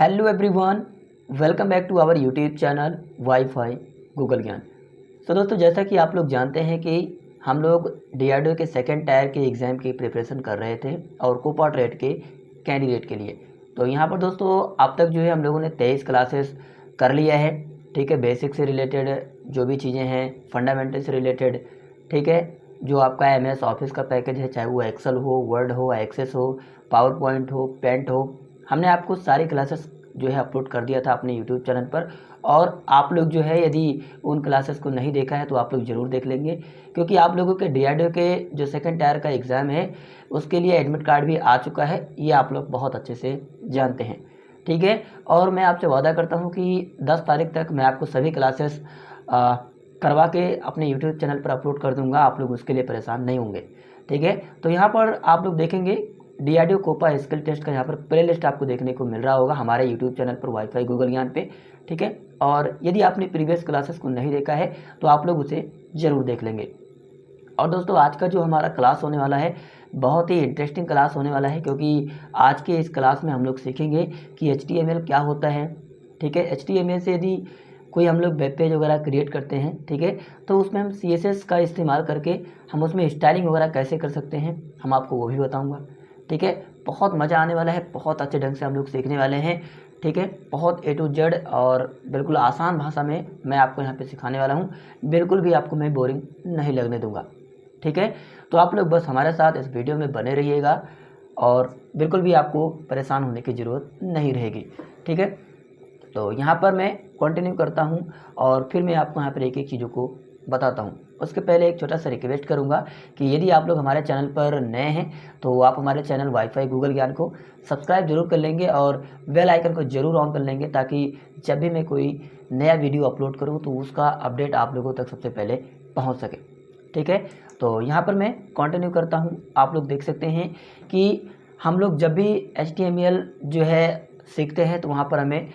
Hello everyone, welcome back to our YouTube channel WiFi Google Gyan. तो दोस्तों, जैसा कि आप लोग जानते हैं कि हम लोग डीआरडीओ के सेकंड टायर के एग्ज़ाम की प्रिपरेशन कर रहे थे और कोपा ट्रेड के कैंडिडेट के लिए। तो यहाँ पर दोस्तों अब तक जो है हम लोगों ने 23 क्लासेस कर लिया है। ठीक है, बेसिक से रिलेटेड जो भी चीज़ें हैं, फंडामेंटल से रिलेटेड, ठीक है, जो आपका एमएस ऑफिस का पैकेज है, चाहे वो एक्सेल हो, वर्ड हो, एक्सेस हो, पावर पॉइंट हो, पेंट हो, हमने आपको सारी क्लासेस जो है अपलोड कर दिया था अपने यूट्यूब चैनल पर। और आप लोग जो है यदि उन क्लासेस को नहीं देखा है तो आप लोग ज़रूर देख लेंगे, क्योंकि आप लोगों के डीआरडीओ के जो सेकंड टायर का एग्ज़ाम है उसके लिए एडमिट कार्ड भी आ चुका है, ये आप लोग बहुत अच्छे से जानते हैं। ठीक है, और मैं आपसे वादा करता हूँ कि 10 तारीख तक मैं आपको सभी क्लासेस करवा के अपने यूट्यूब चैनल पर अपलोड कर दूँगा, आप लोग उसके लिए परेशान नहीं होंगे। ठीक है, तो यहाँ पर आप लोग देखेंगे डीआरडीओ कोपा स्किल टेस्ट का यहाँ पर प्ले लिस्ट आपको देखने को मिल रहा होगा हमारे यूट्यूब चैनल पर वाईफाई गूगल ज्ञान पे। ठीक है, और यदि आपने प्रीवियस क्लासेस को नहीं देखा है तो आप लोग उसे ज़रूर देख लेंगे। और दोस्तों, आज का जो हमारा क्लास होने वाला है बहुत ही इंटरेस्टिंग क्लास होने वाला है, क्योंकि आज के इस क्लास में हम लोग सीखेंगे कि HTML क्या होता है। ठीक है, HTML से यदि कोई हम लोग वेब पेज वगैरह क्रिएट करते हैं, ठीक है, तो उसमें हम CSS का इस्तेमाल करके हम उसमें स्टाइलिंग वगैरह कैसे कर सकते हैं, हम आपको वो भी बताऊँगा। ठीक है, बहुत मज़ा आने वाला है, बहुत अच्छे ढंग से हम लोग सीखने वाले हैं। ठीक है, बहुत A to Z और बिल्कुल आसान भाषा में मैं आपको यहाँ पे सिखाने वाला हूँ, बिल्कुल भी आपको मैं बोरिंग नहीं लगने दूँगा। ठीक है, तो आप लोग बस हमारे साथ इस वीडियो में बने रहिएगा और बिल्कुल भी आपको परेशान होने की ज़रूरत नहीं रहेगी। ठीक है, तो यहाँ पर मैं कंटिन्यू करता हूँ और फिर मैं आपको यहाँ पर एक एक चीज़ों को बताता हूँ। उसके पहले एक छोटा सा रिक्वेस्ट करूँगा कि यदि आप लोग हमारे चैनल पर नए हैं तो आप हमारे चैनल वाईफाई गूगल ज्ञान को सब्सक्राइब जरूर कर लेंगे और बेल आइकन को ज़रूर ऑन कर लेंगे, ताकि जब भी मैं कोई नया वीडियो अपलोड करूँ तो उसका अपडेट आप लोगों तक सबसे पहले पहुँच सके। ठीक है, तो यहाँ पर मैं कंटिन्यू करता हूँ। आप लोग देख सकते हैं कि हम लोग जब भी HTML जो है सीखते हैं तो वहाँ पर हमें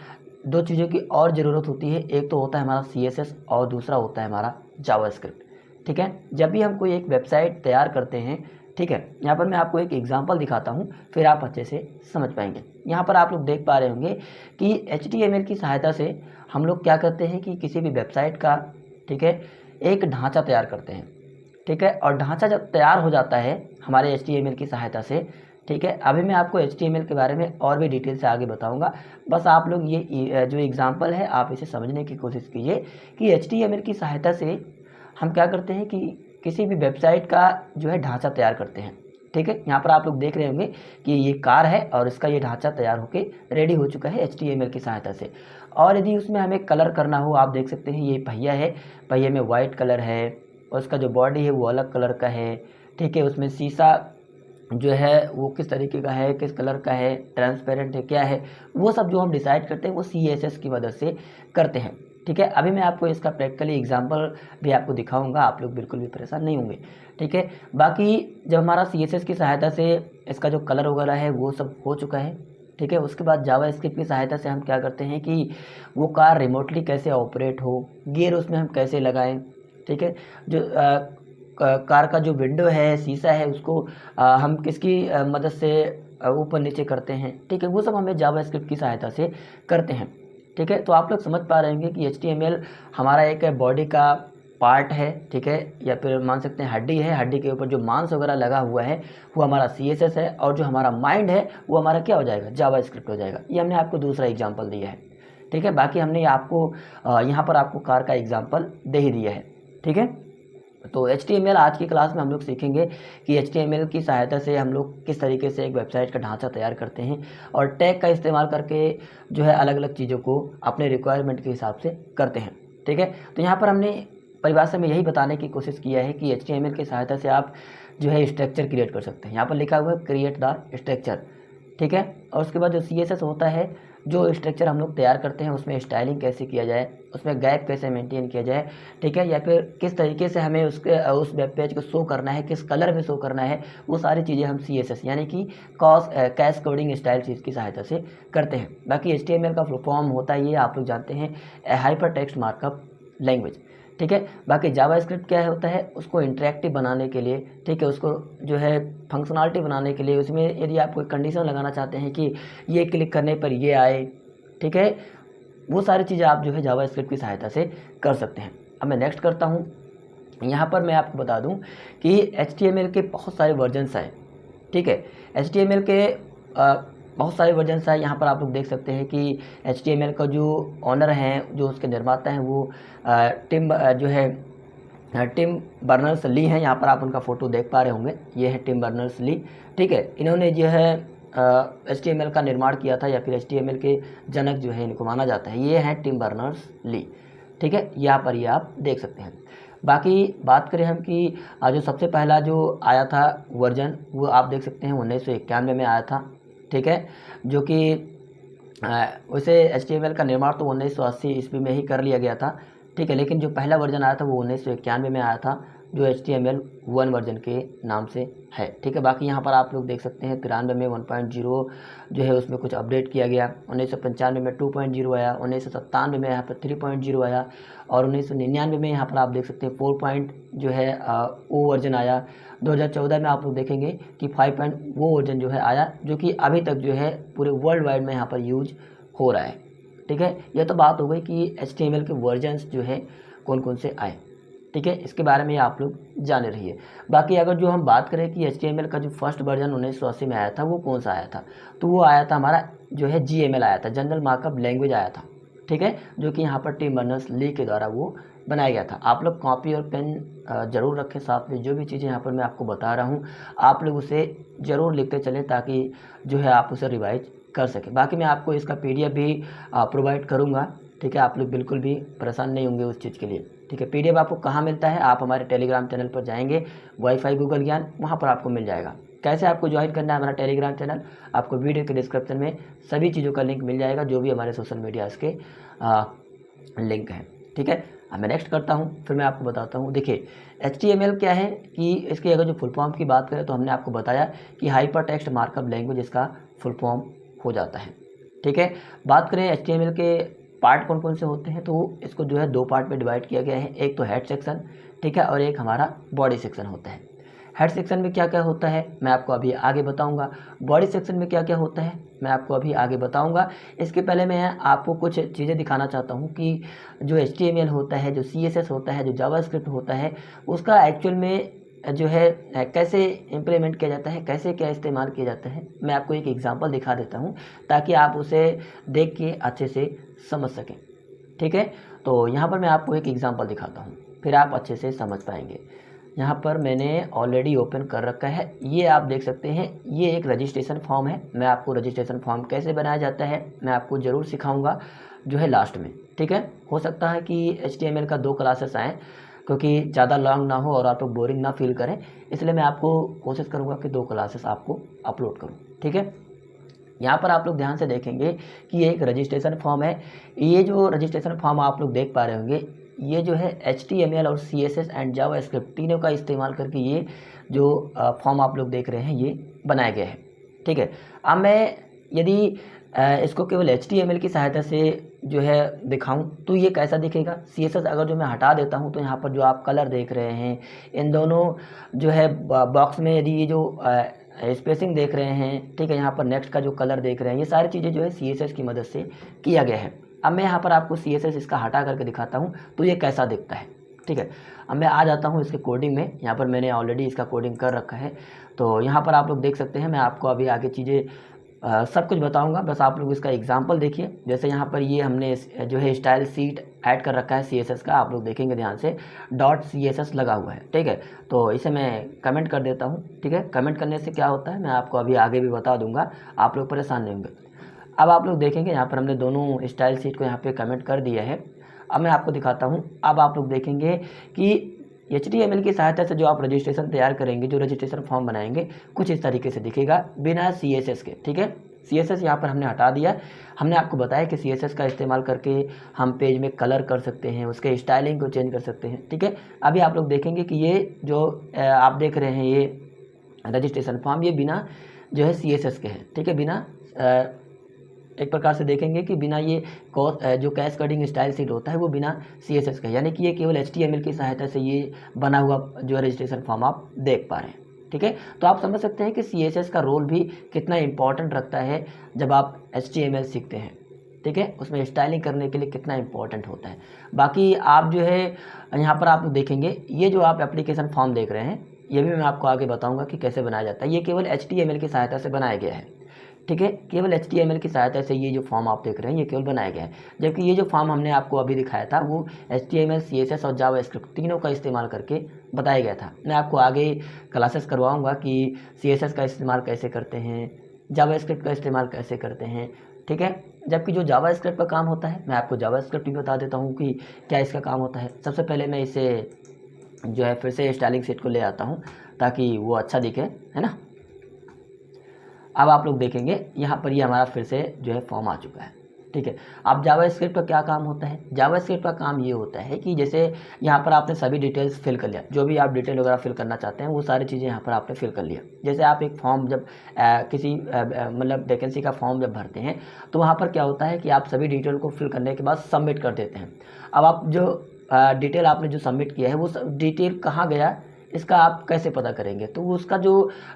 दो चीज़ों की और ज़रूरत होती है। एक तो होता है हमारा CSS और दूसरा होता है हमारा जावास्क्रिप्ट। ठीक है, जब भी हम कोई एक वेबसाइट तैयार करते हैं, ठीक है, यहाँ पर मैं आपको एक एग्जांपल दिखाता हूँ, फिर आप अच्छे से समझ पाएंगे। यहाँ पर आप लोग देख पा रहे होंगे कि HTML की सहायता से हम लोग क्या करते हैं कि किसी भी वेबसाइट का, ठीक है, एक ढांचा तैयार करते हैं। ठीक है, और ढांचा जब तैयार हो जाता है हमारे HTML की सहायता से, ठीक है, अभी मैं आपको HTML के बारे में और भी डिटेल से आगे बताऊंगा। बस आप लोग ये जो एग्जांपल है आप इसे समझने की कोशिश कीजिए कि HTML की सहायता से हम क्या करते हैं कि किसी भी वेबसाइट का जो है ढांचा तैयार करते हैं। ठीक है, यहाँ पर आप लोग देख रहे होंगे कि ये कार है और इसका ये ढांचा तैयार होके रेडी हो चुका है HTML की सहायता से। और यदि उसमें हमें कलर करना हो, आप देख सकते हैं ये पहिया है, पहिए में वाइट कलर है और उसका जो बॉडी है वो अलग कलर का है। ठीक है, उसमें शीशा जो है वो किस तरीके का है, किस कलर का है, ट्रांसपेरेंट है, क्या है, वो सब जो हम डिसाइड करते हैं वो CSS की मदद से करते हैं। ठीक है, अभी मैं आपको इसका प्रैक्टिकली एग्जांपल भी आपको दिखाऊंगा, आप लोग बिल्कुल भी परेशान नहीं होंगे। ठीक है, बाकी जब हमारा CSS की सहायता से इसका जो कलर वगैरह है वो सब हो चुका है, ठीक है, उसके बाद जावास्क्रिप्ट की सहायता से हम क्या करते हैं कि वो कार रिमोटली कैसे ऑपरेट हो, गियर उसमें हम कैसे लगाएं। ठीक है, जो कार का जो विंडो है, शीशा है, उसको हम किसकी मदद से ऊपर नीचे करते हैं, ठीक है, वो सब हमें जावास्क्रिप्ट की सहायता से करते हैं। ठीक है, तो आप लोग समझ पा रहे होंगे कि HTML हमारा एक बॉडी का पार्ट है, ठीक है, या फिर मान सकते हैं हड्डी है, हड्डी के ऊपर जो मांस वगैरह लगा हुआ है वो हमारा CSS है, और जो हमारा माइंड है वो हमारा क्या हो जाएगा, जावास्क्रिप्ट हो जाएगा। ये हमने आपको दूसरा एग्जाम्पल दिया है। ठीक है, बाकी हमने आपको यहाँ पर आपको कार का एग्जाम्पल दे ही दिया है। ठीक है, तो HTML आज की क्लास में हम लोग सीखेंगे कि HTML की सहायता से हम लोग किस तरीके से एक वेबसाइट का ढांचा तैयार करते हैं और टैग का इस्तेमाल करके जो है अलग अलग चीज़ों को अपने रिक्वायरमेंट के हिसाब से करते हैं। ठीक है, तो यहाँ पर हमने परिभाषा में यही बताने की कोशिश किया है कि HTML की सहायता से आप जो है स्ट्रक्चर क्रिएट कर सकते हैं। यहाँ पर लिखा हुआ है क्रिएट द स्ट्रक्चर। ठीक है, और उसके बाद जो CSS होता है, जो स्ट्रक्चर हम लोग तैयार करते हैं उसमें स्टाइलिंग कैसे किया जाए, उसमें गैप कैसे मेंटेन किया जाए, ठीक है, या फिर किस तरीके से हमें उस वेब पेज को शो करना है, किस कलर में शो करना है, वो सारी चीज़ें हम CSS यानी कि कैश कोडिंग स्टाइल चीज़ की सहायता से करते हैं। बाकी HTML का फुल फॉर्म होता है, ये आप लोग जानते हैं, हाइपर टेक्स्ट मार्कअप लैंग्वेज। ठीक है, बाकी जावास्क्रिप्ट क्या होता है, उसको इंटरेक्टिव बनाने के लिए, ठीक है, उसको जो है फंक्शनलिटी बनाने के लिए, उसमें यदि आप कोई कंडीशन लगाना चाहते हैं कि ये क्लिक करने पर ये आए, ठीक है। वो सारी चीज़ें आप जो है जावास्क्रिप्ट की सहायता से कर सकते हैं। अब मैं नेक्स्ट करता हूँ। यहाँ पर मैं आपको बता दूँ कि HTML के बहुत सारे वर्जन्स हैं, ठीक है। HTML के बहुत सारे वर्जन्स हैं। यहाँ पर आप लोग देख सकते हैं कि HTML का जो ऑनर हैं, जो उसके निर्माता हैं, वो टिम बर्नर्स ली हैं। यहाँ पर आप उनका फ़ोटो देख पा रहे होंगे, ये है टिम बर्नर्स ली, ठीक है। इन्होंने जो है HTML का निर्माण किया था, या फिर HTML के जनक जो है इनको माना जाता है। ये हैं टिम बर्नर्स ली, ठीक है। यहाँ पर ये आप देख सकते हैं। बाकी बात करें हम कि जो सबसे पहला जो आया था वर्जन, वो आप देख सकते हैं 1991 में आया था, ठीक है। जो कि वैसे HTML का निर्माण तो 1980 ईस्वी में ही कर लिया गया था, ठीक है। लेकिन जो पहला वर्जन आया था वो 1991 में आया था, जो HTML 1 वर्जन के नाम से है, ठीक है। बाकी यहाँ पर आप लोग देख सकते हैं 93 में 1.0 जो है उसमें कुछ अपडेट किया गया, 1995 में 2.0 आया, 1997 में यहाँ पर 3.0 आया, और 1999 में यहाँ पर आप देख सकते हैं 4. जो है वो वर्जन आया। 2014 में आप लोग देखेंगे कि 5. वो वर्जन जो है आया, जो कि अभी तक जो है पूरे वर्ल्ड वाइड में यहाँ पर यूज हो रहा है, ठीक है। यह तो बात हो गई कि HTML के वर्जन्स जो है कौन कौन से आए, ठीक है। इसके बारे में आप लोग जाने रहिए। बाकी अगर जो हम बात करें कि HTML का जो फर्स्ट वर्जन 1980 में आया था वो कौन सा आया था, तो वो आया था हमारा जो है GML आया था, जनरल मार्कअप लैंग्वेज आया था, ठीक है। जो कि यहाँ पर टिम बर्नर्स ली के द्वारा वो बनाया गया था। आप लोग कॉपी और पेन ज़रूर रखें साथ में। जो भी चीज़ें यहाँ पर मैं आपको बता रहा हूँ आप लोग उसे ज़रूर लिखते चलें, ताकि जो है आप उसे रिवाइज कर सकें। बाकी मैं आपको इसका PDF भी प्रोवाइड करूँगा, ठीक है। आप लोग बिल्कुल भी परेशान नहीं होंगे उस चीज़ के लिए, ठीक है। PDF आपको कहाँ मिलता है, आप हमारे टेलीग्राम चैनल पर जाएंगे, वाईफाई गूगल ज्ञान, वहाँ पर आपको मिल जाएगा। कैसे आपको ज्वाइन करना है हमारा टेलीग्राम चैनल, आपको वीडियो के डिस्क्रिप्शन में सभी चीज़ों का लिंक मिल जाएगा, जो भी हमारे सोशल मीडिया के लिंक हैं, ठीक है। अब मैं नेक्स्ट करता हूँ, फिर मैं आपको बताता हूँ। देखिए HTML क्या है कि इसकी अगर जो फुल फॉर्म की बात करें तो हमने आपको बताया कि हाइपर टेक्स्ट मार्कअप लैंग्वेज इसका फुल फॉर्म हो जाता है, ठीक है। बात करें HTML के पार्ट कौन कौन से होते हैं, तो इसको जो है 2 पार्ट में डिवाइड किया गया है। एक तो हेड सेक्शन, ठीक है, और एक हमारा बॉडी सेक्शन होता है। हेड सेक्शन में क्या क्या होता है मैं आपको अभी आगे बताऊंगा। बॉडी सेक्शन में क्या क्या होता है मैं आपको अभी आगे बताऊंगा। इसके पहले मैं आपको कुछ चीज़ें दिखाना चाहता हूं कि जो HTML होता है, जो CSS होता है, जो जावास्क्रिप्ट होता है, उसका एक्चुअल में जो है कैसे इम्प्लीमेंट किया जाता है, कैसे क्या इस्तेमाल किया जाता है। मैं आपको एक एग्जांपल दिखा देता हूं ताकि आप उसे देख के अच्छे से समझ सकें, ठीक है। तो यहाँ पर मैं आपको एक एग्जांपल दिखाता हूँ, फिर आप अच्छे से समझ पाएंगे। यहाँ पर मैंने ऑलरेडी ओपन कर रखा है, ये आप देख सकते हैं, ये एक रजिस्ट्रेशन फॉर्म है। मैं आपको रजिस्ट्रेशन फॉर्म कैसे बनाया जाता है मैं आपको ज़रूर सिखाऊंगा जो है लास्ट में, ठीक है। हो सकता है कि HTML का 2 क्लासेस आएँ, क्योंकि ज़्यादा लॉन्ग ना हो और आप लोग बोरिंग ना फील करें, इसलिए मैं आपको कोशिश करूँगा कि 2 क्लासेस आपको अपलोड करूँ, ठीक है। यहाँ पर आप लोग ध्यान से देखेंगे कि ये एक रजिस्ट्रेशन फॉर्म है। ये जो रजिस्ट्रेशन फॉर्म आप लोग देख पा रहे होंगे, ये जो है HTML और CSS एंड जावास्क्रिप्ट तीनों का इस्तेमाल करके ये जो फॉर्म आप लोग देख रहे हैं ये बनाया गया है, ठीक है। अब मैं यदि इसको केवल HTML की सहायता से जो है दिखाऊं तो ये कैसा दिखेगा। CSS अगर जो मैं हटा देता हूं तो यहाँ पर जो आप कलर देख रहे हैं, इन दोनों जो है बॉक्स में यदि ये जो स्पेसिंग देख रहे हैं, ठीक है, यहाँ पर नेक्स्ट का जो कलर देख रहे हैं, ये सारी चीज़ें जो है CSS की मदद से किया गया है। अब मैं यहाँ पर आपको CSS इसका हटा करके दिखाता हूँ तो ये कैसा दिखता है, ठीक है। अब मैं आ जाता हूँ इसके कोडिंग में। यहाँ पर मैंने ऑलरेडी इसका कोडिंग कर रखा है, तो यहाँ पर आप लोग देख सकते हैं। मैं आपको अभी आगे चीज़ें सब कुछ बताऊंगा, बस आप लोग इसका एग्जांपल देखिए। जैसे यहाँ पर ये हमने जो है स्टाइल सीट ऐड कर रखा है CSS का, आप लोग देखेंगे ध्यान से .css लगा हुआ है, ठीक है। तो इसे मैं कमेंट कर देता हूँ, ठीक है। कमेंट करने से क्या होता है मैं आपको अभी आगे भी बता दूंगा, आप लोग परेशान नहीं होंगे। अब आप लोग देखेंगे यहाँ पर हमने दोनों स्टाइल सीट को यहाँ पे कमेंट कर दिया है। अब मैं आपको दिखाता हूँ। अब आप लोग देखेंगे कि HTML की सहायता से जो आप रजिस्ट्रेशन तैयार करेंगे, जो रजिस्ट्रेशन फॉर्म बनाएंगे, कुछ इस तरीके से दिखेगा बिना CSS के, ठीक है। CSS यहाँ पर हमने हटा दिया। हमने आपको बताया कि CSS का इस्तेमाल करके हम पेज में कलर कर सकते हैं, उसके स्टाइलिंग को चेंज कर सकते हैं, ठीक है। अभी आप लोग देखेंगे कि ये जो आप देख रहे हैं ये रजिस्ट्रेशन फॉर्म, ये बिना जो है CSS के है, ठीक है। बिना एक प्रकार से देखेंगे कि बिना ये जो कैस्केडिंग स्टाइल सीट होता है वो बिना CSS का, यानी कि ये केवल HTML की सहायता से ये बना हुआ जो रजिस्ट्रेशन फॉर्म आप देख पा रहे हैं, ठीक है। तो आप समझ सकते हैं कि CSS का रोल भी कितना इंपॉर्टेंट रखता है जब आप HTML सीखते हैं, ठीक है, उसमें स्टाइलिंग करने के लिए कितना इंपॉर्टेंट होता है। बाकी आप जो है यहाँ पर आप देखेंगे, ये जो आप एप्लीकेशन फॉर्म देख रहे हैं, ये भी मैं आपको आगे बताऊंगा कि कैसे बनाया जाता है। ये केवल HTML की सहायता से बनाया गया है, ठीक है, केवल HTML की सहायता से ये जो फॉर्म आप देख रहे हैं ये केवल बनाया गया है। जबकि ये जो फॉर्म हमने आपको अभी दिखाया था वो HTML, CSS और जावास्क्रिप्ट तीनों का इस्तेमाल करके बताया गया था। मैं आपको आगे क्लासेस करवाऊंगा कि CSS का इस्तेमाल कैसे करते हैं, जावास्क्रिप्ट का इस्तेमाल कैसे करते हैं, ठीक है। जबकि जो जावास्क्रिप्ट का काम होता है, मैं आपको जावास्क्रिप्ट भी बता देता हूँ कि क्या इसका काम होता है। सबसे पहले मैं इसे जो है फिर से स्टाइलिंग शीट को ले आता हूँ ताकि वो अच्छा दिखे, है ना। अब आप लोग देखेंगे यहाँ पर ये हमारा फिर से जो है फॉर्म आ चुका है, ठीक है। अब जावास्क्रिप्ट का क्या काम होता है? जावास्क्रिप्ट का काम ये होता है कि जैसे यहाँ पर आपने सभी डिटेल्स फिल कर लिया, जो भी आप डिटेल वगैरह फिल करना चाहते हैं वो सारी चीज़ें यहाँ पर आपने फिल कर लिया। जैसे आप एक फॉर्म जब किसी मतलब वैकेंसी का फॉर्म जब भरते हैं तो वहाँ पर क्या होता है कि आप सभी डिटेल को फिल करने के बाद सबमिट कर देते हैं। अब आप जो डिटेल आपने जो सबमिट किया है वो डिटेल कहाँ गया इसका आप कैसे पता करेंगे? तो उसका जो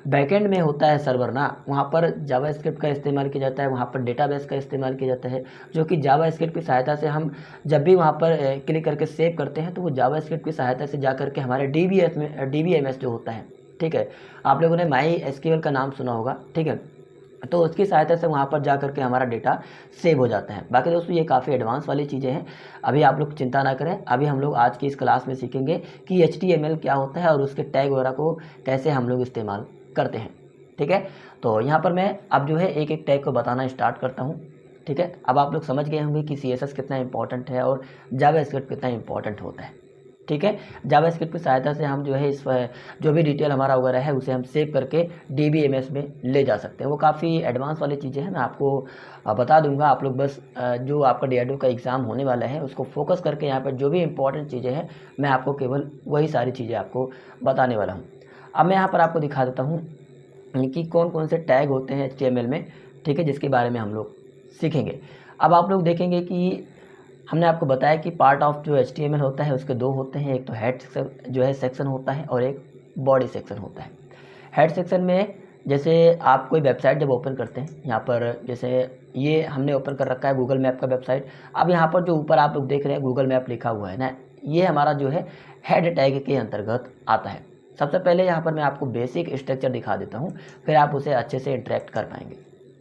बैकएंड में होता है सर्वर ना, वहाँ पर जावास्क्रिप्ट का इस्तेमाल किया जाता है, वहाँ पर डेटाबेस का इस्तेमाल किया जाता है, जो कि जावास्क्रिप्ट की सहायता से हम जब भी वहाँ पर क्लिक करके सेव करते हैं तो वो जावास्क्रिप्ट की सहायता से जा करके हमारे DBMS जो होता है, ठीक है, आप लोगों ने MySQL का नाम सुना होगा, ठीक है, तो उसकी सहायता से वहाँ पर जा करके हमारा डेटा सेव हो जाता है। बाकी दोस्तों ये काफ़ी एडवांस वाली चीज़ें हैं, अभी आप लोग चिंता ना करें। अभी हम लोग आज की इस क्लास में सीखेंगे कि HTML क्या होता है और उसके टैग वगैरह को कैसे हम लोग इस्तेमाल करते हैं, ठीक है। तो यहाँ पर मैं अब जो है एक एक टैग को बताना स्टार्ट करता हूँ, ठीक है। अब आप लोग समझ गए होंगे कि CSS कितना इंपॉर्टेंट है और जावास्क्रिप्ट कितना इंपॉर्टेंट होता है, ठीक है। जावास्क्रिप्ट की सहायता से हम जो है इस जो भी डिटेल हमारा वगैरह है उसे हम सेव करके DBMS में ले जा सकते हैं। वो काफ़ी एडवांस वाली चीज़ें हैं, मैं आपको बता दूंगा। आप लोग बस जो आपका DRDO का एग्ज़ाम होने वाला है उसको फोकस करके यहाँ पर जो भी इंपॉर्टेंट चीज़ें हैं मैं आपको केवल वही सारी चीज़ें आपको बताने वाला हूँ। अब मैं यहाँ पर आपको दिखा देता हूँ कि कौन कौन से टैग होते हैं HTML में, ठीक है, जिसके बारे में हम लोग सीखेंगे। अब आप लोग देखेंगे कि हमने आपको बताया कि पार्ट ऑफ जो HTML होता है उसके दो होते हैं, एक तो हेड जो है सेक्शन होता है और एक बॉडी सेक्शन होता है। हेड सेक्शन में जैसे आप कोई वेबसाइट जब ओपन करते हैं, यहाँ पर जैसे ये हमने ओपन कर रखा है गूगल मैप का वेबसाइट। अब यहाँ पर जो ऊपर आप लोग देख रहे हैं गूगल मैप लिखा हुआ है ना, ये हमारा जो है हेड टैग के अंतर्गत आता है। सबसे पहले यहाँ पर मैं आपको बेसिक स्ट्रक्चर दिखा देता हूँ, फिर आप उसे अच्छे से इंटरेक्ट कर पाएंगे,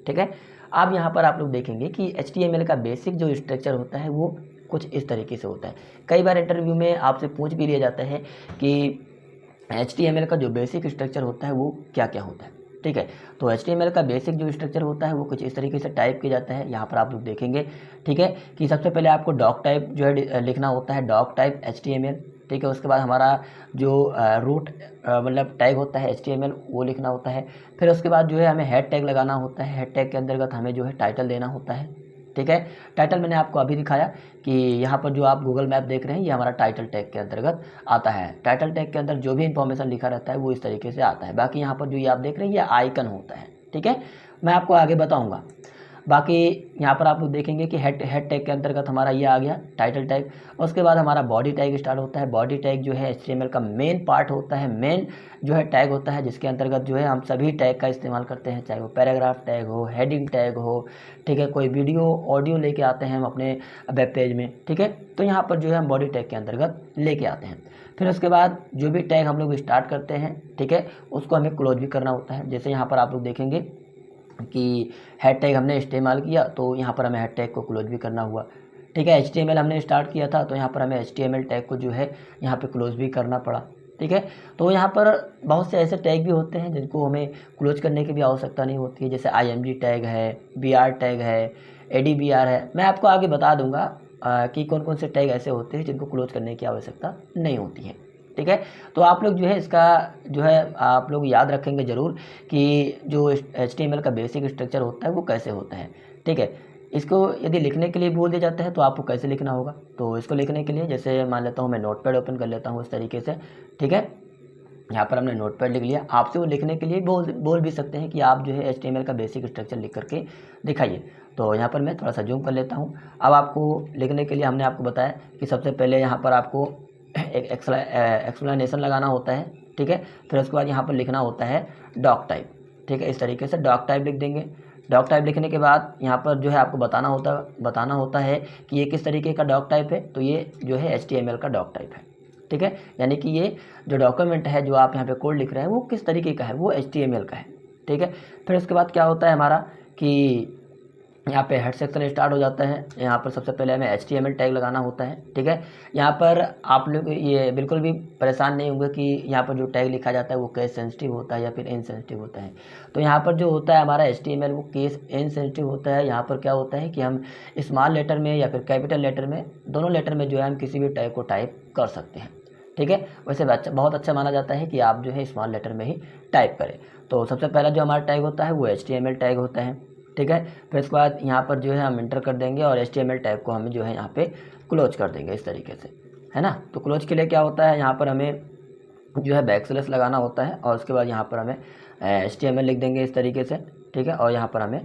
ठीक है। अब यहाँ पर आप लोग देखेंगे कि HTML का बेसिक जो स्ट्रक्चर होता है वो कुछ इस तरीके से होता है। कई बार इंटरव्यू में आपसे पूछ भी लिया जाता है कि HTML का जो बेसिक स्ट्रक्चर होता है वो क्या क्या होता है, ठीक है। तो HTML का बेसिक जो स्ट्रक्चर होता है वो कुछ इस तरीके से टाइप किया जाता है। यहाँ पर आप लोग देखेंगे, ठीक है, कि सबसे पहले आपको डॉक टाइप जो है लिखना होता है, डॉक टाइप HTML, ठीक है। उसके बाद हमारा जो रूट मतलब टैग होता है HTML वो लिखना होता है। फिर उसके बाद जो है हमें हेड टैग लगाना होता है, हेड टैग के अंतर्गत हमें जो है टाइटल देना होता है, ठीक है। टाइटल मैंने आपको अभी दिखाया कि यहाँ पर जो आप गूगल मैप देख रहे हैं ये हमारा टाइटल टैग के अंतर्गत आता है। टाइटल टैग के अंदर जो भी इंफॉर्मेशन लिखा रहता है वो इस तरीके से आता है। बाकी यहाँ पर जो ये आप देख रहे हैं ये आइकन होता है, ठीक है, मैं आपको आगे बताऊँगा। बाकी यहाँ पर आप लोग देखेंगे कि हेड टैग के अंतर्गत हमारा ये आ गया टाइटल टैग। उसके बाद हमारा बॉडी टैग स्टार्ट होता है। बॉडी टैग जो है HTML का मेन पार्ट होता है, मेन जो है टैग होता है, जिसके अंतर्गत जो है हम सभी टैग का इस्तेमाल करते हैं, चाहे वो पैराग्राफ टैग हो, हेडिंग टैग हो, ठीक है, कोई वीडियो ऑडियो लेके आते हैं हम अपने वेब पेज में, ठीक है, तो यहाँ पर जो है हम बॉडी टैग के अंतर्गत लेके आते हैं। फिर उसके बाद जो भी टैग हम लोग स्टार्ट करते हैं, ठीक है, उसको हमें क्लोज भी करना होता है। जैसे यहाँ पर आप लोग देखेंगे कि हेड टैग हमने इस्तेमाल किया तो यहाँ पर हमें हेड टैग को क्लोज भी करना हुआ, ठीक है। HTML हमने स्टार्ट किया था तो यहाँ पर हमें HTML टैग को जो है यहाँ पे क्लोज भी करना पड़ा, ठीक है। तो यहाँ पर बहुत से ऐसे टैग भी होते हैं जिनको हमें क्लोज करने की भी आवश्यकता नहीं होती है, जैसे IMG टैग है, BR टैग है, ADBR है। मैं आपको आगे बता दूंगा कि कौन कौन से टैग ऐसे होते हैं जिनको क्लोज करने की आवश्यकता नहीं होती है, ठीक है। तो आप लोग जो है इसका जो है आप लोग याद रखेंगे ज़रूर कि जो HTML का बेसिक स्ट्रक्चर होता है वो कैसे होता है, ठीक है। इसको यदि लिखने के लिए बोल दिया जाता है तो आपको कैसे लिखना होगा, तो इसको लिखने के लिए जैसे मान लेता हूँ मैं नोटपैड ओपन कर लेता हूँ इस तरीके से, ठीक है। यहाँ पर हमने नोटपैड लिख लिया। आपसे वो लिखने के लिए बोल भी सकते हैं कि आप जो है HTML का बेसिक स्ट्रक्चर लिख करके दिखाइए। तो यहाँ पर मैं थोड़ा सा जूम कर लेता हूँ। अब आपको लिखने के लिए हमने आपको बताया कि सबसे पहले यहाँ पर आपको एक एक्सप्लेनेशन लगाना होता है, ठीक है। फिर उसके बाद यहाँ पर लिखना होता है डॉक टाइप, ठीक है, इस तरीके से डॉक टाइप लिख देंगे, डॉक टाइप लिखने के बाद यहाँ पर जो है आपको बताना होता है कि ये किस तरीके का डॉक टाइप है। तो ये जो है HTML का डॉक टाइप है, ठीक है। यानी कि ये जो डॉक्यूमेंट है, जो आप यहाँ पे कोड लिख रहे हैं, वो किस तरीके का है, वो HTML का है, ठीक है। फिर उसके बाद क्या होता है हमारा कि यहाँ पे हेड सेक्शन स्टार्ट हो जाता है। यहाँ पर सबसे पहले हमें HTML टैग लगाना होता है, ठीक है। यहाँ पर आप लोग ये बिल्कुल भी परेशान नहीं होंगे कि यहाँ पर जो टैग लिखा जाता है वो केस सेंसिटिव होता है या फिर इनसेंसिटिव होता है। तो यहाँ पर जो होता है हमारा HTML वो केस इनसेंसिटिव होता है। यहाँ पर क्या होता है कि हम स्मॉल लेटर में या फिर कैपिटल लेटर में, दोनों लेटर में जो है हम किसी भी टैग को टाइप कर सकते हैं, ठीक है। वैसे बहुत अच्छा माना जाता है कि आप जो है स्मॉल लेटर में ही टाइप करें। तो सबसे पहला जो हमारा टैग होता है वो HTML टैग होता है, ठीक है। फिर इसके बाद यहाँ पर जो है हम इंटर कर देंगे और HTML टैग को हम जो है यहाँ पे क्लोज कर देंगे इस तरीके से, है ना। तो क्लोज के लिए क्या होता है, यहाँ पर हमें जो है बैकस्लैश लगाना होता है और उसके बाद यहाँ पर हमें HTML लिख देंगे इस तरीके से, ठीक है। और यहाँ पर हमें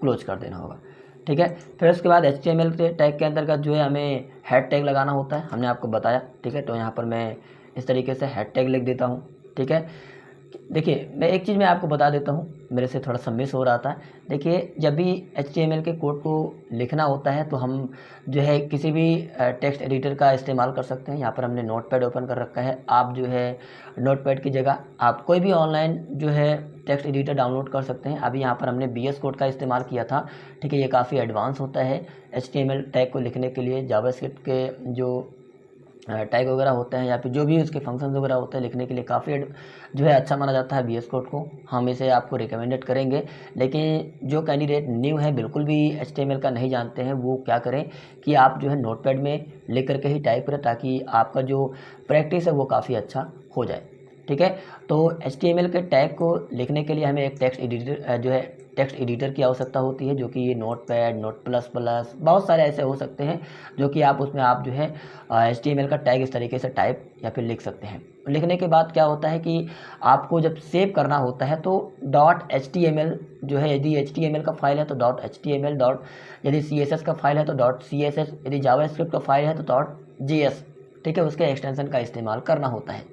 क्लोज कर देना होगा, ठीक है। फिर उसके बाद HTML के टैग के अंतर्गत जो है हमें हेड टैग लगाना होता है, हमने आपको बताया, ठीक है। तो यहाँ पर मैं इस तरीके से हेड टैग लिख देता हूँ, ठीक है। देखिए मैं एक चीज़ मैं आपको बता देता हूँ, मेरे से थोड़ा सा मिस हो रहा था। देखिए जब भी HTML के कोड को लिखना होता है तो हम जो है किसी भी टेक्स्ट एडिटर का इस्तेमाल कर सकते हैं। यहाँ पर हमने नोटपैड ओपन कर रखा है। आप जो है नोटपैड की जगह आप कोई भी ऑनलाइन जो है टेक्स्ट एडिटर डाउनलोड कर सकते हैं। अभी यहाँ पर हमने VS कोड का इस्तेमाल किया था, ठीक है। ये काफ़ी एडवांस होता है HTML टैग को लिखने के लिए। जावास्क्रिप्ट के जो टैग वगैरह होते हैं या फिर जो भी उसके फंक्शन वगैरह होते हैं लिखने के लिए काफ़ी जो है अच्छा माना जाता है VS कोड को। हम इसे आपको रिकमेंडेड करेंगे। लेकिन जो कैंडिडेट न्यू है, बिल्कुल भी HTML का नहीं जानते हैं, वो क्या करें कि आप जो है नोटपैड में लिख करके ही टाइप करें ताकि आपका जो प्रैक्टिस है वो काफ़ी अच्छा हो जाए, ठीक है। तो HTML के टैग को लिखने के लिए हमें एक टेक्स्ट एडिटर जो है टेक्स्ट एडिटर की आवश्यकता होती है, जो कि ये नोटपैड, नोट प्लस प्लस, बहुत सारे ऐसे हो सकते हैं जो कि आप उसमें आप जो है HTML का टैग इस तरीके से टाइप या फिर लिख सकते हैं। लिखने के बाद क्या होता है कि आपको जब सेव करना होता है तो .html जो है, यदि HTML का फाइल है तो .html, यदि CSS का फाइल है तो .css, यदि जावास्क्रिप्ट का फाइल है तो .js, ठीक है। उसके एक्सटेंशन का इस्तेमाल करना होता है,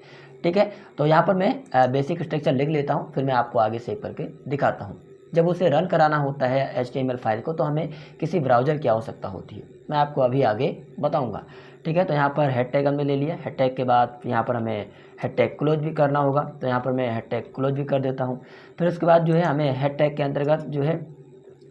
ठीक है। तो यहाँ पर मैं बेसिक स्ट्रक्चर लिख लेता हूँ, फिर मैं आपको आगे सेव करके दिखाता हूँ। जब उसे रन कराना होता है HTML फाइल को तो हमें किसी ब्राउज़र की आवश्यकता होती है, मैं आपको अभी आगे बताऊँगा, ठीक है। तो यहाँ पर हेड टैग हमने ले लिया। हेड टैग के बाद यहाँ पर हमें हेड टैग क्लोज भी करना होगा, तो यहाँ पर मैं हेड टैग क्लोज भी कर देता हूँ। फिर उसके बाद जो है हमें हेड टैग के अंतर्गत जो है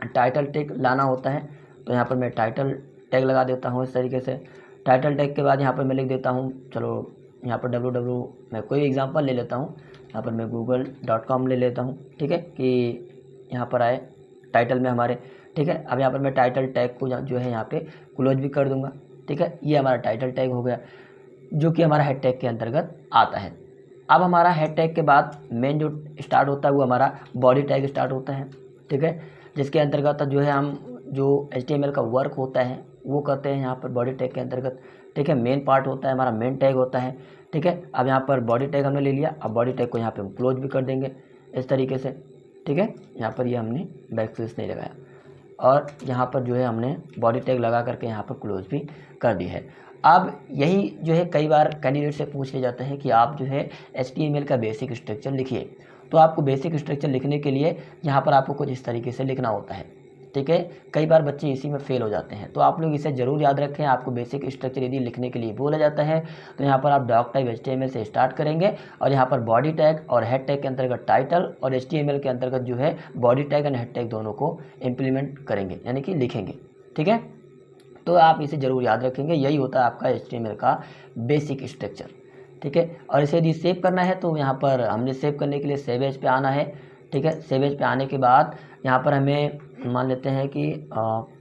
टाइटल टैग लाना होता है, तो यहाँ पर मैं टाइटल टैग लगा देता हूँ इस तरीके से। टाइटल टैग के बाद यहाँ पर मैं लिख देता हूँ, चलो यहाँ पर www, मैं कोई एग्जांपल ले लेता हूँ, यहाँ पर मैं google.com ले लेता हूँ, ठीक है, कि यहाँ पर आए टाइटल में हमारे, ठीक है। अब यहाँ पर मैं टाइटल टैग को जो है यहाँ पे क्लोज भी कर दूँगा, ठीक है। ये हमारा टाइटल टैग हो गया जो कि हमारा हेड टैग के अंतर्गत आता है। अब हमारा हेड टैग के बाद मेन जो स्टार्ट होता है वो हमारा बॉडी टैग स्टार्ट होता है, ठीक है, जिसके अंतर्गत जो है हम जो HTML का वर्क होता है वो करते हैं यहाँ पर बॉडी टैग के अंतर्गत, ठीक है। मेन पार्ट होता है हमारा, मेन टैग होता है, ठीक है। अब यहाँ पर बॉडी टैग हमने ले लिया, अब बॉडी टैग को यहाँ पे हम क्लोज भी कर देंगे इस तरीके से, ठीक है। यहाँ पर ये हमने बैकस्लैश नहीं लगाया और यहाँ पर जो है हमने बॉडी टैग लगा करके यहाँ पर क्लोज भी कर दी है। अब यही जो है कई बार कैंडिडेट से पूछ लिया जाता है कि आप जो है HTML का बेसिक स्ट्रक्चर लिखिए। तो आपको बेसिक स्ट्रक्चर लिखने के लिए यहाँ पर आपको कुछ इस तरीके से लिखना होता है, ठीक है। कई बार बच्चे इसी में फेल हो जाते हैं, तो आप लोग इसे ज़रूर याद रखें। आपको बेसिक स्ट्रक्चर यदि लिखने के लिए बोला जाता है तो यहाँ पर आप डॉक टाइप HTML से स्टार्ट करेंगे और यहाँ पर बॉडी टैग और हेड टैग के अंतर्गत टाइटल और HTML के अंतर्गत जो है बॉडी टैग और हेड टैग दोनों को इम्प्लीमेंट करेंगे, यानी कि लिखेंगे, ठीक है। तो आप इसे ज़रूर याद रखेंगे, यही होता है आपका HTML का बेसिक स्ट्रक्चर, ठीक है। और इसे यदि सेव करना है तो यहाँ पर हमने सेव करने के लिए सेव एज पे आना है, ठीक है। सेव एज पे आने के बाद यहाँ पर हमें मान लेते हैं कि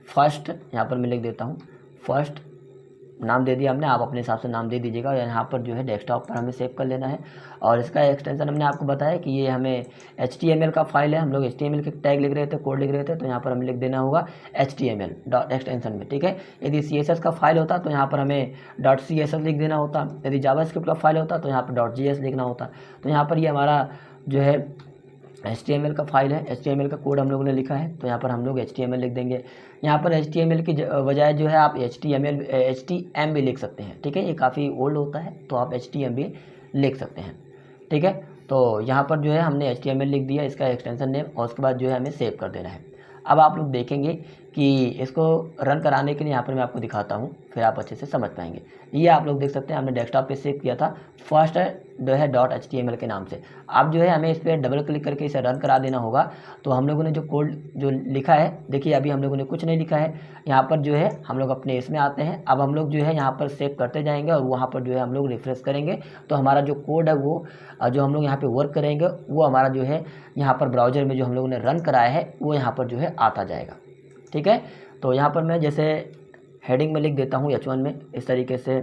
फर्स्ट, यहाँ पर मैं लिख देता हूँ फर्स्ट, नाम दे दिया हमने, आप अपने हिसाब से नाम दे दीजिएगा। यहाँ पर जो है डेस्कटॉप पर हमें सेव कर लेना है और इसका एक्सटेंशन हमने आपको बताया कि ये हमें HTML का फाइल है। हम लोग HTML के टैग लिख रहे थे, कोड लिख रहे थे, तो यहाँ पर हमें लिख देना होगा HTML डॉट एक्सटेंशन में, ठीक है। यदि CSS का फाइल होता तो यहाँ पर हमें .css लिख देना होता। यदि जावास्क्रिप्ट का फाइल होता तो यहाँ पर .js लिखना होता। तो यहाँ पर ये हमारा जो है HTML का फाइल है, HTML का कोड हम लोगों ने लिखा है, तो यहाँ पर हम लोग HTML लिख देंगे। यहाँ पर HTML की बजाय जो है आप HTM भी लिख सकते हैं, ठीक है। ये काफ़ी ओल्ड होता है तो आप HTM भी लिख सकते हैं, ठीक है। तो यहाँ पर जो है हमने HTML लिख दिया, इसका एक्सटेंशन नेम, और उसके बाद जो है हमें सेव कर देना है। अब आप लोग देखेंगे कि इसको रन कराने के लिए यहाँ पर मैं आपको दिखाता हूँ, फिर आप अच्छे से समझ पाएंगे। ये आप लोग देख सकते हैं हमने डेस्कटॉप पे सेव किया था फर्स्ट जो है .html के नाम से। अब जो है हमें इस पर डबल क्लिक करके इसे रन करा देना होगा। तो हम लोगों ने जो कोड जो लिखा है, देखिए अभी हम लोगों ने कुछ नहीं लिखा है। यहाँ पर जो है हम लोग अपने इसमें आते हैं। अब हम लोग जो है यहाँ पर सेव करते जाएंगे और वहाँ पर जो है हम लोग रिफ्रेश करेंगे तो हमारा जो कोड है वो जो हम लोग यहाँ पे वर्क करेंगे वो हमारा जो है यहाँ पर ब्राउज़र में जो हम लोगों ने रन कराया है वो यहाँ पर जो है आता जाएगा। ठीक है, तो यहाँ पर मैं जैसे हेडिंग में लिख देता हूँ H1 में, इस तरीके से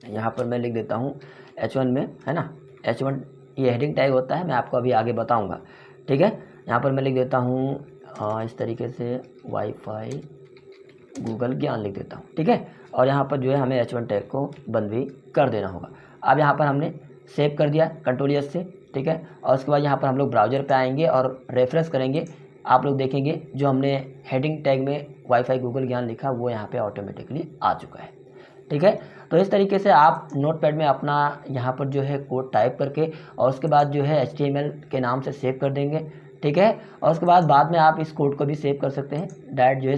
यहाँ पर मैं लिख देता हूँ H1 में, है ना। H1 ये हेडिंग टैग होता है, मैं आपको अभी आगे बताऊँगा। ठीक है, यहाँ पर मैं लिख देता हूँ इस तरीके से वाईफाई गूगल ज्ञान लिख देता हूँ। ठीक है, और यहाँ पर जो है हमें H1 टैग को बंद भी कर देना होगा। अब यहाँ पर हमने सेव कर दिया Ctrl+S से। ठीक है, और उसके बाद यहाँ पर हम लोग ब्राउज़र पे आएंगे और रेफरेंस करेंगे। आप लोग देखेंगे जो हमने हेडिंग टैग में वाईफाई गूगल ज्ञान लिखा वो यहाँ पे ऑटोमेटिकली आ चुका है। ठीक है, तो इस तरीके से आप नोटपैड में अपना यहाँ पर जो है कोड टाइप करके और उसके बाद जो है HTML के नाम से सेव कर देंगे। ठीक है, और उसके बाद में आप इस कोड को भी सेव कर सकते हैं डायरेक्ट जो है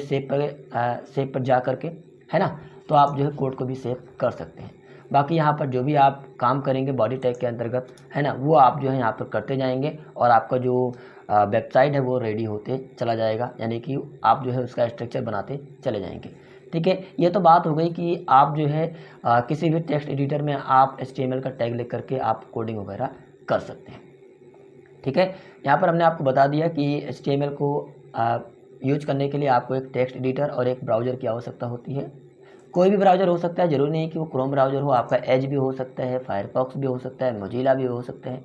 सेव पर जा करके, है ना। तो आप जो है कोड को भी सेव कर सकते हैं। बाकी यहाँ पर जो भी आप काम करेंगे बॉडी टैग के अंतर्गत, है ना, वो आप जो है यहाँ पर करते जाएंगे और आपका जो वेबसाइट है वो रेडी होते चला जाएगा, यानी कि आप जो है उसका स्ट्रक्चर बनाते चले जाएंगे। ठीक है, ये तो बात हो गई कि आप जो है किसी भी टेक्स्ट एडिटर में आप HTML का टैग लिख करके आप कोडिंग वगैरह कर सकते हैं। ठीक है, यहाँ पर हमने आपको बता दिया कि HTML को यूज करने के लिए आपको एक टेक्स्ट एडिटर और एक ब्राउज़र की आवश्यकता होती है। कोई भी ब्राउज़र हो सकता है, ज़रूरी नहीं कि वो क्रोम ब्राउज़र हो, आपका एज भी हो सकता है, फायरफॉक्स भी हो सकता है, मोजिला भी हो सकते हैं।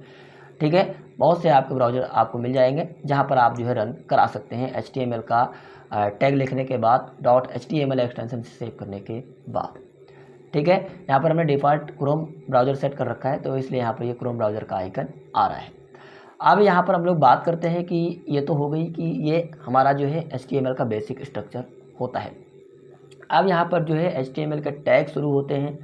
ठीक है, बहुत से आपके ब्राउज़र आपको मिल जाएंगे जहाँ पर आप जो है रन करा सकते हैं HTML का टैग लिखने के बाद .html एक्सटेंशन से सेव करने के बाद। ठीक है, यहाँ पर हमने डिफ़ॉल्ट क्रोम ब्राउज़र सेट कर रखा है तो इसलिए यहाँ पर ये क्रोम ब्राउज़र का आइकन आ रहा है। अब यहाँ पर हम लोग बात करते हैं कि ये तो हो गई कि ये हमारा जो है HTML का बेसिक स्ट्रक्चर होता है। अब यहाँ पर जो है HTML के टैग शुरू होते हैं।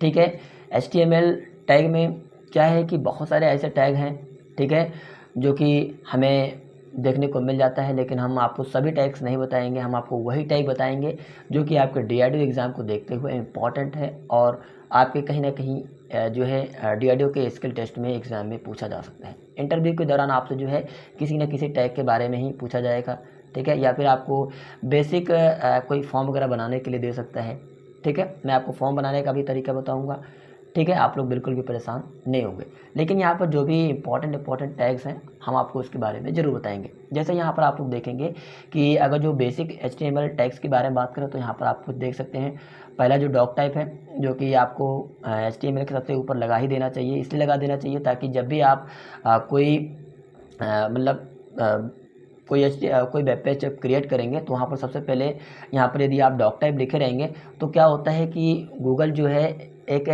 ठीक है, HTML टैग में क्या है कि बहुत सारे ऐसे टैग हैं, ठीक है, जो कि हमें देखने को मिल जाता है, लेकिन हम आपको सभी टैग्स नहीं बताएंगे। हम आपको वही टैग बताएंगे जो कि आपके DRDO एग्ज़ाम को देखते हुए इम्पॉर्टेंट है और आपके कहीं ना कहीं जो है DRDO के स्किल टेस्ट में एग्ज़ाम में पूछा जा सकता है। इंटरव्यू के दौरान आपसे जो है किसी न किसी टैग के बारे में ही पूछा जाएगा। ठीक है, या फिर आपको बेसिक कोई फॉर्म वगैरह बनाने के लिए दे सकता है। ठीक है, मैं आपको फॉर्म बनाने का भी तरीका बताऊंगा। ठीक है, आप लोग बिल्कुल भी परेशान नहीं होंगे। लेकिन यहाँ पर जो भी इंपॉर्टेंट टैग्स हैं हम आपको उसके बारे में ज़रूर बताएंगे। जैसे यहाँ पर आप लोग देखेंगे कि अगर जो बेसिक HTML टैग्स के बारे में बात करें तो यहाँ पर आप खुद देख सकते हैं। पहला जो डॉक टाइप है जो कि आपको HTML के सबसे ऊपर लगा ही देना चाहिए, इसलिए लगा देना चाहिए ताकि जब भी आप कोई वेब पेज जब क्रिएट करेंगे तो वहाँ पर सबसे पहले यहाँ पर यदि आप डॉक टाइप लिखे रहेंगे तो क्या होता है कि गूगल जो है एक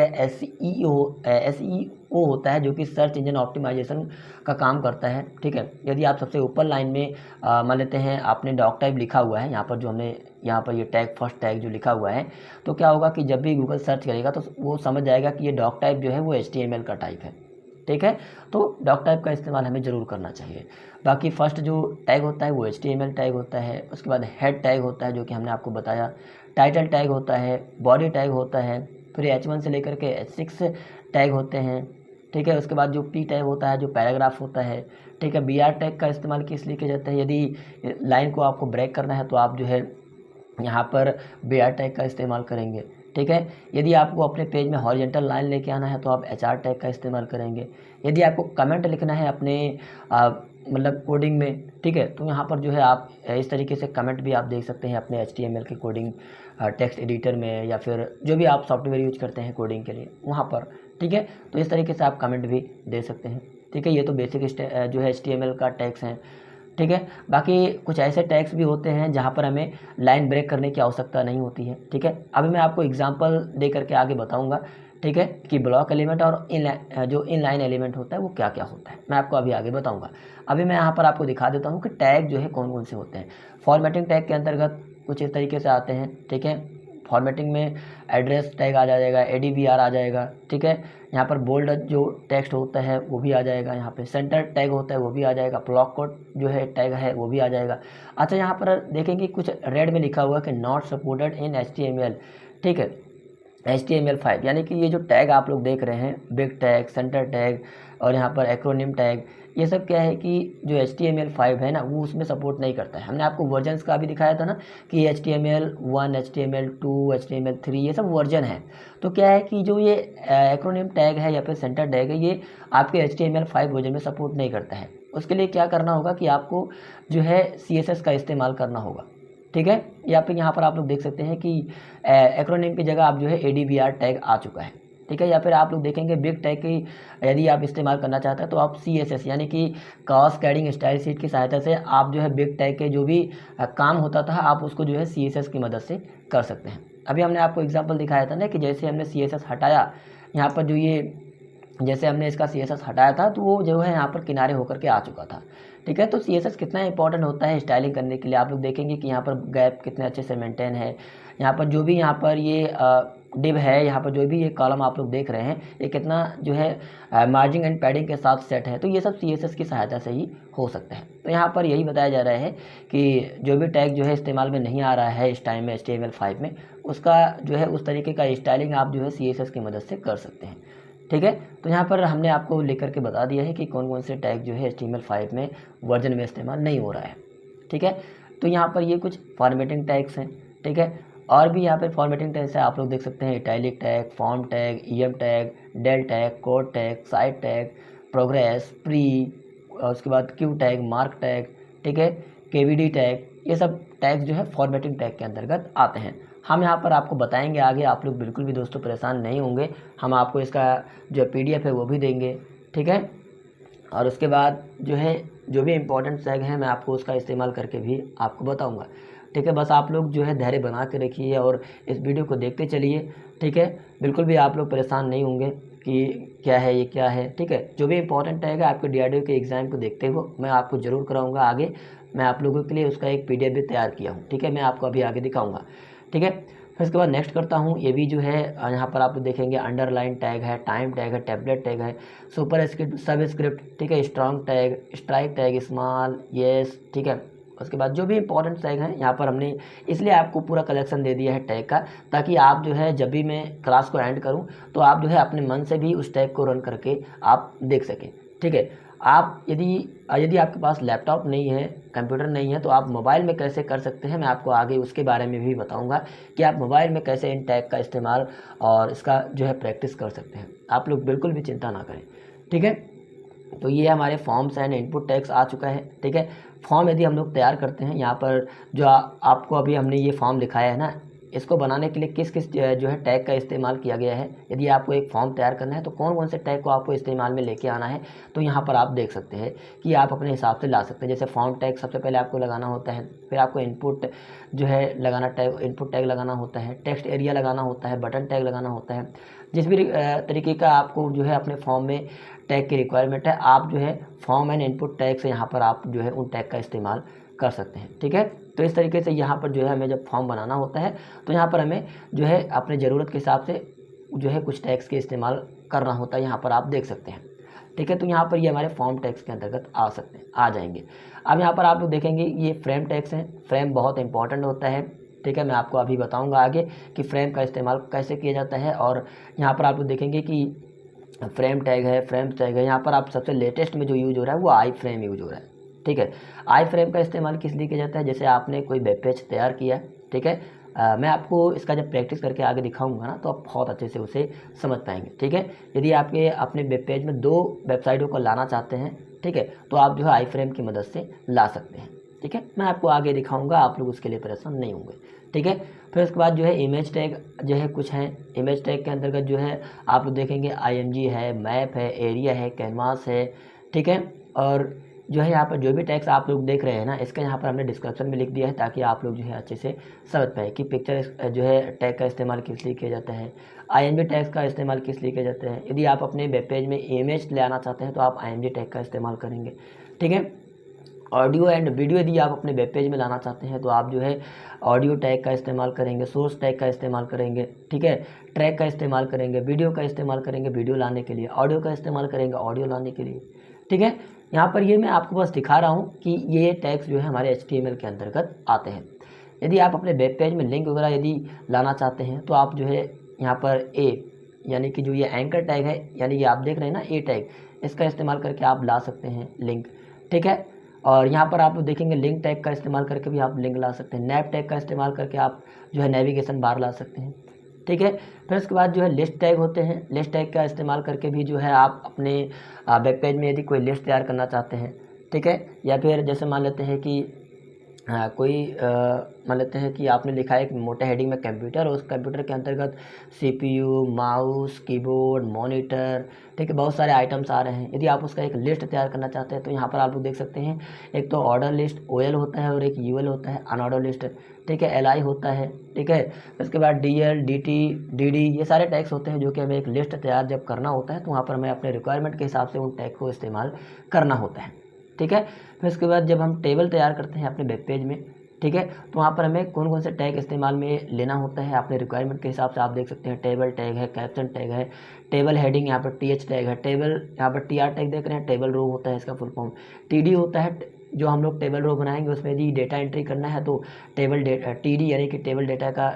SEO होता है जो कि सर्च इंजन ऑप्टिमाइजेशन का काम करता है। ठीक है, यदि आप सबसे ऊपर लाइन में मान लेते हैं आपने डॉक टाइप लिखा हुआ है, यहाँ पर जो हमने यहाँ पर ये टैग फर्स्ट टैग जो लिखा हुआ है, तो क्या होगा कि जब भी गूगल सर्च करेगा तो वो समझ जाएगा कि ये डॉक टाइप जो है वो HTML का टाइप है। ठीक है, तो डॉक टाइप का इस्तेमाल हमें ज़रूर करना चाहिए। बाकी फर्स्ट जो टैग होता है वो HTML टैग होता है। उसके बाद हेड टैग होता है जो कि हमने आपको बताया, टाइटल टैग होता है, बॉडी टैग होता है, फिर H1 से लेकर के H6 टैग होते हैं। ठीक है, उसके बाद जो P टैग होता है जो पैराग्राफ होता है। ठीक है, BR टैग का इस्तेमाल किस लिए किया जाता है, यदि लाइन को आपको ब्रेक करना है तो आप जो है यहाँ पर BR टैग का इस्तेमाल करेंगे। ठीक है, यदि आपको अपने पेज में हॉरिजॉन्टल लाइन लेके आना है तो आप HR टैग का इस्तेमाल करेंगे। यदि आपको कमेंट लिखना है अपने मतलब कोडिंग में, ठीक है, तो यहाँ पर जो है आप इस तरीके से कमेंट भी आप देख सकते हैं अपने HTML के कोडिंग टेक्स्ट एडिटर में या फिर जो भी आप सॉफ्टवेयर यूज करते हैं कोडिंग के लिए वहाँ पर। ठीक है, तो इस तरीके से आप कमेंट भी दे सकते हैं। ठीक है, ये तो बेसिक जो है HTML का टैग्स हैं। ठीक है, बाकी कुछ ऐसे टैग्स भी होते हैं जहाँ पर हमें लाइन ब्रेक करने की आवश्यकता नहीं होती है। ठीक है, अभी मैं आपको एग्जांपल दे करके आगे बताऊंगा। ठीक है, कि ब्लॉक एलिमेंट और जो इनलाइन एलिमेंट होता है वो क्या क्या होता है, मैं आपको अभी आगे बताऊंगा। अभी मैं यहाँ पर आपको दिखा देता हूँ कि टैग जो है कौन कौन से होते हैं। फॉर्मेटिंग टैग के अंतर्गत कुछ इस तरीके से आते हैं। ठीक है, फॉर्मेटिंग में एड्रेस टैग आ जाएगा, ADVR आ जाएगा, ठीक है। यहाँ पर बोल्ड जो टेक्स्ट होता है वो भी आ जाएगा, यहाँ पे सेंटर टैग होता है वो भी आ जाएगा, ब्लॉक कोड जो है टैग है वो भी आ जाएगा। अच्छा, यहाँ पर देखेंगे कुछ रेड में लिखा हुआ है कि नॉट सपोर्टेड इन HTML, ठीक है, HTML5, यानी कि ये जो टैग आप लोग देख रहे हैं, बिग टैग, सेंटर टैग और यहाँ पर एक्रोनिम टैग, ये सब क्या है कि जो HTML5 है ना वो उसमें सपोर्ट नहीं करता है। हमने आपको वर्जन्स का भी दिखाया था ना कि HTML1, HTML2, HTML3 ये सब वर्जन है। तो क्या है कि जो ये एक्रोनिम टैग है या फिर सेंटर टैग है ये आपके HTML5 वर्जन में सपोर्ट नहीं करता है। उसके लिए क्या करना होगा कि आपको जो है CSS का इस्तेमाल करना होगा, ठीक है। या फिर यहाँ पर आप लोग देख सकते हैं कि एक्रोनिम की जगह आप जो है ADVR टैग आ चुका है, ठीक है। या फिर आप लोग देखेंगे बिग टैग की यदि आप इस्तेमाल करना चाहते हैं तो आप CSS यानी कि कास्केडिंग स्टाइल शीट की सहायता से आप जो है बिग टैग के जो भी काम होता था आप उसको जो है CSS की मदद से कर सकते हैं। अभी हमने आपको एग्जांपल दिखाया था ना कि जैसे हमने CSS हटाया, यहाँ पर जो ये जैसे हमने इसका CSS हटाया था तो वो जो है यहाँ पर किनारे होकर के आ चुका था, ठीक है। तो CSS कितना इंपॉर्टेंट होता है स्टाइलिंग करने के लिए, आप लोग देखेंगे कि यहाँ पर गैप कितने अच्छे से मेंटेन है। यहाँ पर जो भी यहाँ पर ये डिव है, यहाँ पर जो भी ये कॉलम आप लोग देख रहे हैं ये कितना जो है मार्जिन एंड पैडिंग के साथ सेट है, तो ये सब CSS की सहायता से ही हो सकता है। तो यहाँ पर यही बताया जा रहा है कि जो भी टैग जो है इस्तेमाल में नहीं आ रहा है इस टाइम में HTML5 में, उसका जो है उस तरीके का स्टाइलिंग आप जो है CSS की मदद से कर सकते हैं, ठीक है। तो यहाँ पर हमने आपको लेकर के बता दिया है कि कौन कौन से टैग जो है HTML5 में वर्जन में इस्तेमाल नहीं हो रहा है, ठीक है। तो यहाँ पर ये कुछ फॉर्मेटिंग टैग्स हैं, ठीक है। और भी यहाँ पर फॉर्मेटिंग टैग्स है, आप लोग देख सकते हैं italic tag, form tag, EM tag, del tag, code tag, side tag, progress, pre, और उसके बाद क्यू टैग, मार्क टैग, ठीक है, KVD टैग, ये सब टैग्स जो है फॉर्मेटिंग टैग के अंतर्गत आते हैं। हम यहाँ पर आपको बताएंगे आगे, आप लोग बिल्कुल भी दोस्तों परेशान नहीं होंगे, हम आपको इसका जो PDF है वो भी देंगे, ठीक है। और उसके बाद जो है जो भी इम्पोर्टेंट टैग है मैं आपको उसका इस्तेमाल करके भी आपको बताऊंगा, ठीक है। बस आप लोग जो है धैर्य बना के रखिए और इस वीडियो को देखते चलिए, ठीक है। बिल्कुल भी आप लोग परेशान नहीं होंगे कि क्या है ये क्या है, ठीक है। जो भी इम्पोर्टेंट टैग है आपके DRDO के एग्ज़ाम को देखते हुए मैं आपको ज़रूर कराऊँगा आगे, मैं आप लोगों के लिए उसका एक PDF भी तैयार किया हूँ, ठीक है। मैं आपको अभी आगे दिखाऊँगा, ठीक है। फिर इसके बाद नेक्स्ट करता हूँ, ये भी जो है यहाँ पर आप देखेंगे अंडरलाइन टैग है, टाइम टैग है, टैबलेट टैग है, सुपर स्क्रिप्ट, सब स्क्रिप्ट, ठीक है, strong tag, strike tag, small, yes, ठीक है। उसके बाद जो भी इंपॉर्टेंट टैग हैं यहाँ पर हमने इसलिए आपको पूरा कलेक्शन दे दिया है टैग का, ताकि आप जो है जब भी मैं क्लास को एंड करूँ तो आप जो है अपने मन से भी उस टैग को रन करके आप देख सकें, ठीक है। आप यदि आपके पास लैपटॉप नहीं है, कंप्यूटर नहीं है, तो आप मोबाइल में कैसे कर सकते हैं मैं आपको आगे उसके बारे में भी बताऊंगा कि आप मोबाइल में कैसे इन टैग का इस्तेमाल और इसका जो है प्रैक्टिस कर सकते हैं। आप लोग बिल्कुल भी चिंता ना करें, ठीक है। तो ये हमारे फॉर्म्स एंड इनपुट टैग्स आ चुका है, ठीक है। फॉर्म यदि हम लोग तैयार करते हैं, यहाँ पर जो आपको अभी हमने ये फॉर्म लिखाया है ना, इसको बनाने के लिए किस किस जो है टैग का इस्तेमाल किया गया है। यदि आपको एक फॉर्म तैयार करना है तो कौन कौन से टैग को आपको इस्तेमाल में लेके आना है, तो यहाँ पर आप देख सकते हैं कि आप अपने हिसाब से ला सकते हैं। जैसे फॉर्म टैग सबसे पहले आपको लगाना होता है, फिर आपको इनपुट जो है लगाना टैग, इनपुट टैग लगाना होता है, टेक्स्ट एरिया लगाना होता है, बटन टैग लगाना होता है। जिस भी तरीके का आपको जो है अपने फॉर्म में टैग की रिक्वायरमेंट है, आप जो है फॉर्म एंड इनपुट टैग से यहाँ पर आप जो है उन टैग का इस्तेमाल कर सकते हैं, ठीक है। तो इस तरीके से यहाँ पर जो है हमें जब फॉर्म बनाना होता है तो यहाँ पर हमें जो है अपने ज़रूरत के हिसाब से जो है कुछ टैग्स के इस्तेमाल करना होता है, यहाँ पर आप देख सकते हैं, ठीक है। तो यहाँ पर ये हमारे फॉर्म टैग्स के अंतर्गत आ जाएंगे। अब यहाँ पर आप लोग देखेंगे ये फ्रेम टैग्स हैं। फ्रेम बहुत इंपॉर्टेंट होता है, ठीक है। मैं आपको अभी बताऊँगा आगे कि फ्रेम का इस्तेमाल कैसे किया जाता है। और यहाँ पर आप लोग देखेंगे कि फ्रेम टैग है, फ्रेम टैग है, यहाँ पर आप सबसे लेटेस्ट में जो यूज हो रहा है वो आई फ्रेम यूज हो रहा है, ठीक है। आई फ्रेम का इस्तेमाल किस लिए किया जाता है, जैसे आपने कोई वेब पेज तैयार किया, ठीक है। मैं आपको इसका जब प्रैक्टिस करके आगे दिखाऊंगा ना तो आप बहुत अच्छे से उसे समझ पाएंगे, ठीक है। यदि आपके अपने वेब पेज में 2 वेबसाइटों को लाना चाहते हैं, ठीक है, तो आप जो है आई फ्रेम की मदद से ला सकते हैं, ठीक है। मैं आपको आगे दिखाऊंगा, आप लोग उसके लिए परेशान नहीं होंगे, ठीक है। फिर उसके बाद जो है इमेज टैग जो है कुछ हैं। इमेज टैग के अंतर्गत जो है आप लोग देखेंगे IMG है, मैप है, एरिया है, कैनवास है, ठीक है। और जो है यहाँ पर जो भी टैग्स आप लोग देख रहे हैं ना, इसका यहाँ पर हमने डिस्क्रिप्शन में लिख दिया है ताकि आप लोग जो है अच्छे से समझ पाए कि पिक्चर जो है टैग का इस्तेमाल किस लिए किया जाता है, IMG टैग का इस्तेमाल किस लिए किया जाता है। यदि आप अपने वेब पेज में इमेज ले आना चाहते हैं तो आप IMG टैग का इस्तेमाल करेंगे, ठीक है। ऑडियो एंड वीडियो यदि आप अपने वेब पेज में लाना चाहते हैं तो आप जो है ऑडियो टैग का इस्तेमाल करेंगे, सोर्स टैग का इस्तेमाल करेंगे, ठीक है, ट्रैक का इस्तेमाल करेंगे, वीडियो का इस्तेमाल करेंगे वीडियो लाने के लिए, ऑडियो का इस्तेमाल करेंगे ऑडियो लाने के लिए, ठीक है। यहाँ पर ये मैं आपको बस दिखा रहा हूँ कि ये टैग्स जो है हमारे HTML के अंतर्गत आते हैं। यदि आप अपने वेब पेज में लिंक वगैरह यदि लाना चाहते हैं तो आप जो है यहाँ पर यानी कि जो ये एंकर टैग है, यानी कि आप देख रहे हैं ना टैग, इसका इस्तेमाल करके आप ला सकते हैं लिंक, ठीक है। और यहाँ पर आप देखेंगे लिंक टैग का इस्तेमाल करके भी आप लिंक ला सकते हैं, नैप टैग का इस्तेमाल करके आप जो है नेविगेशन बार ला सकते हैं, ठीक है। फिर उसके बाद जो है लिस्ट टैग होते हैं, लिस्ट टैग का इस्तेमाल करके भी जो है आप अपने वेब पेज में यदि कोई लिस्ट तैयार करना चाहते हैं, ठीक है, या फिर जैसे मान लेते हैं कि मान लेते हैं कि आपने लिखा है एक मोटे हेडिंग में कंप्यूटर, और उस कंप्यूटर के अंतर्गत CPU, माउस, कीबोर्ड, मॉनिटर, ठीक है, बहुत सारे आइटम्स आ रहे हैं। यदि आप उसका एक लिस्ट तैयार करना चाहते हैं तो यहाँ पर आप लोग देख सकते हैं, एक तो ऑर्डर लिस्ट OL होता है और एक UL होता है, अनऑर्डर लिस्ट, ठीक है, LI होता है, ठीक है। उसके बाद DL, DT, DD, ये सारे टैग्स होते हैं जो कि हमें एक लिस्ट तैयार जब करना होता है तो वहाँ पर हमें अपने रिक्वायरमेंट के हिसाब से उन टैग को इस्तेमाल करना होता है, ठीक है। फिर उसके बाद जब हम टेबल तैयार करते हैं अपने वेब पेज में, ठीक है, तो वहाँ पर हमें कौन कौन से टैग इस्तेमाल में लेना होता है अपने रिक्वायरमेंट के हिसाब से आप देख सकते हैं। टेबल टैग है, कैप्शन टैग है, टेबल हेडिंग, यहाँ पर TH टैग है, टेबल यहाँ पर TR टैग देख रहे हैं, टेबल रो होता है इसका फुल फॉर्म, TD होता है, जो हम लोग टेबल रो बनाएंगे उसमें यदि डेटा एंट्री करना है तो टेबल TD यानी कि टेबल डेटा का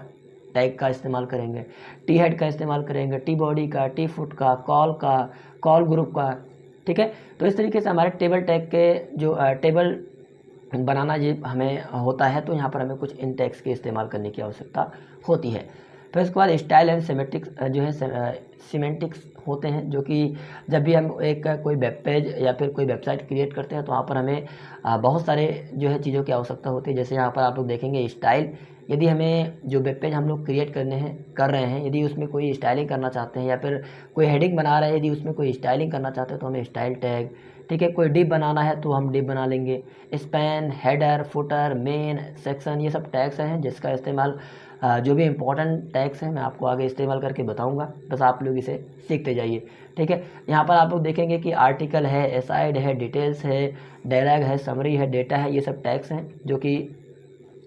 टैग का इस्तेमाल करेंगे, T हेड का इस्तेमाल करेंगे, T बॉडी का, T फुट का, कॉल ग्रुप का, ठीक है। तो इस तरीके से हमारे टेबल टैग के जो टेबल बनाना ये हमें होता है, तो यहाँ पर हमें कुछ इन टैग्स के इस्तेमाल करने की आवश्यकता होती है। फिर उसके बाद स्टाइल एंड सिमेटिक्स जो है सीमेंटिक्स होते हैं, जो कि जब भी हम एक कोई वेब पेज या फिर कोई वेबसाइट क्रिएट करते हैं तो वहाँ पर हमें बहुत सारे जो है चीज़ों की आवश्यकता होती है। जैसे यहाँ पर आप लोग देखेंगे स्टाइल, यदि हमें जो वेब पेज हम लोग क्रिएट कर रहे हैं, यदि उसमें कोई स्टाइलिंग करना चाहते हैं या फिर कोई हेडिंग बना रहे हैं, यदि उसमें कोई स्टाइलिंग करना चाहते हैं तो हमें स्टाइल टैग, ठीक है। कोई डिप बनाना है तो हम डिप बना लेंगे, span, header, footer, main, section, ये सब टैग्स हैं जिसका इस्तेमाल जो भी इम्पोर्टेंट टैग्स हैं मैं आपको आगे इस्तेमाल करके बताऊंगा, बस आप लोग इसे सीखते जाइए, ठीक है। यहाँ पर आप लोग देखेंगे कि आर्टिकल है, एसाइड है, डिटेल्स है, डायलॉग है, समरी है, डेटा है, ये सब टैग्स हैं जो कि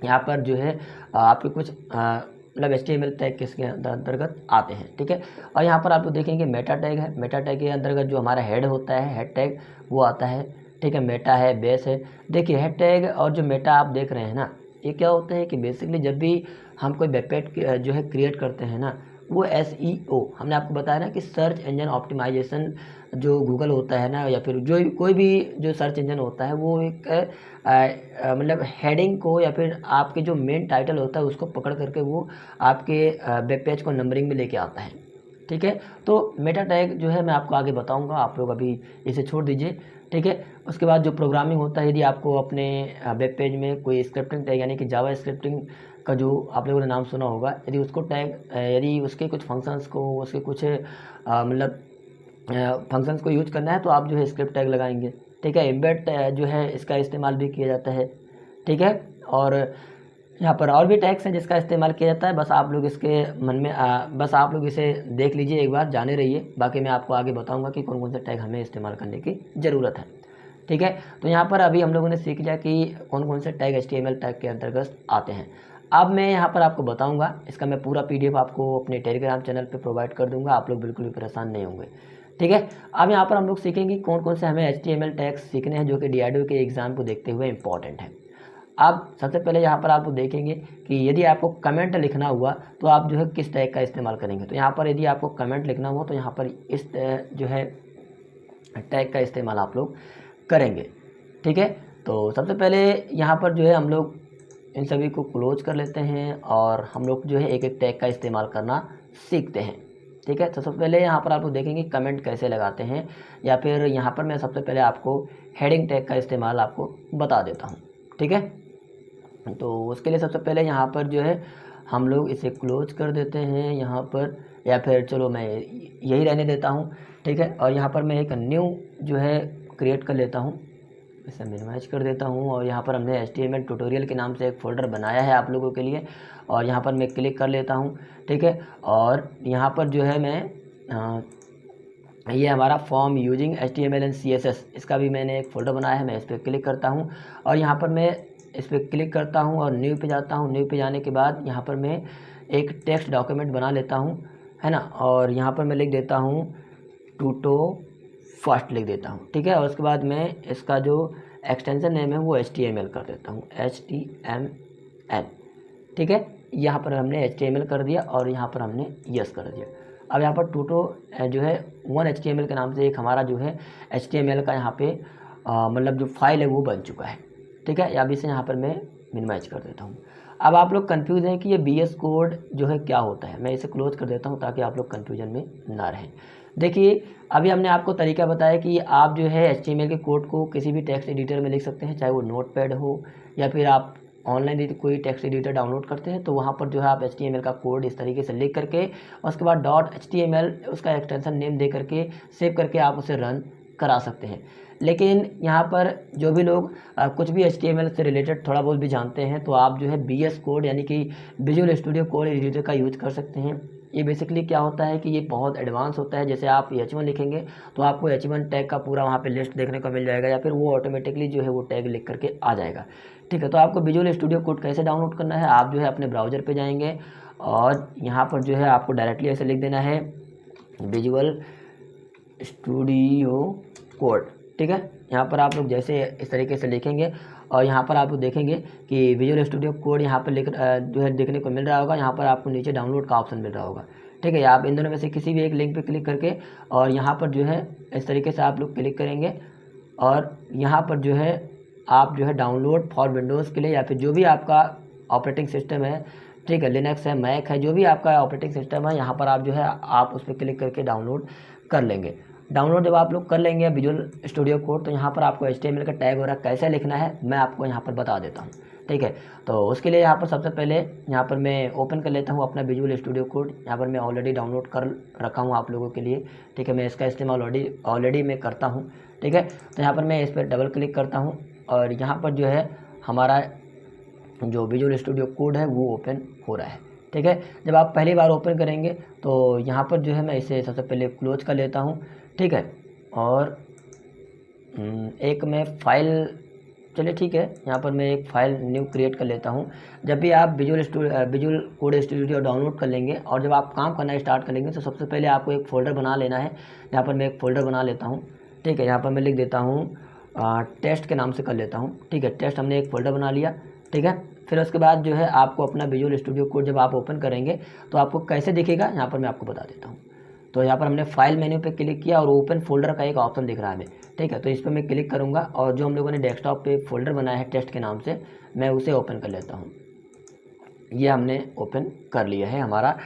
यहाँ पर जो है आपके कुछ मतलब HTML टैग किसके अंतर्गत आते हैं, ठीक है। और यहाँ पर आप लोग देखेंगे मेटा टैग है, मेटा टैग के अंतर्गत जो हमारा हेड होता है, हेड टैग वो आता है, ठीक है। मेटा है, बेस है। देखिए हेड टैग और जो मेटा आप देख रहे हैं ना, ये क्या होता है कि बेसिकली जब भी हम कोई वेब पेज जो है क्रिएट करते हैं ना, वो SEO हमने आपको बताया ना कि सर्च इंजन ऑप्टिमाइजेशन जो गूगल होता है ना, या फिर जो कोई भी जो सर्च इंजन होता है वो एक मतलब हेडिंग को या फिर आपके जो मेन टाइटल होता है उसको पकड़ करके वो आपके वेब पेज को नंबरिंग में लेके आता है, ठीक है। तो मेटा टैग जो है मैं आपको आगे बताऊंगा, आप लोग अभी इसे छोड़ दीजिए, ठीक है। उसके बाद जो प्रोग्रामिंग होता है, यदि आपको अपने वेब पेज में कोई स्क्रिप्टिंग टैग यानी कि जावा स्क्रिप्टिंग का जो आप लोगों ने नाम सुना होगा, यदि उसको टैग यदि उसके कुछ फंक्शंस को उसके कुछ मतलब फंक्शंस को यूज करना है तो आप जो है स्क्रिप्ट टैग लगाएंगे, ठीक है। एम्बेड जो है इसका इस्तेमाल भी किया जाता है, ठीक है। और यहाँ पर और भी टैग्स हैं जिसका इस्तेमाल किया जाता है, बस आप लोग इसके मन में बस आप लोग इसे देख लीजिए एक बार, जाने रहिए, बाकी मैं आपको आगे बताऊंगा कि कौन कौन से टैग हमें इस्तेमाल करने की ज़रूरत है, ठीक है। तो यहाँ पर अभी हम लोगों ने सीख लिया कि कौन कौन से टैग HTML टैग के अंतर्गत आते हैं। अब मैं यहाँ पर आपको बताऊँगा, इसका मैं पूरा PDF आपको अपने टेलीग्राम चैनल पर प्रोवाइड कर दूँगा, आप लोग बिल्कुल भी परेशान नहीं होंगे, ठीक है। अब यहाँ पर हम लोग सीखेंगे कौन कौन से हमें HTML टैग्स सीखने हैं जो कि DRDO के एग्ज़ाम को देखते हुए इंपॉर्टेंट है। अब सबसे पहले यहाँ पर आप देखेंगे कि यदि आपको कमेंट लिखना हुआ तो आप जो है किस टैग का इस्तेमाल करेंगे। तो यहाँ पर यदि आपको कमेंट लिखना हुआ तो यहाँ पर इस जो है टैग का इस्तेमाल आप लोग करेंगे, ठीक है। तो सबसे पहले यहाँ पर जो है हम लोग इन सभी को क्लोज कर लेते हैं और हम लोग जो है एक एक टैग का इस्तेमाल करना सीखते हैं, ठीक है। तो सबसे पहले यहाँ पर आप लोग देखेंगे कमेंट कैसे लगाते हैं, या फिर यहाँ पर मैं सबसे पहले आपको हेडिंग टैग का इस्तेमाल आपको बता देता हूँ, ठीक है। तो उसके लिए सबसे पहले यहाँ पर जो है हम लोग इसे क्लोज कर देते हैं यहाँ पर, या फिर चलो मैं यही रहने देता हूँ, ठीक है। और यहाँ पर मैं एक न्यू जो है क्रिएट कर लेता हूँ, इसे मिनिमाइज कर देता हूँ, और यहाँ पर हमने HTML ट्यूटोरियल के नाम से एक फ़ोल्डर बनाया है आप लोगों के लिए, और यहाँ पर मैं क्लिक कर लेता हूँ, ठीक है। और यहाँ पर जो है मैं ये हमारा form using HTML and CSS, इसका भी मैंने एक फ़ोल्डर बनाया है। मैं इस पर क्लिक करता हूँ और यहाँ पर मैं इस पर क्लिक करता हूँ और न्यू पे जाता हूँ। न्यू पे जाने के बाद यहाँ पर मैं एक टेक्स्ट डॉक्यूमेंट बना लेता हूँ, है ना, और यहाँ पर मैं लिख देता हूँ टूटो फर्स्ट लिख देता हूँ, ठीक है। और उसके बाद मैं इसका जो एक्सटेंशन नेम है वो HTML कर देता हूँ, HTML, ठीक है। यहाँ पर हमने HTML कर दिया और यहाँ पर हमने यस कर दिया। अब यहाँ पर टूटो जो है 1HTML के नाम से एक हमारा जो है HTML का यहाँ पे मतलब जो फाइल है वो बन चुका है, ठीक है। अब इसे यहाँ पर मैं मिनिमाइज कर देता हूँ। अब आप लोग कंफ्यूज हैं कि ये VS कोड जो है क्या होता है। मैं इसे क्लोज कर देता हूँ ताकि आप लोग कन्फ्यूजन में ना रहें। देखिए, अभी हमने आपको तरीका बताया कि आप जो है HTML के कोड को किसी भी टेक्स्ट एडिटर में लिख सकते हैं, चाहे वो नोटपैड हो या फिर आप ऑनलाइन यदि कोई टेक्स्ट एडिटर डाउनलोड करते हैं तो वहाँ पर जो है आप HTML का कोड इस तरीके से लिख करके उसके बाद .html उसका एक्सटेंशन नेम दे करके सेव करके आप उसे रन करा सकते हैं। लेकिन यहाँ पर जो भी लोग कुछ भी HTML से रिलेटेड थोड़ा बहुत भी जानते हैं तो आप जो है VS कोड यानी कि विजुअल स्टूडियो कोड एडिटर का यूज़ कर सकते हैं। ये बेसिकली क्या होता है कि ये बहुत एडवांस होता है। जैसे आप H1 लिखेंगे तो आपको H1 टैग का पूरा वहाँ पे लिस्ट देखने को मिल जाएगा या फिर वो ऑटोमेटिकली जो है वो टैग लिख करके आ जाएगा, ठीक है। तो आपको विजुअल स्टूडियो कोड कैसे डाउनलोड करना है, आप जो है अपने ब्राउज़र पे जाएंगे और यहाँ पर जो है आपको डायरेक्टली ऐसे लिख देना है विजुअल स्टूडियो कोड, ठीक है। यहाँ पर आप लोग जैसे इस तरीके से लिखेंगे और यहाँ पर आप लोग देखेंगे कि विजुअल स्टूडियो कोड यहाँ पर जो है देखने को मिल रहा होगा। यहाँ पर आपको नीचे डाउनलोड का ऑप्शन मिल रहा होगा, ठीक है। आप इन दोनों में से किसी भी एक लिंक पे क्लिक करके और यहाँ पर जो है इस तरीके से आप लोग क्लिक करेंगे और यहाँ पर जो है आप जो है डाउनलोड फॉर विंडोज़ के लिए या फिर जो भी आपका ऑपरेटिंग सिस्टम है, ठीक है, लिनक्स है, मैक है, जो भी आपका ऑपरेटिंग सिस्टम है, यहाँ पर आप जो है आप उस पर क्लिक करके डाउनलोड कर लेंगे। डाउनलोड जब आप लोग कर लेंगे विजुअल स्टूडियो कोड तो यहाँ पर आपको HTML का टैग वगैरह कैसे लिखना है मैं आपको यहाँ पर बता देता हूँ, ठीक है। तो उसके लिए यहाँ पर सबसे पहले यहाँ पर मैं ओपन कर लेता हूँ अपना विजुअल स्टूडियो कोड। यहाँ पर मैं ऑलरेडी डाउनलोड कर रखा हूँ आप लोगों के लिए, ठीक है। मैं इसका इस्तेमाल ऑलरेडी मैं करता हूँ, ठीक है। तो यहाँ पर मैं इस पर डबल क्लिक करता हूँ और यहाँ पर जो है हमारा जो विजुअल स्टूडियो कोड है वो ओपन हो रहा है, ठीक है। जब आप पहली बार ओपन करेंगे तो यहाँ पर जो है मैं इसे सबसे पहले क्लोज कर लेता हूँ, ठीक है। और एक मैं फाइल, चलिए ठीक है, यहाँ पर मैं एक फ़ाइल न्यू क्रिएट कर लेता हूँ। जब भी आप विजुअल कोड स्टूडियो डाउनलोड कर लेंगे और जब आप काम करना स्टार्ट कर लेंगे तो सबसे पहले आपको एक फ़ोल्डर बना लेना है। यहाँ पर मैं एक फ़ोल्डर बना लेता हूँ, ठीक है। यहाँ पर मैं लिख देता हूँ टेस्ट के नाम से कर लेता हूँ, ठीक है। टेस्ट हमने एक फ़ोल्डर बना लिया, ठीक है। फिर उसके बाद जो है आपको अपना विजुअल स्टूडियो कोड जब आप ओपन करेंगे तो आपको कैसे दिखेगा यहाँ पर मैं आपको बता देता हूँ। तो यहाँ पर हमने फाइल मेन्यू पे क्लिक किया और ओपन फोल्डर का एक ऑप्शन दिख रहा है हमें, ठीक है। तो इस पर मैं क्लिक करूँगा और जो हम लोगों ने डेस्कटॉप पे फोल्डर बनाया है टेस्ट के नाम से मैं उसे ओपन कर लेता हूँ। ये हमने ओपन कर लिया है हमारा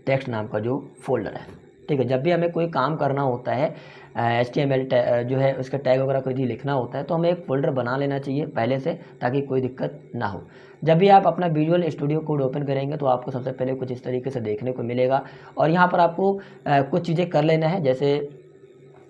टेक्स्ट नाम का जो फोल्डर है, ठीक है। जब भी हमें कोई काम करना होता है HTML जो है उसका टैग वगैरह कोई लिखना होता है तो हमें एक फ़ोल्डर बना लेना चाहिए पहले से ताकि कोई दिक्कत ना हो। जब भी आप अपना विजुअल स्टूडियो कोड ओपन करेंगे तो आपको सबसे पहले कुछ इस तरीके से देखने को मिलेगा और यहाँ पर आपको कुछ चीज़ें कर लेना है। जैसे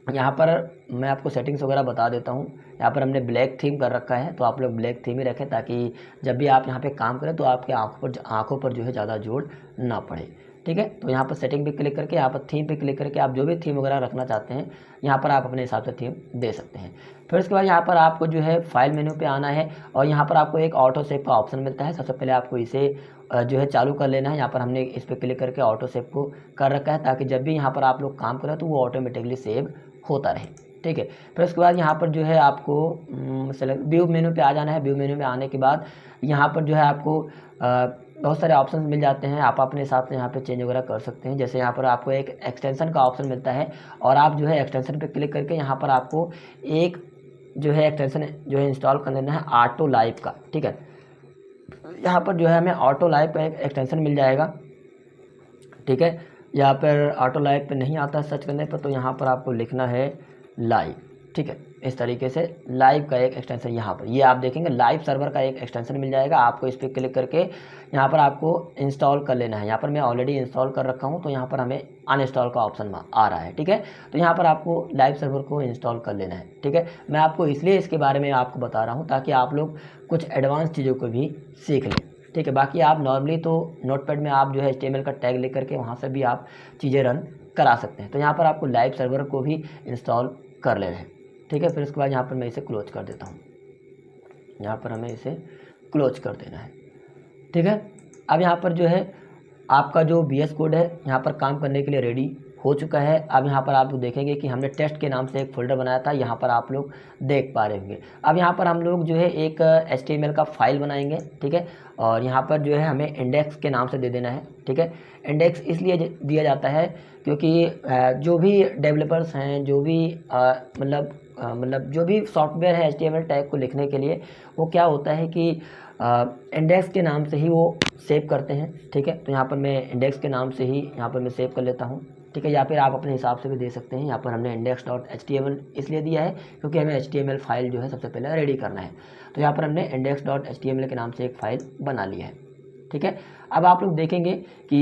यहाँ पर मैं आपको सेटिंग्स वगैरह बता देता हूँ। यहाँ पर हमने ब्लैक थीम कर रखा है तो आप लोग ब्लैक थीम ही रखें ताकि जब भी आप यहाँ पे काम करें तो आपके आँखों पर जो है ज़्यादा जोर ना पड़े, ठीक है। तो यहाँ पर सेटिंग पे क्लिक करके यहाँ पर थीम पे क्लिक करके आप जो भी थीम वगैरह रखना चाहते हैं यहाँ पर आप अपने हिसाब से थीम दे सकते हैं। फिर उसके बाद यहाँ पर आपको जो है फाइल मेन्यू पे आना है और यहाँ पर आपको एक ऑटो सेव का ऑप्शन मिलता है। सबसे पहले आपको इसे जो है चालू कर लेना है। यहाँ पर हमने इस पर क्लिक करके ऑटो सेव को कर रखा है ताकि जब भी यहाँ पर आप लोग काम करें तो वो ऑटोमेटिकली सेव होता रहे, ठीक है। फिर उसके बाद यहाँ पर जो है आपको सेलेक्ट व्यू मेन्यू पे आ जाना है। व्यू मेन्यू में आने के बाद यहाँ पर जो है आपको बहुत सारे ऑप्शन मिल जाते हैं। आप अपने हिसाब से यहाँ पे चेंज वगैरह कर सकते हैं। जैसे यहाँ पर आपको एक एक्सटेंशन का ऑप्शन मिलता है और आप जो है एक्सटेंशन पे क्लिक करके यहाँ पर आपको एक जो है एक्सटेंशन जो है इंस्टॉल कर लेना है ऑटो लाइव का, ठीक है। यहाँ पर जो है हमें ऑटो लाइव का एक एक्सटेंशन मिल जाएगा, ठीक है। यहाँ पर ऑटो लाइव पे नहीं आता सर्च करने पर तो यहाँ पर आपको लिखना है लाइव, ठीक है। इस तरीके से लाइव का एक एक्सटेंशन यहाँ पर ये आप देखेंगे लाइव सर्वर का एक एक्सटेंशन मिल जाएगा। आपको इस पर क्लिक करके यहाँ पर आपको इंस्टॉल कर लेना है। यहाँ पर मैं ऑलरेडी इंस्टॉल कर रखा हूँ तो यहाँ पर हमें अनइंस्टॉल का ऑप्शन आ रहा है, ठीक है। तो यहाँ पर आपको लाइव सर्वर को इंस्टॉल कर लेना है, ठीक है। मैं आपको इसलिए इसके बारे में आपको बता रहा हूँ ताकि आप लोग कुछ एडवांस चीज़ों को भी सीख लें। ठीक है। बाकी आप नॉर्मली तो नोटपैड में आप जो है HTML का टैग लेकर के वहाँ से भी आप चीज़ें रन करा सकते हैं। तो यहाँ पर आपको लाइव सर्वर को भी इंस्टॉल कर लेना है, ठीक है। फिर उसके बाद यहाँ पर मैं इसे क्लोज कर देता हूँ, यहाँ पर हमें इसे क्लोज कर देना है, ठीक है। अब यहाँ पर जो है आपका जो VS कोड है यहाँ पर काम करने के लिए रेडी हो चुका है। अब यहाँ पर आप लोग देखेंगे कि हमने टेस्ट के नाम से एक फ़ोल्डर बनाया था, यहाँ पर आप लोग देख पा रहे होंगे। अब यहाँ पर हम लोग जो है एक HTML का फाइल बनाएंगे, ठीक है। और यहाँ पर जो है हमें इंडेक्स के नाम से दे देना है, ठीक है। इंडेक्स इसलिए दिया जाता है क्योंकि जो भी डेवलपर्स हैं, जो भी मतलब जो भी सॉफ्टवेयर है HTML टैग को लिखने के लिए, वो क्या होता है कि इंडेक्स के नाम से ही वो सेव करते हैं, ठीक है। तो यहाँ पर मैं इंडेक्स के नाम से ही यहाँ पर मैं सेव कर लेता हूँ, ठीक है। या फिर आप अपने हिसाब से भी दे सकते हैं। यहाँ पर हमने index.html इसलिए दिया है क्योंकि हमें HTML फाइल जो है सबसे पहले रेडी करना है। तो यहाँ पर हमने index.html के नाम से एक फ़ाइल बना लिया है, ठीक है। अब आप लोग देखेंगे कि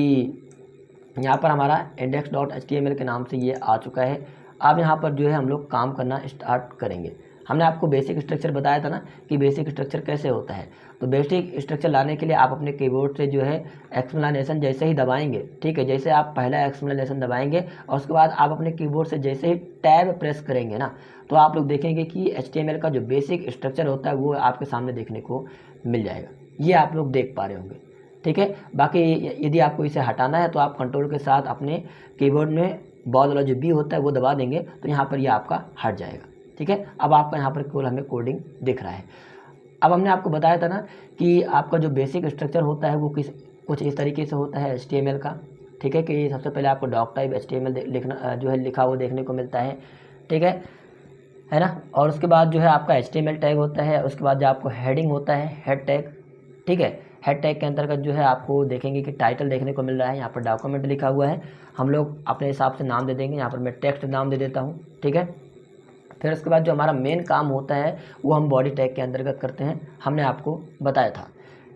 यहाँ पर हमारा index.html के नाम से ये आ चुका है। अब यहाँ पर जो है हम लोग काम करना स्टार्ट करेंगे। हमने आपको बेसिक स्ट्रक्चर बताया था ना कि बेसिक स्ट्रक्चर कैसे होता है। तो बेसिक स्ट्रक्चर लाने के लिए आप अपने कीबोर्ड से जो है एक्सप्लेनेशन जैसे ही दबाएंगे, ठीक है, जैसे आप पहला एक्सप्लेनेशन दबाएंगे और उसके बाद आप अपने कीबोर्ड से जैसे ही टैब प्रेस करेंगे ना, तो आप लोग देखेंगे कि HTML का जो बेसिक स्ट्रक्चर होता है वो आपके सामने देखने को मिल जाएगा। ये आप लोग देख पा रहे होंगे, ठीक है। बाकी यदि आपको इसे हटाना है तो आप कंट्रोल के साथ अपने कीबोर्ड में बॉल वाला जो B होता है वो दबा देंगे, तो यहाँ पर ये आपका हट जाएगा, ठीक है। अब आपका यहाँ पर केवल हमें कोडिंग दिख रहा है। अब हमने आपको बताया था ना कि आपका जो बेसिक स्ट्रक्चर होता है वो कुछ इस तरीके से होता है HTML का, ठीक है। कि सबसे पहले आपको डॉक टाइप HTML लिखना जो है लिखा हुआ देखने को मिलता है, ठीक है ना। और उसके बाद जो है आपका HTML टैग होता है, उसके बाद जो आपको हेडिंग होता है हेड टैग, ठीक है। हेड टैग के अंतर्गत जो है आपको देखेंगे कि टाइटल देखने को मिल रहा है, यहाँ पर डॉक्यूमेंट लिखा हुआ है, हम लोग अपने हिसाब से नाम दे देंगे। यहाँ पर मैं टेक्स्ट नाम दे देता हूँ, ठीक है। फिर उसके बाद जो हमारा मेन काम होता है वो हम बॉडी टैग के अंतर्गत करते हैं, हमने आपको बताया था,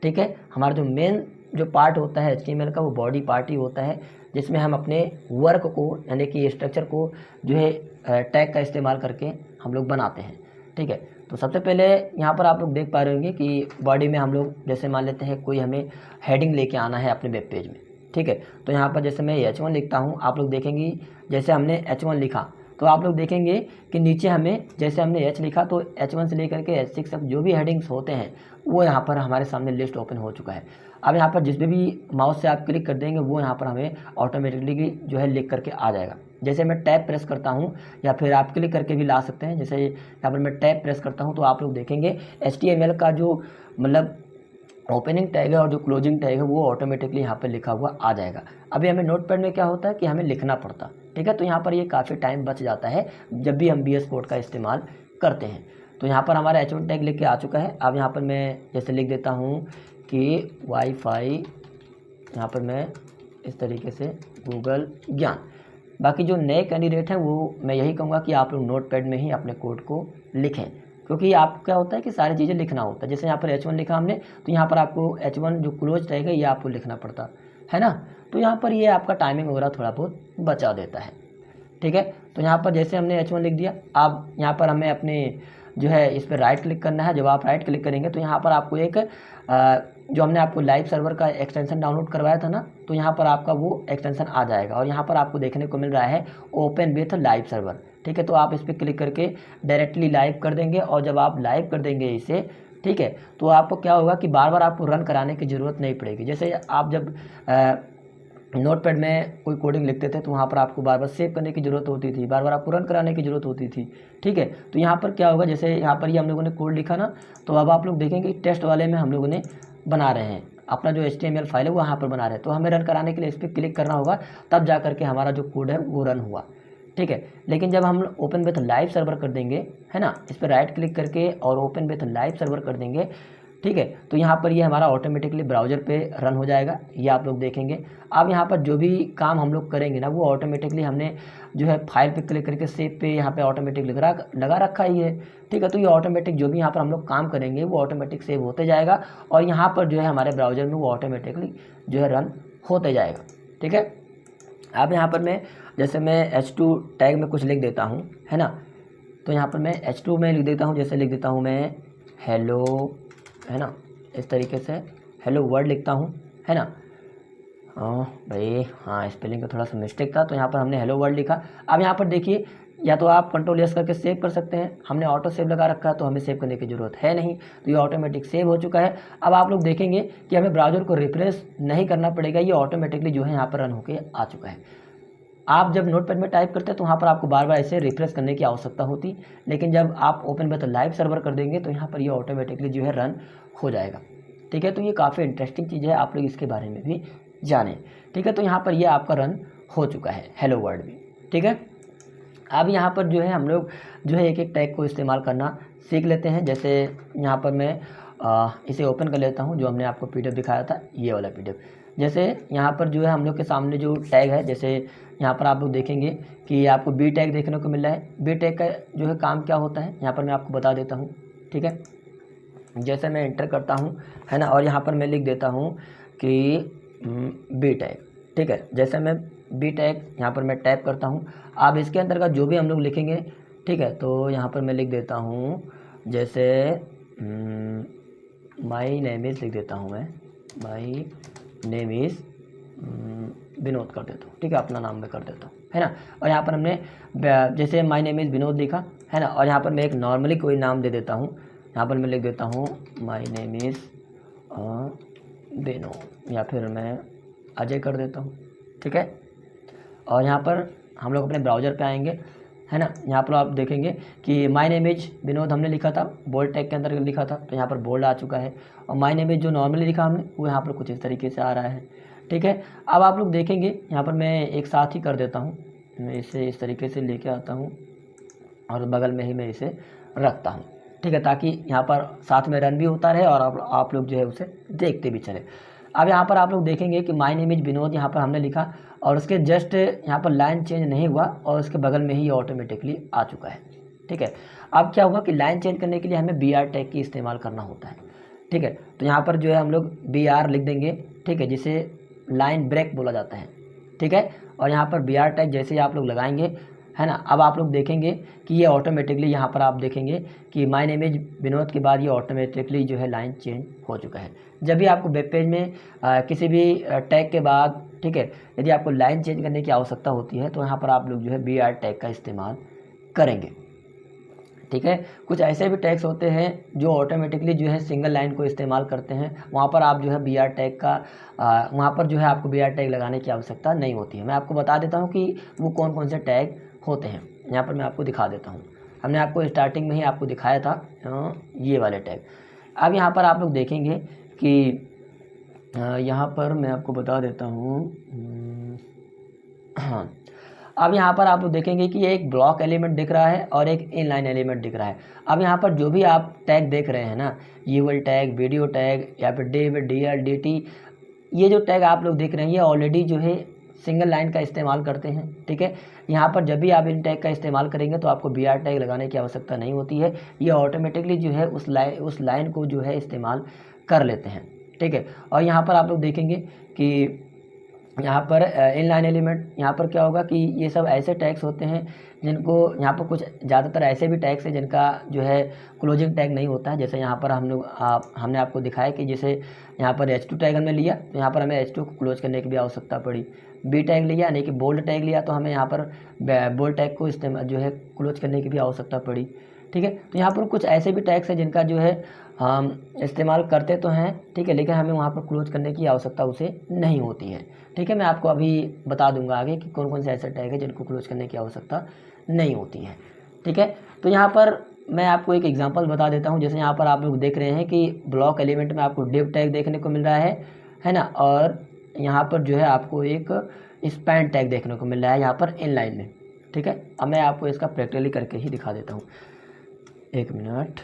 ठीक है। हमारा जो मेन जो पार्ट होता है HTML का वो बॉडी पार्ट ही होता है, जिसमें हम अपने वर्क को यानी कि स्ट्रक्चर को जो है टैग का इस्तेमाल करके हम लोग बनाते हैं, ठीक है। तो सबसे पहले यहाँ पर आप लोग देख पा रहे होंगे कि बॉडी में हम लोग जैसे मान लेते हैं कोई हमें हेडिंग लेके आना है अपने वेब पेज में, ठीक है। तो यहाँ पर जैसे मैं H1 लिखता हूँ, आप लोग देखेंगे जैसे हमने H1 लिखा तो आप लोग देखेंगे कि नीचे हमें जैसे हमने H लिखा तो H1 से लेकर के H6 तक जो भी हेडिंग्स होते हैं वो यहाँ पर हमारे सामने लिस्ट ओपन हो चुका है। अब यहाँ पर जिस पे भी माउस से आप क्लिक कर देंगे वो यहाँ पर हमें ऑटोमेटिकली जो है लिख करके आ जाएगा। जैसे मैं टैब प्रेस करता हूँ या फिर आप क्लिक करके भी ला सकते हैं, जैसे यहाँ पर मैं टैब प्रेस करता हूँ तो आप लोग देखेंगे HTML का जो मतलब ओपनिंग टैग है और जो क्लोजिंग टैग है वो ऑटोमेटिकली यहाँ पर लिखा हुआ आ जाएगा। अभी हमें नोटपैड में क्या होता है कि हमें लिखना पड़ता, ठीक है। तो यहाँ पर ये काफ़ी टाइम बच जाता है जब भी हम VS कोड का इस्तेमाल करते हैं। तो यहाँ पर हमारा H1 टैग लिख के आ चुका है। अब यहाँ पर मैं जैसे लिख देता हूँ कि वाईफाई, यहाँ पर मैं इस तरीके से गूगल ज्ञान। बाकी जो नए कैंडिडेट हैं वो मैं यही कहूँगा कि आप लोग नोटपैड में ही अपने कोड को लिखें, क्योंकि आप क्या होता है कि सारी चीज़ें लिखना होता है। जैसे यहाँ पर H1 लिखा हमने तो यहाँ पर आपको H1 जो क्लोज टैग है ये आपको लिखना पड़ता है ना। तो यहाँ पर ये आपका टाइमिंग वगैरह थोड़ा बहुत बचा देता है, ठीक है। तो यहाँ पर जैसे हमने H1 लिख दिया, अब यहाँ पर हमें अपने जो है इस पर राइट क्लिक करना है। जब आप राइट क्लिक करेंगे तो यहाँ पर आपको एक जो हमने आपको लाइव सर्वर का एक्सटेंशन डाउनलोड करवाया था ना, तो यहाँ पर आपका वो एक्सटेंशन आ जाएगा और यहाँ पर आपको देखने को मिल रहा है ओपन विथ लाइव सर्वर, ठीक है। तो आप इस पर क्लिक करके डायरेक्टली लाइव कर देंगे और जब आप लाइव कर देंगे इसे, ठीक है, तो आपको क्या होगा कि बार बार आपको रन कराने की ज़रूरत नहीं पड़ेगी। जैसे आप जब नोटपैड में कोई कोडिंग लिखते थे तो वहाँ पर आपको बार बार सेव करने की ज़रूरत होती थी, बार बार आपको रन कराने की ज़रूरत होती थी, ठीक है। तो यहाँ पर क्या होगा, जैसे यहाँ पर ही हम लोगों ने कोड लिखा ना, तो अब आप लोग देखेंगे टेस्ट वाले में हम लोगों ने बना रहे हैं अपना जो HTML फाइल है वो यहाँ पर बना रहे हैं। तो हमें रन कराने के लिए इस पर क्लिक करना होगा, तब जा करके हमारा जो कोड है वो रन हुआ, ठीक है। लेकिन जब हम ओपन विथ लाइव सर्वर कर देंगे, है ना, इस पर राइट क्लिक करके और ओपन विथ लाइव सर्वर कर देंगे, ठीक है, तो यहाँ पर ये हमारा ऑटोमेटिकली ब्राउज़र पे रन हो जाएगा, ये आप लोग देखेंगे। अब यहाँ पर जो भी काम हम लोग करेंगे ना वो ऑटोमेटिकली हमने जो है फाइल पे क्लिक करके सेव पे यहाँ पे ऑटोमेटिक लगा रखा ही है, ठीक है। तो ये ऑटोमेटिक जो भी यहाँ पर हम लोग काम करेंगे वो ऑटोमेटिक सेव होते जाएगा और यहाँ पर जो है हमारे ब्राउज़र में वो ऑटोमेटिकली जो है रन होते जाएगा, ठीक है। अब यहाँ पर मैं जैसे मैं H2 टैग में कुछ लिख देता हूँ, है ना, तो यहाँ पर मैं H2 में लिख देता हूँ, जैसे लिख देता हूँ मैं हेलो, है ना, इस तरीके से हेलो वर्ल्ड लिखता हूँ, है ना। भाई हाँ, स्पेलिंग का थोड़ा सा मिस्टेक था, तो यहाँ पर हमने हेलो वर्ल्ड लिखा। अब यहाँ पर देखिए, या तो आप कंट्रोल एस करके सेव कर सकते हैं, हमने ऑटो सेव लगा रखा है तो हमें सेव करने की ज़रूरत है नहीं, तो ये ऑटोमेटिक सेव हो चुका है। अब आप लोग देखेंगे कि हमें ब्राउज़र को रिफ्रेश नहीं करना पड़ेगा, ये ऑटोमेटिकली जो है यहाँ पर रन होके आ चुका है। आप जब नोटपैड में टाइप करते हैं तो वहाँ पर आपको बार बार ऐसे रिफ्रेश करने की आवश्यकता होती, लेकिन जब आप ओपन विथ लाइव सर्वर कर देंगे तो यहाँ पर ये ऑटोमेटिकली जो है रन हो जाएगा। ठीक है, तो ये काफ़ी इंटरेस्टिंग चीज़ है, आप लोग इसके बारे में भी जानें। ठीक है, तो यहाँ पर ये आपका रन हो चुका है हेलो वर्ल्ड भी। ठीक है, अब यहाँ पर जो है हम लोग जो है एक एक टैग को इस्तेमाल करना सीख लेते हैं। जैसे यहाँ पर मैं इसे ओपन कर लेता हूँ, जो हमने आपको पीडीएफ दिखाया था, ये वाला पीडीएफ। जैसे यहाँ पर जो है हम लोग के सामने जो टैग है, जैसे यहाँ पर आप लोग देखेंगे कि आपको बी टैग देखने को मिल रहा है। बी टैग का जो है काम क्या होता है, यहाँ पर मैं आपको बता देता हूँ। ठीक है, जैसे मैं एंटर करता हूँ, है ना, और यहाँ पर मैं लिख देता हूँ कि बी टैग। ठीक है, जैसे मैं बी टैग यहाँ पर मैं टाइप करता हूँ, अब इसके अंदर का जो भी हम लोग लिखेंगे, ठीक है, तो यहाँ पर मैं लिख देता हूँ, जैसे माई नेम इज़ लिख देता हूँ मैं, माई नेम इज़ विनोद कर देता हूँ। ठीक है, अपना नाम मैं कर देता हूँ, है ना। और यहाँ पर हमने जैसे माई नेम इज़ विनोद लिखा, है ना, और यहाँ पर मैं एक नॉर्मली कोई नाम दे देता हूँ। यहाँ पर मैं लिख देता हूँ माई नेम इज़ विनोद, या फिर मैं अजय कर देता हूँ। ठीक है, और यहाँ पर हम लोग अपने ब्राउज़र पे आएंगे, है ना। यहाँ पर आप देखेंगे कि माई नेम इज़ विनोद हमने लिखा था, बोल्ड टैग के अंदर लिखा था, तो यहाँ पर बोल्ड आ चुका है। और माई नेम इज़ जो नॉर्मली लिखा हमने, वो यहाँ पर कुछ इस तरीके से आ रहा है। ठीक है, अब आप लोग देखेंगे यहाँ पर मैं एक साथ ही कर देता हूँ, मैं इसे इस तरीके से लेके आता हूँ और बगल में ही मैं इसे रखता हूँ। ठीक है, ताकि यहाँ पर साथ में रन भी होता रहे और आप लोग जो है उसे देखते भी चले। अब यहाँ पर आप लोग देखेंगे कि माई नेम इज़ विनोद यहाँ पर हमने लिखा और उसके जस्ट यहाँ पर लाइन चेंज नहीं हुआ और उसके बगल में ही ऑटोमेटिकली आ चुका है। ठीक है, अब क्या हुआ कि लाइन चेंज करने के लिए हमें बी आर टैग की इस्तेमाल करना होता है। ठीक है, तो यहाँ पर जो है हम लोग बी आर लिख देंगे, ठीक है, जिसे लाइन ब्रेक बोला जाता है। ठीक है, और यहाँ पर बी आर टैग जैसे ही आप लोग लगाएंगे, है ना, अब आप लोग देखेंगे कि ये ऑटोमेटिकली यहाँ पर आप देखेंगे कि माई नेम इज़ विनोद के बाद ये ऑटोमेटिकली जो है लाइन चेंज हो चुका है। जब भी आपको वेब पेज में किसी भी टैग के बाद, ठीक है, यदि आपको लाइन चेंज करने की आवश्यकता होती है तो यहाँ पर आप लोग जो है बी आर टैग का इस्तेमाल करेंगे। ठीक है, कुछ ऐसे भी टैग्स होते हैं जो ऑटोमेटिकली जो है सिंगल लाइन को इस्तेमाल करते हैं, वहाँ पर आप जो है बी आर टैग का वहाँ पर जो है आपको बी आर टैग लगाने की आवश्यकता नहीं होती है। मैं आपको बता देता हूँ कि वो कौन कौन से टैग होते हैं। यहाँ पर मैं आपको दिखा देता हूँ, हमने आपको स्टार्टिंग में ही आपको दिखाया था ये वाले टैग। अब यहाँ पर आप लोग देखेंगे कि यहाँ पर मैं आपको बता देता हूँ, हाँ, अब यहाँ पर आप लोग देखेंगे कि एक ब्लॉक एलिमेंट दिख रहा है और एक इनलाइन एलिमेंट दिख रहा है। अब यहाँ पर जो भी आप टैग देख रहे हैं ना, यूएल टैग, वीडियो टैग, या फिर डिव, डीएल, डीटी, ये जो टैग आप लोग देख रहे हैं ये ऑलरेडी जो है सिंगल लाइन का इस्तेमाल करते हैं। ठीक है, यहाँ पर जब भी आप इन टैग का इस्तेमाल करेंगे तो आपको बी आर टैग लगाने की आवश्यकता नहीं होती है, ये ऑटोमेटिकली जो है उस लाइन को जो है इस्तेमाल कर लेते हैं। ठीक है, और यहाँ पर आप लोग देखेंगे कि यहाँ पर इनलाइन एलिमेंट, यहाँ पर क्या होगा कि ये सब ऐसे टैग्स होते हैं जिनको यहाँ पर कुछ ज़्यादातर ऐसे भी टैग्स हैं जिनका जो है क्लोजिंग टैग नहीं होता है। जैसे यहाँ पर हमने आपको दिखाया कि जैसे यहाँ पर H2 टैग हमने लिया तो यहाँ पर हमें H2 को क्लोज करने की भी आवश्यकता पड़ी। बी टैग लिया यानी कि बोल्ड टैग लिया तो हमें यहाँ पर बोल्ड टैग को इस्तेमाल जो है क्लोज करने की भी आवश्यकता पड़ी। ठीक है, तो यहाँ पर कुछ ऐसे भी टैग्स हैं जिनका जो है हम इस्तेमाल करते तो हैं, ठीक है, लेकिन हमें वहाँ पर क्लोज करने की आवश्यकता उसे नहीं होती है। ठीक है, मैं आपको अभी बता दूंगा आगे कि कौन कौन से ऐसे टैग है जिनको क्लोज करने की आवश्यकता नहीं होती है। ठीक है, तो यहाँ पर मैं आपको एक एग्जांपल बता देता हूँ। जैसे यहाँ पर आप लोग देख रहे हैं कि ब्लॉक एलिमेंट में आपको डिव टैग देखने को मिल रहा है ना, और यहाँ पर जो है आपको एक स्पैन टैग देखने को मिल रहा है यहाँ पर इनलाइन में। ठीक है, अब मैं आपको इसका प्रैक्टिकली करके ही दिखा देता हूँ, एक मिनट।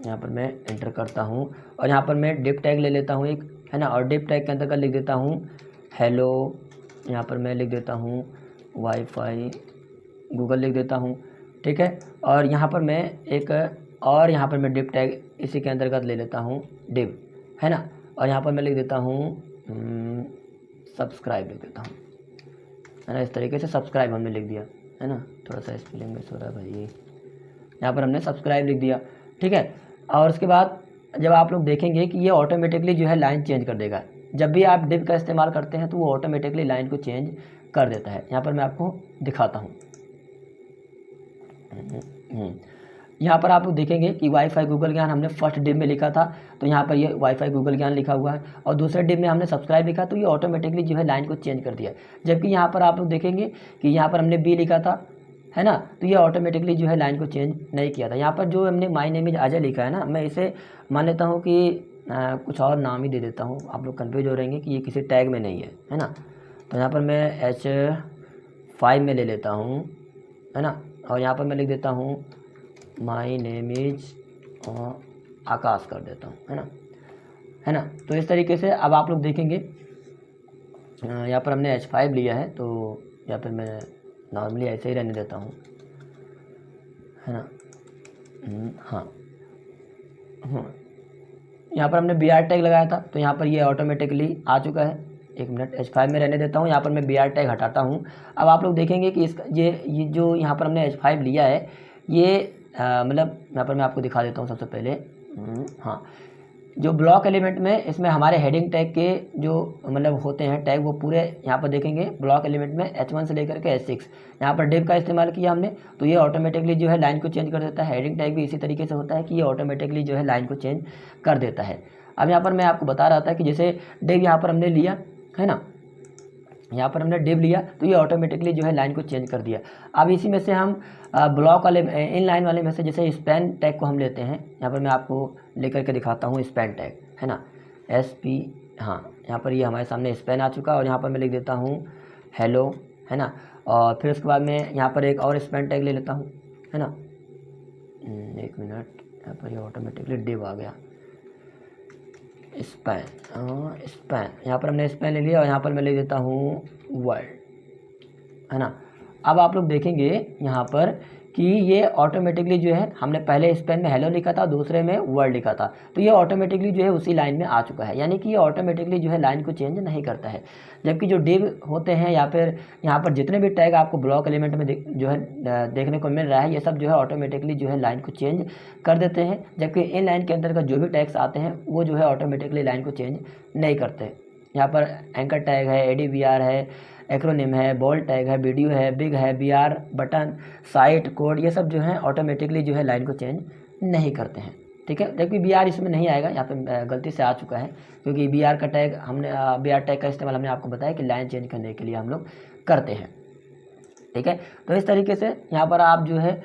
यहाँ पर मैं एंटर करता हूँ और यहाँ पर मैं डिव टैग ले लेता हूँ एक, है ना, और डिव टैग के अंदर का लिख देता हूँ हेलो, यहाँ पर मैं लिख देता हूँ वाईफाई गूगल लिख देता हूँ। ठीक है, और यहाँ पर मैं एक और यहाँ पर मैं डिव टैग इसी के अंतर्गत ले लेता हूँ डिव, है ना, और यहाँ पर मैं लिख देता हूँ सब्सक्राइब लिख देता हूँ, है ना। इस तरीके से सब्सक्राइब हमने लिख दिया, है ना, थोड़ा सा स्पेलिंग मिस हो रहा है भाई, यहाँ पर हमने सब्सक्राइब लिख दिया। ठीक है, और उसके बाद जब आप लोग देखेंगे कि ये ऑटोमेटिकली जो है लाइन चेंज कर देगा। जब भी आप डिव का इस्तेमाल करते हैं तो वो ऑटोमेटिकली लाइन को चेंज कर देता है। यहाँ पर मैं आपको दिखाता हूँ। यहाँ पर आप लोग देखेंगे कि वाईफाई गूगल ज्ञान हमने फर्स्ट डिव में लिखा था, तो यहाँ पर ये वाईफाई गूगल ज्ञान लिखा हुआ है, और दूसरे डिव में हमने सब्सक्राइब लिखा, तो ये ऑटोमेटिकली जो है लाइन को चेंज कर दिया। जबकि यहाँ पर आप लोग देखेंगे कि यहाँ पर हमने बी लिखा था, है ना, तो ये ऑटोमेटिकली जो है लाइन को चेंज नहीं किया था। यहाँ पर जो हमने माय नेम इज अजय लिखा है ना, मैं इसे मान लेता हूँ कि कुछ और नाम ही दे देता हूँ। आप लोग कन्फ्यूज हो रहेंगे कि ये किसी टैग में नहीं है ना। तो यहाँ पर मैं H5 में ले लेता हूँ, है ना, और यहाँ पर मैं लिख देता हूँ माय नेम इज आकाश कर देता हूँ, है ना। तो इस तरीके से अब आप लोग देखेंगे यहाँ पर हमने H5 लिया है, तो यहाँ पर मैं नॉर्मली ऐसे ही रहने देता हूँ, है ना। हाँ, यहाँ पर हमने BR टैग लगाया था, तो यहाँ पर ये ऑटोमेटिकली आ चुका है। एक मिनट, H5 में रहने देता हूँ, यहाँ पर मैं BR टैग हटाता हूँ। अब आप लोग देखेंगे कि इसका ये जो यहाँ पर हमने H5 लिया है, ये मतलब यहाँ पर मैं आपको दिखा देता हूँ सबसे पहले। हाँ, जो ब्लॉक एलिमेंट में इसमें हमारे हेडिंग टैग के जो मतलब होते हैं टैग, वो पूरे यहाँ पर देखेंगे ब्लॉक एलिमेंट में H1 से लेकर के H6 यहाँ पर डिव का इस्तेमाल किया हमने, तो ये ऑटोमेटिकली जो है लाइन को चेंज कर देता है। हेडिंग टैग भी इसी तरीके से होता है कि ये ऑटोमेटिकली जो है लाइन को चेंज कर देता है। अब यहाँ पर मैं आपको बता रहा था कि जैसे डिव यहाँ पर हमने लिया, है ना, यहाँ पर हमने डिव लिया, तो ये ऑटोमेटिकली जो है लाइन को चेंज कर दिया। अब इसी में से हम ब्लॉक वाले इन लाइन वाले में से जैसे स्पैन टैग को हम लेते हैं। यहाँ पर मैं आपको लेकर के दिखाता हूँ स्पैन टैग, है ना, SP। हाँ, यहाँ पर ये हमारे सामने स्पैन आ चुका है, और यहाँ पर मैं लिख देता हूँ हेलो, है ना, और फिर उसके बाद में यहाँ पर एक और स्पैन टैग ले लेता हूँ, है ना। एक मिनट, यहाँ पर ये ऑटोमेटिकली डिव आ गया, स्पैन, स्पैन, यहाँ पर हमने स्पैन ले लिया, और यहाँ पर मैं ले देता हूँ वर्ड, है ना। अब आप लोग देखेंगे यहाँ पर कि ये ऑटोमेटिकली जो है हमने पहले स्पैन में हेलो लिखा था, दूसरे में वर्ड लिखा था, तो ये ऑटोमेटिकली जो है उसी लाइन में आ चुका है। यानी कि ये ऑटोमेटिकली जो है लाइन को चेंज नहीं करता है। जबकि जो डिव होते हैं या फिर यहाँ पर जितने भी टैग आपको ब्लॉक एलिमेंट में जो है देखने को मिल रहा है, ये सब जो है ऑटोमेटिकली जो है लाइन को चेंज कर देते हैं। जबकि इन लाइन के अंतर्गत जो भी टैग्स आते हैं वो जो है ऑटोमेटिकली लाइन को चेंज नहीं करते। यहाँ पर एंकर टैग है, ADVR है, एक्रोनिम है, बोल्ड टैग है, वीडियो है, बिग है, BR बटन, साइट, कोड, ये सब जो है ऑटोमेटिकली जो है लाइन को चेंज नहीं करते हैं। ठीक है, जबकि BR इसमें नहीं आएगा, यहाँ पे गलती से आ चुका है, क्योंकि BR का टैग हमने BR टैग का इस्तेमाल हमने आपको बताया कि लाइन चेंज करने के लिए हम लोग करते हैं। ठीक है, तो इस तरीके से यहाँ पर आप जो है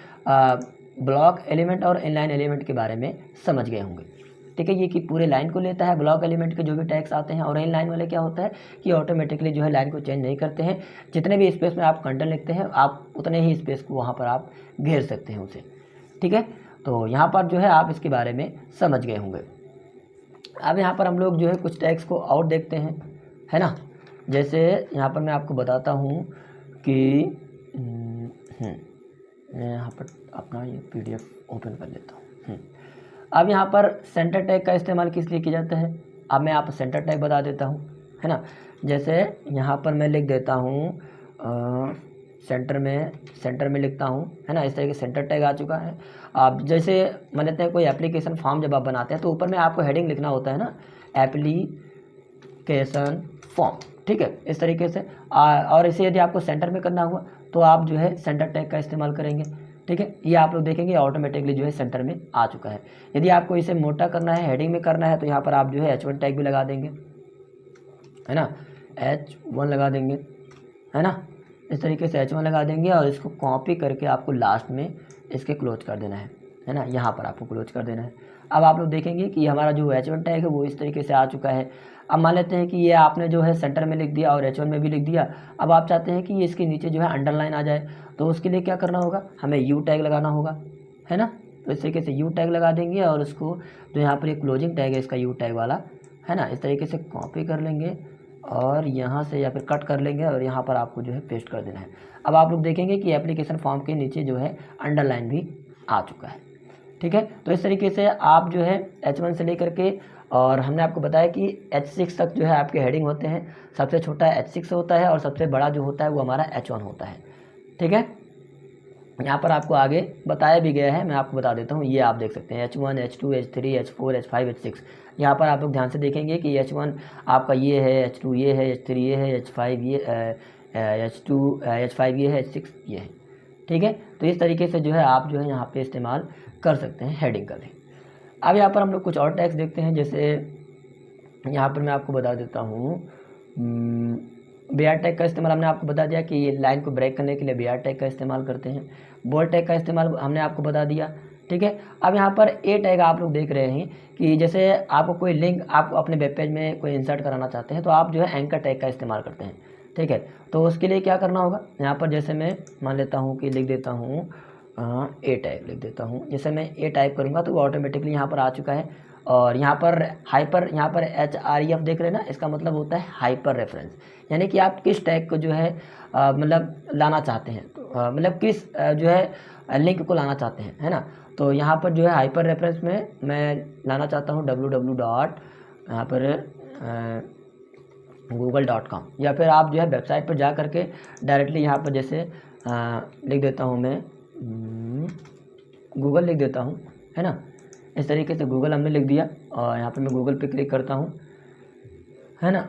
ब्लॉक एलिमेंट और इनलाइन एलिमेंट के बारे में समझ गए होंगे। ठीक है, ये कि पूरे लाइन को लेता है, ब्लॉक एलिमेंट के जो भी टैग्स आते हैं, और इन लाइन वाले क्या होता है कि ऑटोमेटिकली जो है लाइन को चेंज नहीं करते हैं। जितने भी स्पेस में आप कंटेंट लिखते हैं, आप उतने ही स्पेस को वहाँ पर आप घेर सकते हैं उसे। ठीक है, तो यहाँ पर जो है आप इसके बारे में समझ गए होंगे। अब यहाँ पर हम लोग जो है कुछ टैग्स को और देखते हैं, है ना। जैसे यहाँ पर मैं आपको बताता हूँ कि मैं यहाँ पर अपना ये PDF ओपन कर लेता हूँ। अब यहाँ पर सेंटर टैग का इस्तेमाल किस लिए किया जाता है, अब मैं आप सेंटर टैग बता देता हूँ, है ना। जैसे यहाँ पर मैं लिख देता हूँ सेंटर में लिखता हूँ, है ना। इस तरह के सेंटर टैग आ चुका है। आप जैसे मान लेते हैं कोई एप्लीकेशन फॉर्म जब आप बनाते हैं, तो ऊपर में आपको हेडिंग लिखना होता है ना, एप्लीकेशन फॉर्म। ठीक है, इस तरीके से और इसे यदि आपको सेंटर में करना हुआ तो आप जो है सेंटर टैग का इस्तेमाल करेंगे। ठीक है, ये आप लोग देखेंगे ऑटोमेटिकली जो है सेंटर में आ चुका है। यदि आपको इसे मोटा करना है, हेडिंग में करना है, तो यहाँ पर आप जो है H1 टैग भी लगा देंगे, है ना, H1 लगा देंगे, है ना। इस तरीके से H1 लगा देंगे, और इसको कॉपी करके आपको लास्ट में इसके क्लोज कर देना है ना, यहाँ पर आपको क्लोज कर देना है। अब आप लोग देखेंगे कि हमारा जो H1 टैग है वो इस तरीके से आ चुका है। अब मान लेते हैं कि ये आपने जो है सेंटर में लिख दिया और H1 में भी लिख दिया। अब आप चाहते हैं कि ये इसके नीचे जो है अंडरलाइन आ जाए, तो उसके लिए क्या करना होगा, हमें U टैग लगाना होगा, है ना। तो इस तरीके से U टैग लगा देंगे, और उसको जो यहाँ पर एक क्लोजिंग टैग है इसका U टैग वाला, है ना, इस तरीके से कॉपी कर लेंगे और यहाँ से या फिर कट कर लेंगे, और यहाँ पर आपको जो है पेस्ट कर देना है। अब आप लोग देखेंगे कि एप्लीकेशन फॉर्म के नीचे जो है अंडरलाइन भी आ चुका है। ठीक है, तो इस तरीके से आप जो है H1 से लेकर के, और हमने आपको बताया कि H6 तक जो है आपके हेडिंग होते हैं। सबसे छोटा H6 होता है, और सबसे बड़ा जो होता है वो हमारा H1 होता है। ठीक है, यहाँ पर आपको आगे बताया भी गया है, मैं आपको बता देता हूँ। ये आप देख सकते हैं H1, H2, H3, H4, H5, H6। यहाँ पर आप लोग ध्यान से देखेंगे कि H1 आपका ये है, H2 ये है, H3 ये है, H5 ये H2 H5 ये है, H6 ये है। ठीक है, तो इस तरीके से जो है आप जो है यहाँ पे इस्तेमाल कर सकते हैं हेडिंग का भी। अब यहाँ पर हम लोग कुछ और टैग्स देखते हैं। जैसे यहाँ पर मैं आपको बता देता हूँ, BR टैग का इस्तेमाल हमने आपको बता दिया कि ये लाइन को ब्रेक करने के लिए BR टैग का इस्तेमाल करते हैं। बोल्ड टैग का इस्तेमाल हमने आपको बता दिया। ठीक है, अब यहाँ पर ए टैग आप लोग देख रहे हैं कि जैसे आपको कोई लिंक आप अपने वेब पेज में कोई इंसर्ट कराना चाहते हैं तो आप जो है एंकर टैग का इस्तेमाल करते हैं। ठीक है, तो उसके लिए क्या करना होगा, यहाँ पर जैसे मैं मान लेता हूँ कि लिख देता हूँ ए टैग लिख देता हूँ। जैसे मैं ए टाइप करूँगा तो वो ऑटोमेटिकली यहाँ पर आ चुका है। और यहाँ पर हाइपर, यहाँ पर HREF देख रहे हैं ना, इसका मतलब होता है हाइपर रेफरेंस, यानी कि आप किस टैग को जो है मतलब लाना चाहते हैं, तो मतलब किस जो है लिंक को लाना चाहते हैं, है ना। तो यहाँ पर जो है हाइपर रेफरेंस में मैं लाना चाहता हूँ www. यहाँ पर google.com, या फिर आप जो है वेबसाइट पर जा करके डायरेक्टली यहाँ पर जैसे लिख देता हूँ मैं गूगल लिख देता हूँ, है ना। इस तरीके से गूगल हमने लिख दिया और यहाँ पर मैं गूगल पे क्लिक करता हूँ, है ना।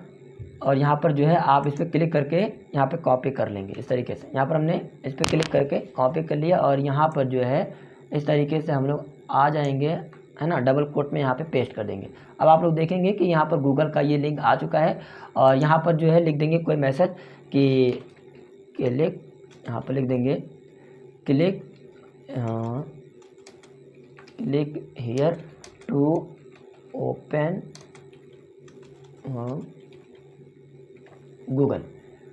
और यहाँ पर जो है आप इस पर क्लिक करके यहाँ पे कॉपी कर लेंगे इस तरीके से। यहाँ पर हमने इस पर क्लिक करके कॉपी कर लिया और यहाँ पर जो है इस तरीके से हम लोग आ जाएंगे, है ना, डबल कोट में यहाँ पे पेस्ट कर देंगे। अब आप लोग देखेंगे कि यहाँ पर गूगल का ये लिंक आ चुका है और यहाँ पर जो है लिख देंगे कोई मैसेज कि क्लिक, यहाँ पर लिख देंगे click here to open Google.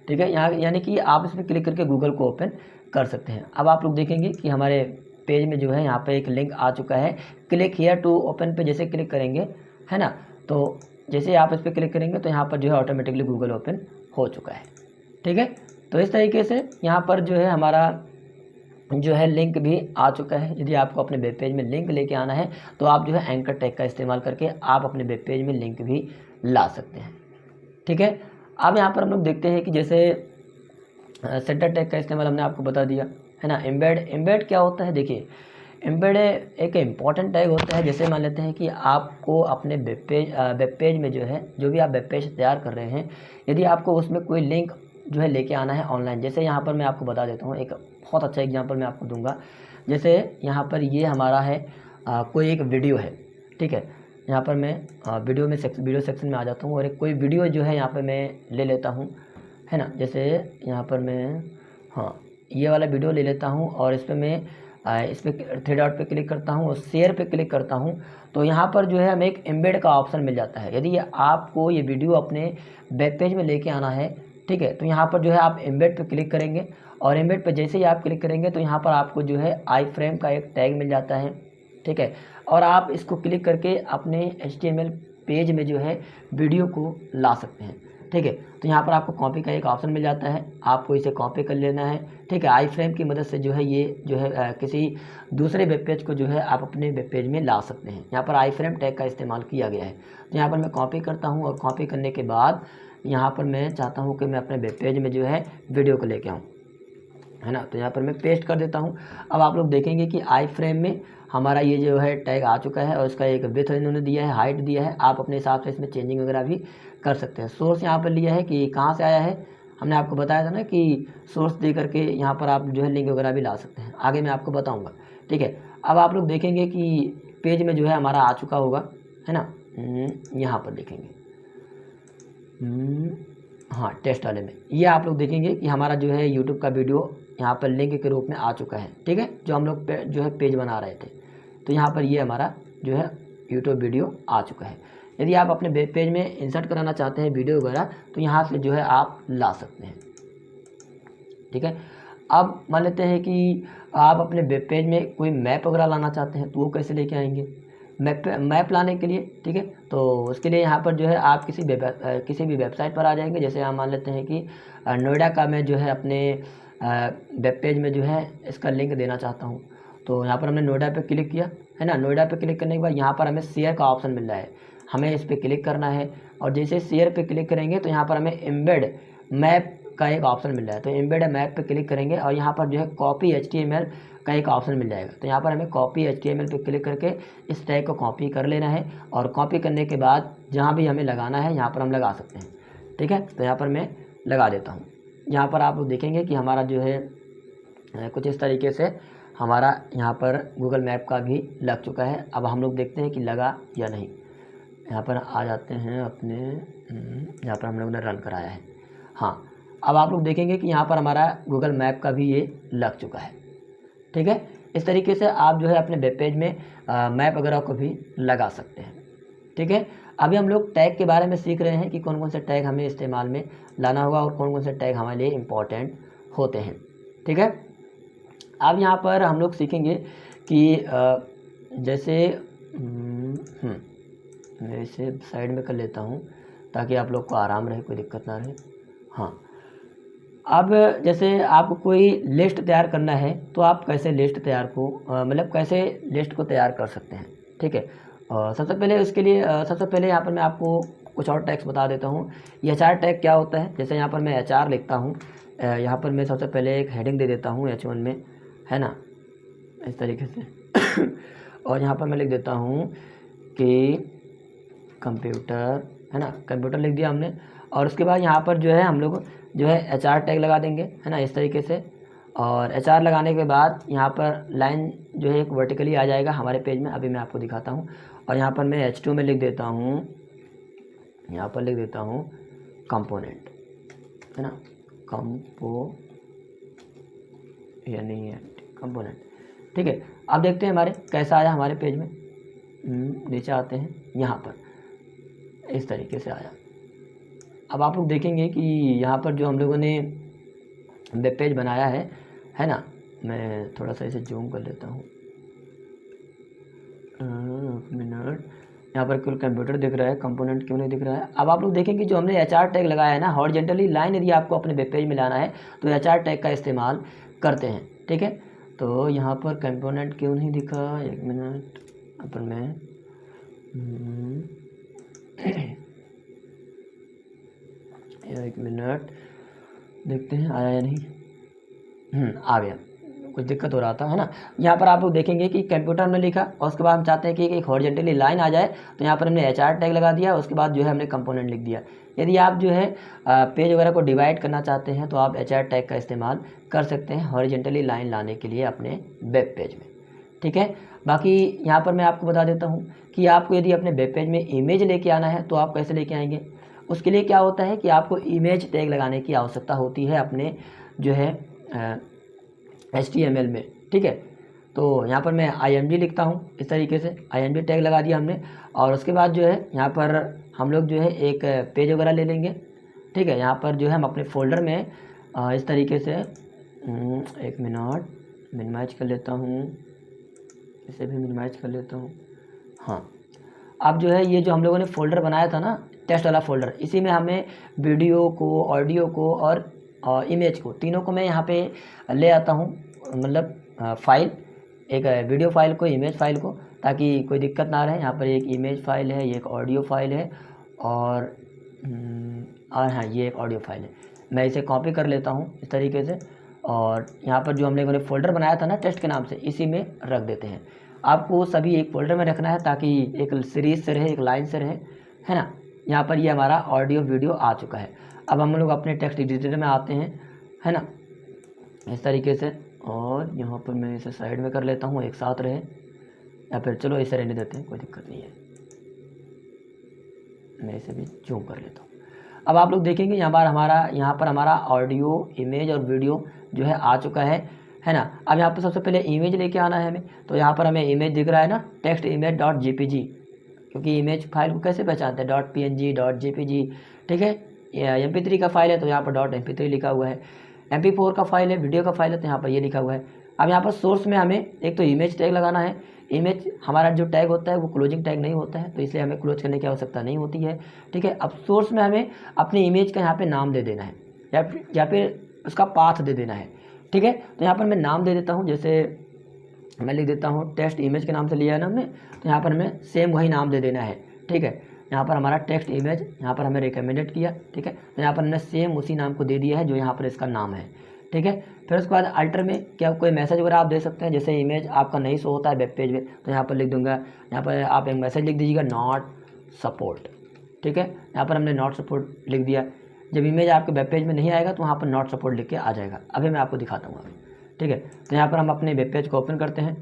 ठीक है, यहाँ यानी कि आप इसमें क्लिक करके गूगल को ओपन कर सकते हैं। अब आप लोग देखेंगे कि हमारे पेज में जो है यहाँ पे एक लिंक आ चुका है, क्लिक हियर टू ओपन पे जैसे क्लिक करेंगे, है ना, तो जैसे आप इस पर क्लिक करेंगे तो यहाँ पर जो है ऑटोमेटिकली गूगल ओपन हो चुका है। ठीक है, तो इस तरीके से यहाँ पर जो है हमारा जो है लिंक भी आ चुका है। यदि आपको अपने वेब पेज में लिंक लेके आना है तो आप जो है एंकर टैग का इस्तेमाल करके आप अपने वेब पेज में लिंक भी ला सकते हैं। ठीक है, अब यहाँ पर हम लोग देखते हैं कि जैसे सेंटर टैग का इस्तेमाल हमने आपको बता दिया, है ना। एम्बेड क्या होता है, देखिए एम्बेड एक इम्पॉर्टेंट टैग होता है। जैसे मान लेते हैं कि आपको अपने वेब पेज में जो है, जो भी आप वेब पेज तैयार कर रहे हैं, यदि आपको उसमें कोई लिंक जो है लेके आना है ऑनलाइन। जैसे यहाँ पर मैं आपको बता देता हूँ, एक बहुत अच्छा एग्जांपल मैं आपको दूंगा। जैसे यहाँ पर ये हमारा है कोई एक वीडियो है, ठीक है। यहाँ पर मैं वीडियो सेक्शन में आ जाता हूँ और एक कोई वीडियो जो है यहाँ पर मैं ले लेता हूँ, है ना। जैसे यहाँ पर मैं ये वाला वीडियो ले लेता हूँ और इस पर मैं इस पर 3 डॉट पे क्लिक करता हूँ और शेयर पे क्लिक करता हूँ, तो यहाँ पर जो है हमें एक एम्बेड का ऑप्शन मिल जाता है। यदि आपको ये वीडियो अपने वेब पेज में लेके आना है, ठीक है, तो यहाँ पर जो है आप एम्बेड पे क्लिक करेंगे और एम्बेड पे जैसे ही आप क्लिक करेंगे तो यहाँ पर आपको जो है आई फ्रेम का एक टैग मिल जाता है, ठीक है। और आप इसको क्लिक करके अपने HTML पेज में जो है वीडियो को ला सकते हैं, ठीक है। तो यहाँ पर आपको कॉपी का एक ऑप्शन मिल जाता है, आपको इसे कॉपी कर लेना है, ठीक है। आई फ्रेम की मदद से जो है ये जो है किसी दूसरे वेब पेज को जो है आप अपने वेब पेज में ला सकते हैं। यहाँ पर आई फ्रेम टैग का इस्तेमाल किया गया है। तो यहाँ पर मैं कॉपी करता हूँ और कॉपी करने के बाद यहाँ पर मैं चाहता हूँ कि मैं अपने वेब पेज में जो है वीडियो को लेके आऊँ, है ना। तो यहाँ पर मैं पेस्ट कर देता हूँ। अब आप लोग देखेंगे कि आई फ्रेम में हमारा ये जो है टैग आ चुका है और इसका एक विड्थ इन्होंने दिया है, हाइट दिया है। आप अपने हिसाब से इसमें चेंजिंग वगैरह भी कर सकते हैं। सोर्स यहाँ पर लिया है कि कहाँ से आया है, हमने आपको बताया था ना कि सोर्स दे करके यहाँ पर आप जो है लिंक वगैरह भी ला सकते हैं, आगे मैं आपको बताऊँगा, ठीक है। अब आप लोग देखेंगे कि पेज में जो है हमारा आ चुका होगा, है ना। यहाँ पर देखेंगे टेस्ट वाले में ये आप लोग देखेंगे कि हमारा जो है यूट्यूब का वीडियो यहाँ पर लिंक के रूप में आ चुका है, ठीक है, जो हम लोग जो है पेज बना रहे थे। तो यहाँ पर ये हमारा जो है यूट्यूब वीडियो आ चुका है। यदि आप अपने वेब पेज में इंसर्ट कराना चाहते हैं वीडियो वगैरह तो यहाँ से जो है आप ला सकते हैं, ठीक है। अब मान लेते हैं कि आप अपने वेब पेज में कोई मैप वगैरह लाना चाहते हैं तो वो कैसे लेके आएंगे मैप लाने के लिए, ठीक है। तो उसके लिए यहाँ पर जो है आप किसी भी वेबसाइट पर आ जाएंगे। जैसे हम मान लेते हैं कि नोएडा का मैं जो है अपने वेब पेज में जो है इसका लिंक देना चाहता हूँ। तो यहाँ पर हमने नोएडा पे क्लिक किया, है ना। नोएडा पे क्लिक करने के बाद यहाँ पर हमें शेयर का ऑप्शन मिल रहा है, हमें इस पर क्लिक करना है और जैसे शेयर पे क्लिक करेंगे तो यहाँ पर हमें एम्बेड मैप का एक ऑप्शन मिल रहा है, तो एम्बेड मैप पे क्लिक करेंगे और यहाँ पर जो है कॉपी HTML का एक ऑप्शन मिल जाएगा। तो यहाँ पर हमें कॉपी HTML पे क्लिक करके इस टैग को कॉपी कर लेना है और कॉपी करने के बाद जहाँ भी हमें लगाना है यहाँ पर हम लगा सकते हैं। ठीक है, तो यहाँ पर मैं लगा देता हूँ। यहाँ पर आप देखेंगे कि हमारा जो है कुछ इस तरीके से हमारा यहाँ पर गूगल मैप का भी लग चुका है। अब हम लोग देखते हैं कि लगा या नहीं। यहाँ पर आ जाते हैं अपने, यहाँ पर हम लोगों ने रन कराया है। हाँ, अब आप लोग देखेंगे कि यहाँ पर हमारा गूगल मैप का भी ये लग चुका है। ठीक है, इस तरीके से आप जो है अपने वेब पेज में मैप वगैरह को भी लगा सकते हैं। ठीक है, अभी हम लोग टैग के बारे में सीख रहे हैं कि कौन कौन से टैग हमें इस्तेमाल में लाना होगा और कौन कौन से टैग हमारे लिए इम्पॉर्टेंट होते हैं। ठीक है, अब यहाँ पर हम लोग सीखेंगे कि जैसे मैं इसे साइड में कर लेता हूँ ताकि आप लोग को आराम रहे, कोई दिक्कत ना रहे। हाँ, अब जैसे आपको कोई लिस्ट तैयार करना है तो आप कैसे लिस्ट तैयार को मतलब कैसे लिस्ट को तैयार कर सकते हैं। ठीक है, सबसे पहले इसके लिए सबसे पहले यहाँ पर मैं आपको कुछ और टैग्स बता देता हूँ। ये HR टैग क्या होता है। जैसे यहाँ पर मैं HR लिखता हूँ, यहाँ पर मैं सबसे पहले एक हेडिंग दे देता हूँ H1 में, है ना, इस तरीके से और यहाँ पर मैं लिख देता हूँ कि कंप्यूटर, है ना, कंप्यूटर लिख दिया हमने। और उसके बाद यहाँ पर जो है हम लोग जो है HR टैग लगा देंगे, है ना, इस तरीके से। और HR लगाने के बाद यहाँ पर लाइन जो है एक वर्टिकली आ जाएगा हमारे पेज में। अभी मैं आपको दिखाता हूँ। और यहाँ पर मैं H2 में लिख देता हूँ, यहाँ पर लिख देता हूँ कंपोनेंट, है ना, कंपोनेंट। ठीक है, अब देखते हैं हमारे कैसा आया हमारे पेज में। नीचे आते हैं, यहाँ पर इस तरीके से आया। अब आप लोग देखेंगे कि यहाँ पर जो हम लोगों ने वेब पेज बनाया है ना, मैं थोड़ा सा इसे जूम कर लेता हूँ, मिनट। यहाँ पर कुल कंप्यूटर दिख रहा है, कंपोनेंट क्यों नहीं दिख रहा है। अब आप लोग देखेंगे जो हमने HR टैग लगाया है ना, हॉरिजॉन्टली लाइन यदि आपको अपने वेब पेज में लाना है तो HR टैग का इस्तेमाल करते हैं। ठीक है, तो यहाँ पर कंपोनेंट क्यों नहीं दिखा, एक मिनट। यहाँ पर मैं एक मिनट देखते हैं आया या नहीं। आ गया, कुछ दिक्कत हो रहा था, है ना। यहाँ पर आप लोग देखेंगे कि कंप्यूटर में लिखा और उसके बाद हम चाहते हैं कि एक हॉरिजॉन्टली लाइन आ जाए, तो यहाँ पर हमने HR टैग लगा दिया। उसके बाद जो है हमने कंपोनेंट लिख दिया। यदि आप जो है पेज वगैरह को डिवाइड करना चाहते हैं तो आप HR टैग का इस्तेमाल कर सकते हैं हॉरिजॉन्टली लाइन लाने के लिए अपने वेब पेज में। ठीक है, बाकी यहाँ पर मैं आपको बता देता हूँ कि आपको यदि अपने वेब पेज में इमेज लेके आना है तो आप कैसे लेके आएंगे। उसके लिए क्या होता है कि आपको इमेज टैग लगाने की आवश्यकता होती है अपने जो है HTML में। ठीक है, तो यहाँ पर मैं IMG लिखता हूँ इस तरीके से, IMG टैग लगा दिया हमने। और उसके बाद जो है यहाँ पर हम लोग जो है एक पेज वगैरह ले लेंगे। ठीक है, यहाँ पर जो है हम अपने फोल्डर में इस तरीके से, एक मिनट मिनिमाइज कर लेता हूँ, इसे भी मिनिमाइज कर लेता हूँ। हाँ, अब जो है ये जो हम लोगों ने फ़ोल्डर बनाया था ना, टेस्ट वाला फ़ोल्डर, इसी में हमें वीडियो को, ऑडियो को और इमेज को, तीनों को मैं यहाँ पे ले आता हूँ। मतलब फ़ाइल, एक वीडियो फाइल को, इमेज फाइल को, ताकि कोई दिक्कत ना रहे। यहाँ पर एक इमेज फाइल है, ये एक ऑडियो फाइल है और हाँ, ये एक ऑडियो फाइल है। मैं इसे कॉपी कर लेता हूँ इस तरीके से और यहाँ पर जो हम लोगों ने फ़ोल्डर बनाया था ना टेस्ट के नाम से, इसी में रख देते हैं। आपको सभी एक फ़ोल्डर में रखना है ताकि एक सीरीज़ से रहे, एक लाइन से रहे, है ना। यहाँ पर ये हमारा ऑडियो वीडियो आ चुका है। अब हम लोग अपने टेक्स्ट एडिटर में आते हैं, है ना, इस तरीके से। और यहाँ पर मैं इसे साइड में कर लेता हूँ, एक साथ रहे, या फिर चलो इसे रहने देते हैं, कोई दिक्कत नहीं है। मैं इसे भी जूम कर लेता हूँ। अब आप लोग देखेंगे यहाँ पर हमारा ऑडियो, इमेज और वीडियो जो है आ चुका है ना। अब यहाँ पर सबसे पहले इमेज लेके आना है हमें, तो यहाँ पर हमें इमेज दिख रहा है ना, टेक्स्ट इमेज .jpg, क्योंकि इमेज फाइल को कैसे पहचानते हैं, .png, .jpg। ठीक है, MP3 का फाइल है तो यहाँ पर .mp3 लिखा हुआ है, MP4 का फाइल है, वीडियो का फाइल है तो यहाँ पर ये लिखा हुआ है। अब यहाँ पर सोर्स में हमें एक तो इमेज टैग लगाना है। इमेज हमारा जो टैग होता है वो क्लोजिंग टैग नहीं होता है, तो इसलिए हमें क्लोज करने की आवश्यकता नहीं होती है। ठीक है, अब सोर्स में हमें अपनी इमेज का यहाँ पे नाम दे देना है या फिर उसका पाथ दे देना है। ठीक है, तो यहाँ पर मैं नाम दे देता हूँ, जैसे मैं लिख देता हूँ टेस्ट इमेज के नाम से लिया है ना हमने, तो यहाँ पर हमें सेम वही नाम दे देना है। ठीक है, यहाँ पर हमारा टेक्स्ट इमेज यहाँ पर हमें रिकमेंडेड किया, ठीक है। तो यहाँ पर हमने सेम उसी नाम को दे दिया है जो यहाँ पर इसका नाम है, ठीक है। फिर उसके बाद अल्टर में क्या कोई मैसेज वगैरह आप दे सकते हैं, जैसे इमेज आपका नहीं शो होता है वेब पेज में, तो यहाँ पर लिख दूंगा, यहाँ पर आप एक मैसेज लिख दीजिएगा नॉट सपोर्ट, ठीक है। यहाँ पर हमने नॉट सपोर्ट लिख दिया। जब इमेज आपके वेब पेज में नहीं आएगा तो वहाँ पर नॉट सपोर्ट लिख के आ जाएगा। अभी मैं आपको दिखाता हूँ, ठीक है। तो यहाँ पर हम अपने वेब पेज को ओपन करते हैं।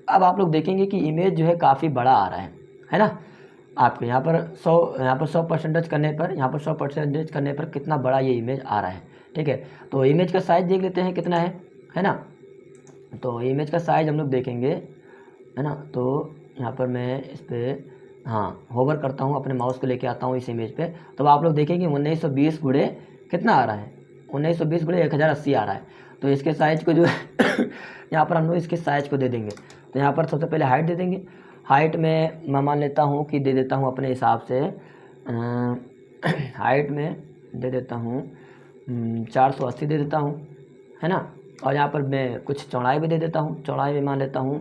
अब आप लोग देखेंगे कि इमेज जो है काफ़ी बड़ा आ रहा है ना। आपको यहाँ पर 100% करने पर, यहाँ पर 100% करने पर कितना बड़ा ये इमेज आ रहा है, ठीक है। तो इमेज का साइज़ देख लेते हैं कितना है ना। तो इमेज का साइज़ हम लोग देखेंगे, है ना। तो यहाँ पर मैं इस पर होवर करता हूँ, अपने माउस को लेके आता हूँ इस इमेज पे, तो आप लोग देखेंगे 1920 गुणे कितना आ रहा है, 1920 गुणे 1080 आ रहा है। तो इसके साइज़ को जो है यहाँ पर हम लोग इसके साइज़ को दे देंगे। तो यहाँ पर सबसे पहले हाइट दे देंगे। हाइट में मैं मान लेता हूँ कि दे देता हूँ अपने हिसाब से, हाइट में दे देता हूँ 480 दे देता हूँ, है ना। और यहाँ पर मैं कुछ चौड़ाई भी दे देता हूँ, चौड़ाई में मान लेता हूँ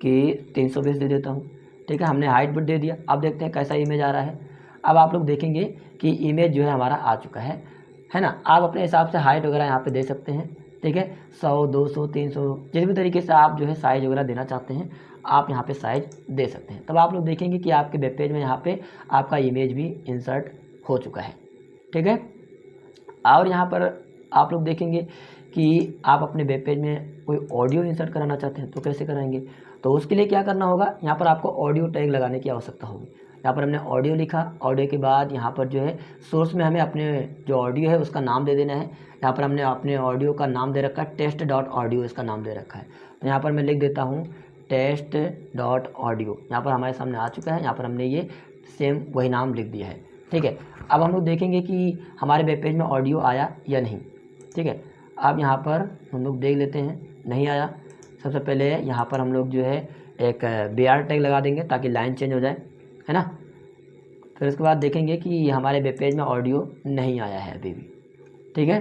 कि 320 दे देता हूँ, ठीक है। हमने हाइट भी दे दिया। अब देखते हैं कैसा इमेज आ रहा है। अब आप लोग देखेंगे कि इमेज जो है हमारा आ चुका है ना। आप अपने हिसाब से हाइट वगैरह यहाँ पे दे सकते हैं, ठीक है। 100, 200, 300 जिस भी तरीके से आप जो है साइज़ वगैरह देना चाहते हैं आप यहाँ पे साइज़ दे सकते हैं। तब आप लोग देखेंगे कि आपके वेब पेज में यहाँ पे आपका इमेज भी इंसर्ट हो चुका है, ठीक है। और यहाँ पर आप लोग देखेंगे कि आप अपने वेब पेज में कोई ऑडियो इंसर्ट कराना चाहते हैं तो कैसे कराएंगे। तो उसके लिए क्या करना होगा, यहाँ पर आपको ऑडियो टैग लगाने की आवश्यकता होगी। यहाँ पर हमने ऑडियो लिखा, ऑडियो के बाद यहाँ पर जो है सोर्स में हमें अपने जो ऑडियो है उसका नाम दे देना है। यहाँ पर हमने अपने ऑडियो का नाम दे रखा है test.audio, इसका नाम दे रखा है। तो यहाँ पर मैं लिख देता हूँ test.audio। यहाँ पर हमारे सामने आ चुका है। यहाँ पर हमने ये सेम वही नाम लिख दिया है, ठीक है। अब हम लोग देखेंगे कि हमारे वेब पेज में ऑडियो आया या नहीं, ठीक है। अब यहाँ पर हम लोग देख लेते हैं, नहीं आया। सबसे पहले यहाँ पर हम लोग जो है एक BR टैग लगा देंगे ताकि लाइन चेंज हो जाए, है ना। फिर उसके बाद देखेंगे कि हमारे वेब पेज में ऑडियो नहीं आया है अभी भी, ठीक है,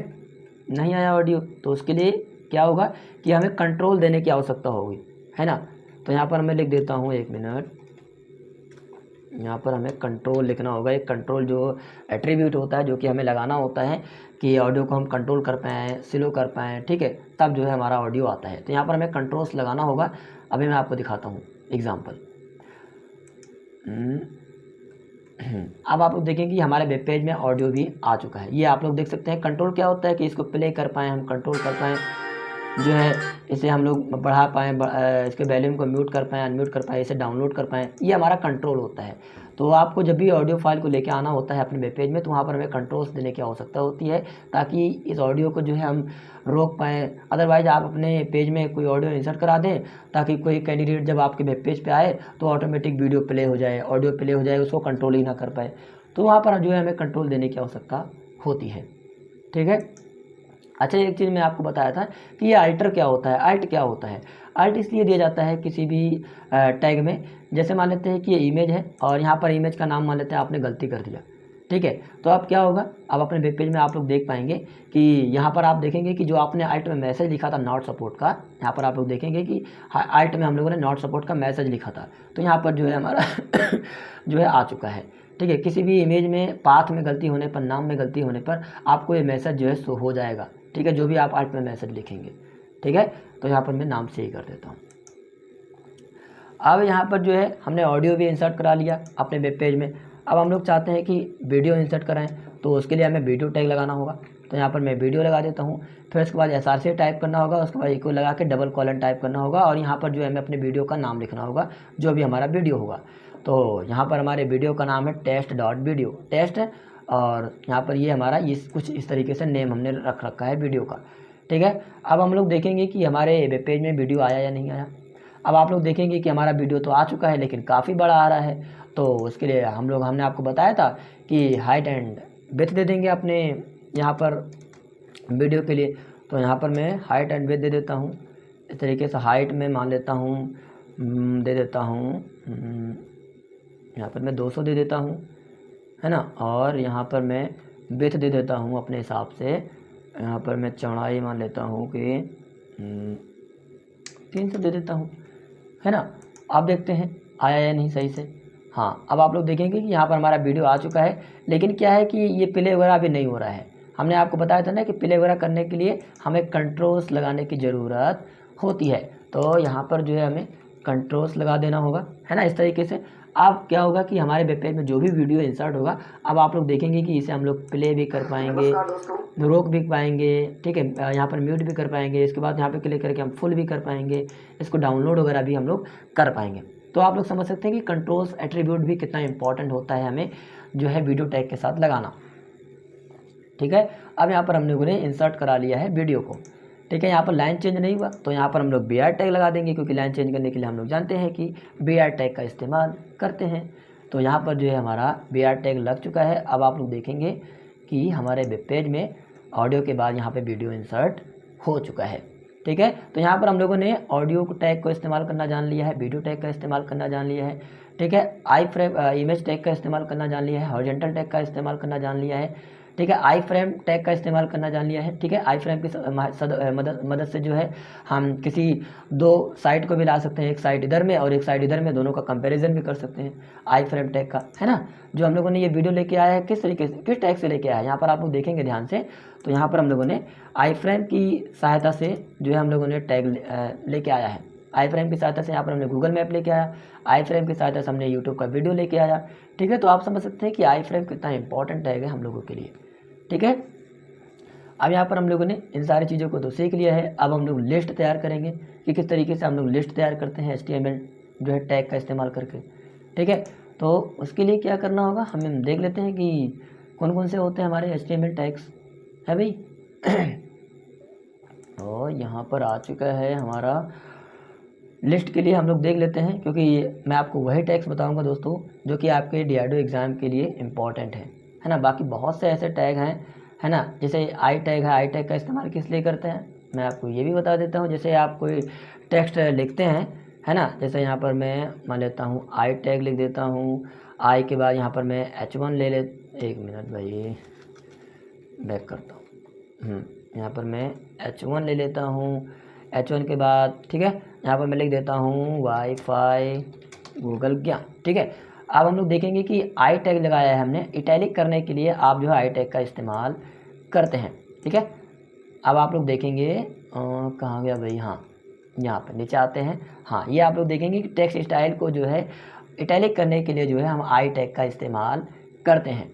नहीं आया ऑडियो। तो उसके लिए क्या होगा कि हमें कंट्रोल देने की आवश्यकता होगी, है ना। तो यहाँ पर मैं लिख देता हूँ, 1 मिनट, यहाँ पर हमें कंट्रोल लिखना होगा। एक कंट्रोल जो एट्रीब्यूट होता है जो कि हमें लगाना होता है कि ऑडियो को हम कंट्रोल कर पाएँ, स्लो कर पाएँ, ठीक है, तब जो है हमारा ऑडियो आता है। तो यहाँ पर हमें कंट्रोल्स लगाना होगा। अभी मैं आपको दिखाता हूँ एग्जाम्पल। अब आप लोग देखेंगे कि हमारे वेब पेज में ऑडियो भी आ चुका है। ये आप लोग देख सकते हैं। कंट्रोल क्या होता है कि इसको प्ले कर पाएँ, हम कंट्रोल कर पाएँ, जो है इसे हम लोग बढ़ा पाएँ, इसके वॉल्यूम को म्यूट कर पाएँ, अनम्यूट कर पाएँ, इसे डाउनलोड कर पाएँ, ये हमारा कंट्रोल होता है। तो आपको जब भी ऑडियो फाइल को लेके आना होता है अपने वेब पेज में तो वहाँ पर हमें कंट्रोल्स देने की आवश्यकता होती है ताकि इस ऑडियो को जो है हम रोक पाएँ। अदरवाइज़ आप अपने पेज में कोई ऑडियो इंसर्ट करा दें ताकि कोई कैंडिडेट जब आपके वेब पेज पे आए तो ऑटोमेटिक वीडियो प्ले हो जाए, ऑडियो प्ले हो जाए, उसको कंट्रोल ही ना कर पाए। तो वहाँ पर जो है हमें कंट्रोल देने की आवश्यकता होती है, ठीक है। अच्छा, एक चीज़ मैं आपको बताया था कि ये अल्टर क्या होता है, अल्ट क्या होता है। अल्ट इसलिए दिया जाता है किसी भी टैग में, जैसे मान लेते हैं कि ये इमेज है और यहाँ पर इमेज का नाम मान लेते हैं आपने गलती कर दिया, ठीक है। तो अब क्या होगा, अब अपने वेब पेज में आप लोग देख पाएंगे कि यहाँ पर आप देखेंगे कि जो आपने अल्ट में मैसेज लिखा था नॉट सपोर्ट का, यहाँ पर आप लोग देखेंगे कि अल्ट में हम लोगों ने नॉट सपोर्ट का मैसेज लिखा था, तो यहाँ पर जो है हमारा जो है आ चुका है, ठीक है। किसी भी इमेज में पाथ में गलती होने पर, नाम में गलती होने पर आपको ये मैसेज जो है शो हो जाएगा, ठीक है, जो भी आप अल्ट में मैसेज लिखेंगे, ठीक है। तो यहाँ पर मैं नाम से ही कर देता हूँ। अब यहाँ पर जो है हमने ऑडियो भी इंसर्ट करा लिया अपने वेब पेज में। अब हम लोग चाहते हैं कि वीडियो इंसर्ट कराएं, तो उसके लिए हमें वीडियो टैग लगाना होगा। तो यहाँ पर मैं वीडियो लगा देता हूँ। फिर उसके बाद SRC टाइप करना होगा, उसके बाद इक्वल लगा के डबल कॉलन टाइप करना होगा और यहाँ पर जो है हमें अपने वीडियो का नाम लिखना होगा, जो भी हमारा वीडियो होगा। तो यहाँ पर हमारे वीडियो का नाम है test.video, टेस्ट, और यहाँ पर ये हमारा कुछ इस तरीके से नेम हमने रख रखा है वीडियो का, ठीक है। अब हम लोग देखेंगे कि हमारे वेब पेज में वीडियो आया या नहीं आया। अब आप लोग देखेंगे कि हमारा वीडियो तो आ चुका है लेकिन काफ़ी बड़ा आ रहा है। तो उसके लिए हमने आपको बताया था कि हाइट एंड विड्थ दे देंगे अपने यहाँ पर वीडियो के लिए। तो यहाँ पर मैं हाइट एंड विड्थ दे देता हूँ इस तरीके से। हाइट में मान लेता हूँ, दे देता हूँ, यहाँ पर मैं 200 दे देता हूँ, है ना। और यहाँ पर मैं विड्थ दे देता हूँ अपने हिसाब से। यहाँ पर मैं चौड़ाई मान लेता हूँ कि 300 दे देता हूँ, है ना। आप देखते हैं आया या नहीं सही से। हाँ, अब आप लोग देखेंगे कि यहाँ पर हमारा वीडियो आ चुका है, लेकिन क्या है कि ये प्ले वगैरह अभी नहीं हो रहा है। हमने आपको बताया था ना कि प्ले वगैरह करने के लिए हमें कंट्रोल्स लगाने की ज़रूरत होती है। तो यहाँ पर जो है हमें कंट्रोल्स लगा देना होगा, है ना। इस तरीके से अब क्या होगा कि हमारे वेब पेज में जो भी वीडियो इंसर्ट होगा, अब आप लोग देखेंगे कि इसे हम लोग प्ले भी कर पाएंगे, रोक भी पाएंगे, ठीक है, यहाँ पर म्यूट भी कर पाएंगे। इसके बाद यहाँ पे क्लिक करके हम फुल भी कर पाएंगे, इसको डाउनलोड वगैरह भी हम लोग कर पाएंगे। तो आप लोग समझ सकते हैं कि कंट्रोल्स एट्रीब्यूट भी कितना इंपॉर्टेंट होता है हमें जो है वीडियो टैग के साथ लगाना, ठीक है। अब यहाँ पर हम लोगों ने इंसर्ट करा लिया है वीडियो को, ठीक है। यहाँ पर लाइन चेंज नहीं हुआ तो यहाँ पर हम लोग बी आर टैग लगा देंगे, क्योंकि लाइन चेंज करने के लिए हम लोग जानते हैं कि बी आर टैग का इस्तेमाल करते हैं। तो यहाँ पर जो है हमारा बी आर टैग लग चुका है। अब आप लोग देखेंगे कि हमारे वेब पेज में ऑडियो के बाद यहाँ पे वीडियो इंसर्ट हो चुका है, ठीक है। तो यहाँ पर हम लोगों ने ऑडियो टैग को इस्तेमाल करना जान लिया है, वीडियो टैग का इस्तेमाल करना जान लिया है, ठीक है। आई फ्रेम इमेज टैग का इस्तेमाल करना जान लिया है, हॉरिजॉन्टल टैग का इस्तेमाल करना जान लिया है, ठीक है। आई फ्रेम टैग का इस्तेमाल करना जान लिया है, ठीक है। आई फ्रेम की मदद से जो है हम किसी दो साइड को भी ला सकते हैं, एक साइड इधर में और एक साइड इधर में, दोनों का कंपैरिजन भी कर सकते हैं आई फ्रेम टैग का, है ना। जो हम लोगों ने ये वीडियो लेके आया है किस तरीके से, किस टैग से लेके आया है, यहाँ पर आप लोग देखेंगे ध्यान से। तो यहाँ पर हम लोगों ने आई फ्रेम की सहायता से जो है हम लोगों ने टैग लेके आया है। आई फ्रेम की सहायता से यहाँ पर हमने गूगल मैप लेके आया, आई फ्रेम की सहायता से हमने यूट्यूब का वीडियो लेके आया, ठीक है। तो आप समझ सकते हैं कि आई फ्रेम कितना इंपॉर्टेंट टैग है हम लोगों के लिए, ठीक है। अब यहाँ पर हम लोगों ने इन सारी चीज़ों को तो सीख लिया है। अब हम लोग लिस्ट तैयार करेंगे कि किस तरीके से हम लोग लिस्ट तैयार करते हैं HTML जो है टैग का इस्तेमाल करके, ठीक है। तो उसके लिए क्या करना होगा, हम देख लेते हैं कि कौन कौन से होते हैं हमारे HTML टैग्स, है भाई। और यहाँ पर आ चुका है हमारा लिस्ट के लिए हम लोग देख लेते हैं, क्योंकि मैं आपको वही टैग्स बताऊंगा दोस्तों जो कि आपके DRDO एग्ज़ाम के लिए इम्पॉर्टेंट है ना। बाकी बहुत से ऐसे टैग हैं, है ना। जैसे आई टैग है, आई टैग का इस्तेमाल किस लिए करते हैं मैं आपको ये भी बता देता हूँ। जैसे आप कोई टेक्स्ट लिखते हैं, है ना, जैसे यहाँ पर मैं मान लेता हूँ आई टैग लिख देता हूँ, आई के बाद यहाँ पर मैं H1 ले ले, एक मिनट भाई बैक करता हूँ, यहाँ पर मैं H1 ले लेता हूँ, H1 के बाद ठीक है यहाँ पर मैं लिख देता हूँ वाईफाई गूगल ज्ञान, ठीक है। अब हम लोग देखेंगे कि आई टैग लगाया है हमने, इटैलिक करने के लिए आप जो है आई टैग का इस्तेमाल करते हैं, ठीक है। अब आप लोग देखेंगे कहाँ गया भाई, हाँ यहाँ पर नीचे आते हैं, हाँ ये आप लोग देखेंगे कि टेक्स्ट स्टाइल को जो है इटैलिक करने के लिए जो है हम आई टैग का इस्तेमाल करते हैं,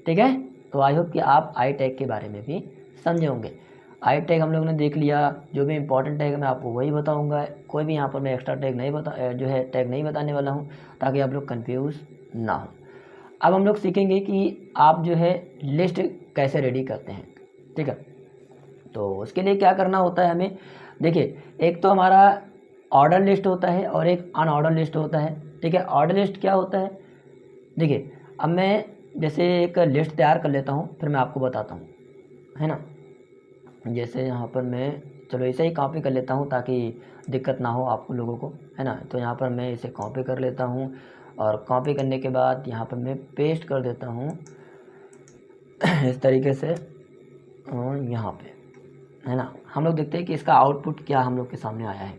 ठीक है। तो आई होप कि आप आई टैग के बारे में भी समझे होंगे। आई टैग हम लोगों ने देख लिया, जो भी इंपॉर्टेंट टैग है मैं आपको वही बताऊंगा, कोई भी यहाँ पर मैं एक्स्ट्रा टैग नहीं जो है टैग नहीं बताने वाला हूँ, ताकि आप लोग कंफ्यूज ना हो। अब हम लोग सीखेंगे कि आप जो है लिस्ट कैसे रेडी करते हैं, ठीक है। तो उसके लिए क्या करना होता है हमें, देखिए एक तो हमारा ऑर्डर लिस्ट होता है और एक अनऑर्डर लिस्ट होता है, ठीक है। ऑर्डर लिस्ट क्या होता है, देखिए अब मैं जैसे एक लिस्ट तैयार कर लेता हूँ, फिर मैं आपको बताता हूँ, है ना। जैसे यहाँ पर मैं चलो इसे ही कॉपी कर लेता हूँ ताकि दिक्कत ना हो आप लोगों को, है ना। तो यहाँ पर मैं इसे कॉपी कर लेता हूँ और कॉपी करने के बाद यहाँ पर मैं पेस्ट कर देता हूँ इस तरीके से, और यहाँ पे, है ना। हम लोग देखते हैं कि इसका आउटपुट क्या हम लोग के सामने आया है।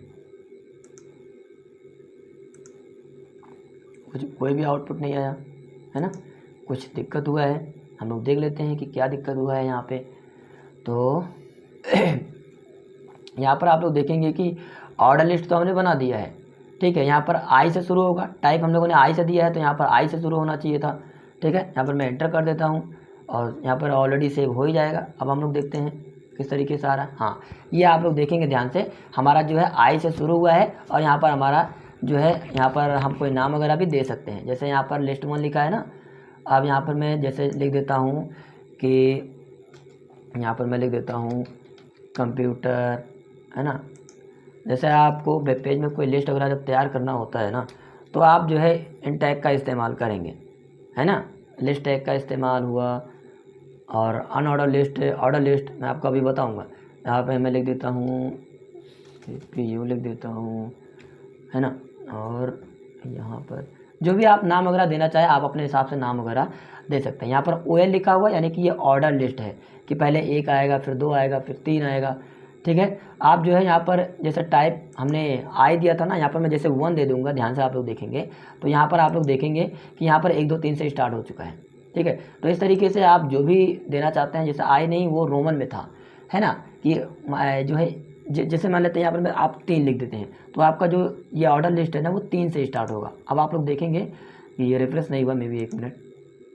कोई भी आउटपुट नहीं आया, है ना, कुछ दिक्कत हुआ है। हम लोग देख लेते हैं कि क्या दिक्कत हुआ है यहाँ पे। तो यहाँ पर आप लोग देखेंगे कि ऑर्डर लिस्ट तो हमने बना दिया है, ठीक है। यहाँ पर आई से शुरू होगा, टाइप हम लोगों ने आई से दिया है तो यहाँ पर आई से शुरू होना चाहिए था, ठीक है। यहाँ पर मैं एंटर कर देता हूँ और यहाँ पर ऑलरेडी सेव हो ही जाएगा। अब हम लोग देखते हैं किस तरीके से आ रहा है, हाँ ये आप लोग देखेंगे ध्यान से, हमारा जो है आई से शुरू हुआ है और यहाँ पर हमारा जो है यहाँ पर हम कोई नाम वगैरह भी दे सकते हैं। जैसे यहाँ पर लिस्ट 1 लिखा है ना, अब यहाँ पर मैं जैसे लिख देता हूँ कि यहाँ पर मैं लिख देता हूँ कंप्यूटर, है ना। जैसे आपको वेब पेज में कोई लिस्ट वगैरह जब तैयार करना होता है ना, तो आप जो है इन टैग का इस्तेमाल करेंगे, है ना। लिस्ट टैग का इस्तेमाल हुआ और अनऑर्डर लिस्ट, ऑर्डर लिस्ट मैं आपको अभी बताऊंगा। यहाँ पे मैं लिख देता हूँ CPU लिख देता हूँ, है ना। और यहाँ पर जो भी आप नाम वगैरह देना चाहे आप अपने हिसाब से नाम वगैरह दे सकते हैं। यहाँ पर OL लिखा हुआ यानी कि ये ऑर्डर लिस्ट है कि पहले 1 आएगा, फिर 2 आएगा, फिर 3 आएगा, ठीक है। आप जो है यहाँ पर जैसे टाइप हमने आई दिया था ना, यहाँ पर मैं जैसे 1 दे दूँगा, ध्यान से आप लोग देखेंगे तो यहाँ पर आप लोग देखेंगे कि यहाँ पर 1 2 3 से स्टार्ट हो चुका है। ठीक है, तो इस तरीके से आप जो भी देना चाहते हैं, जैसे आई नहीं वो रोमन में था, है ना, कि जो है जैसे मान लेते हैं यहाँ पर आप 3 लिख देते हैं, तो आपका जो ये ऑर्डर लिस्ट है ना वो 3 से स्टार्ट होगा। अब आप लोग देखेंगे कि ये रिफ्रेश नहीं हुआ, मे बी 1 मिनट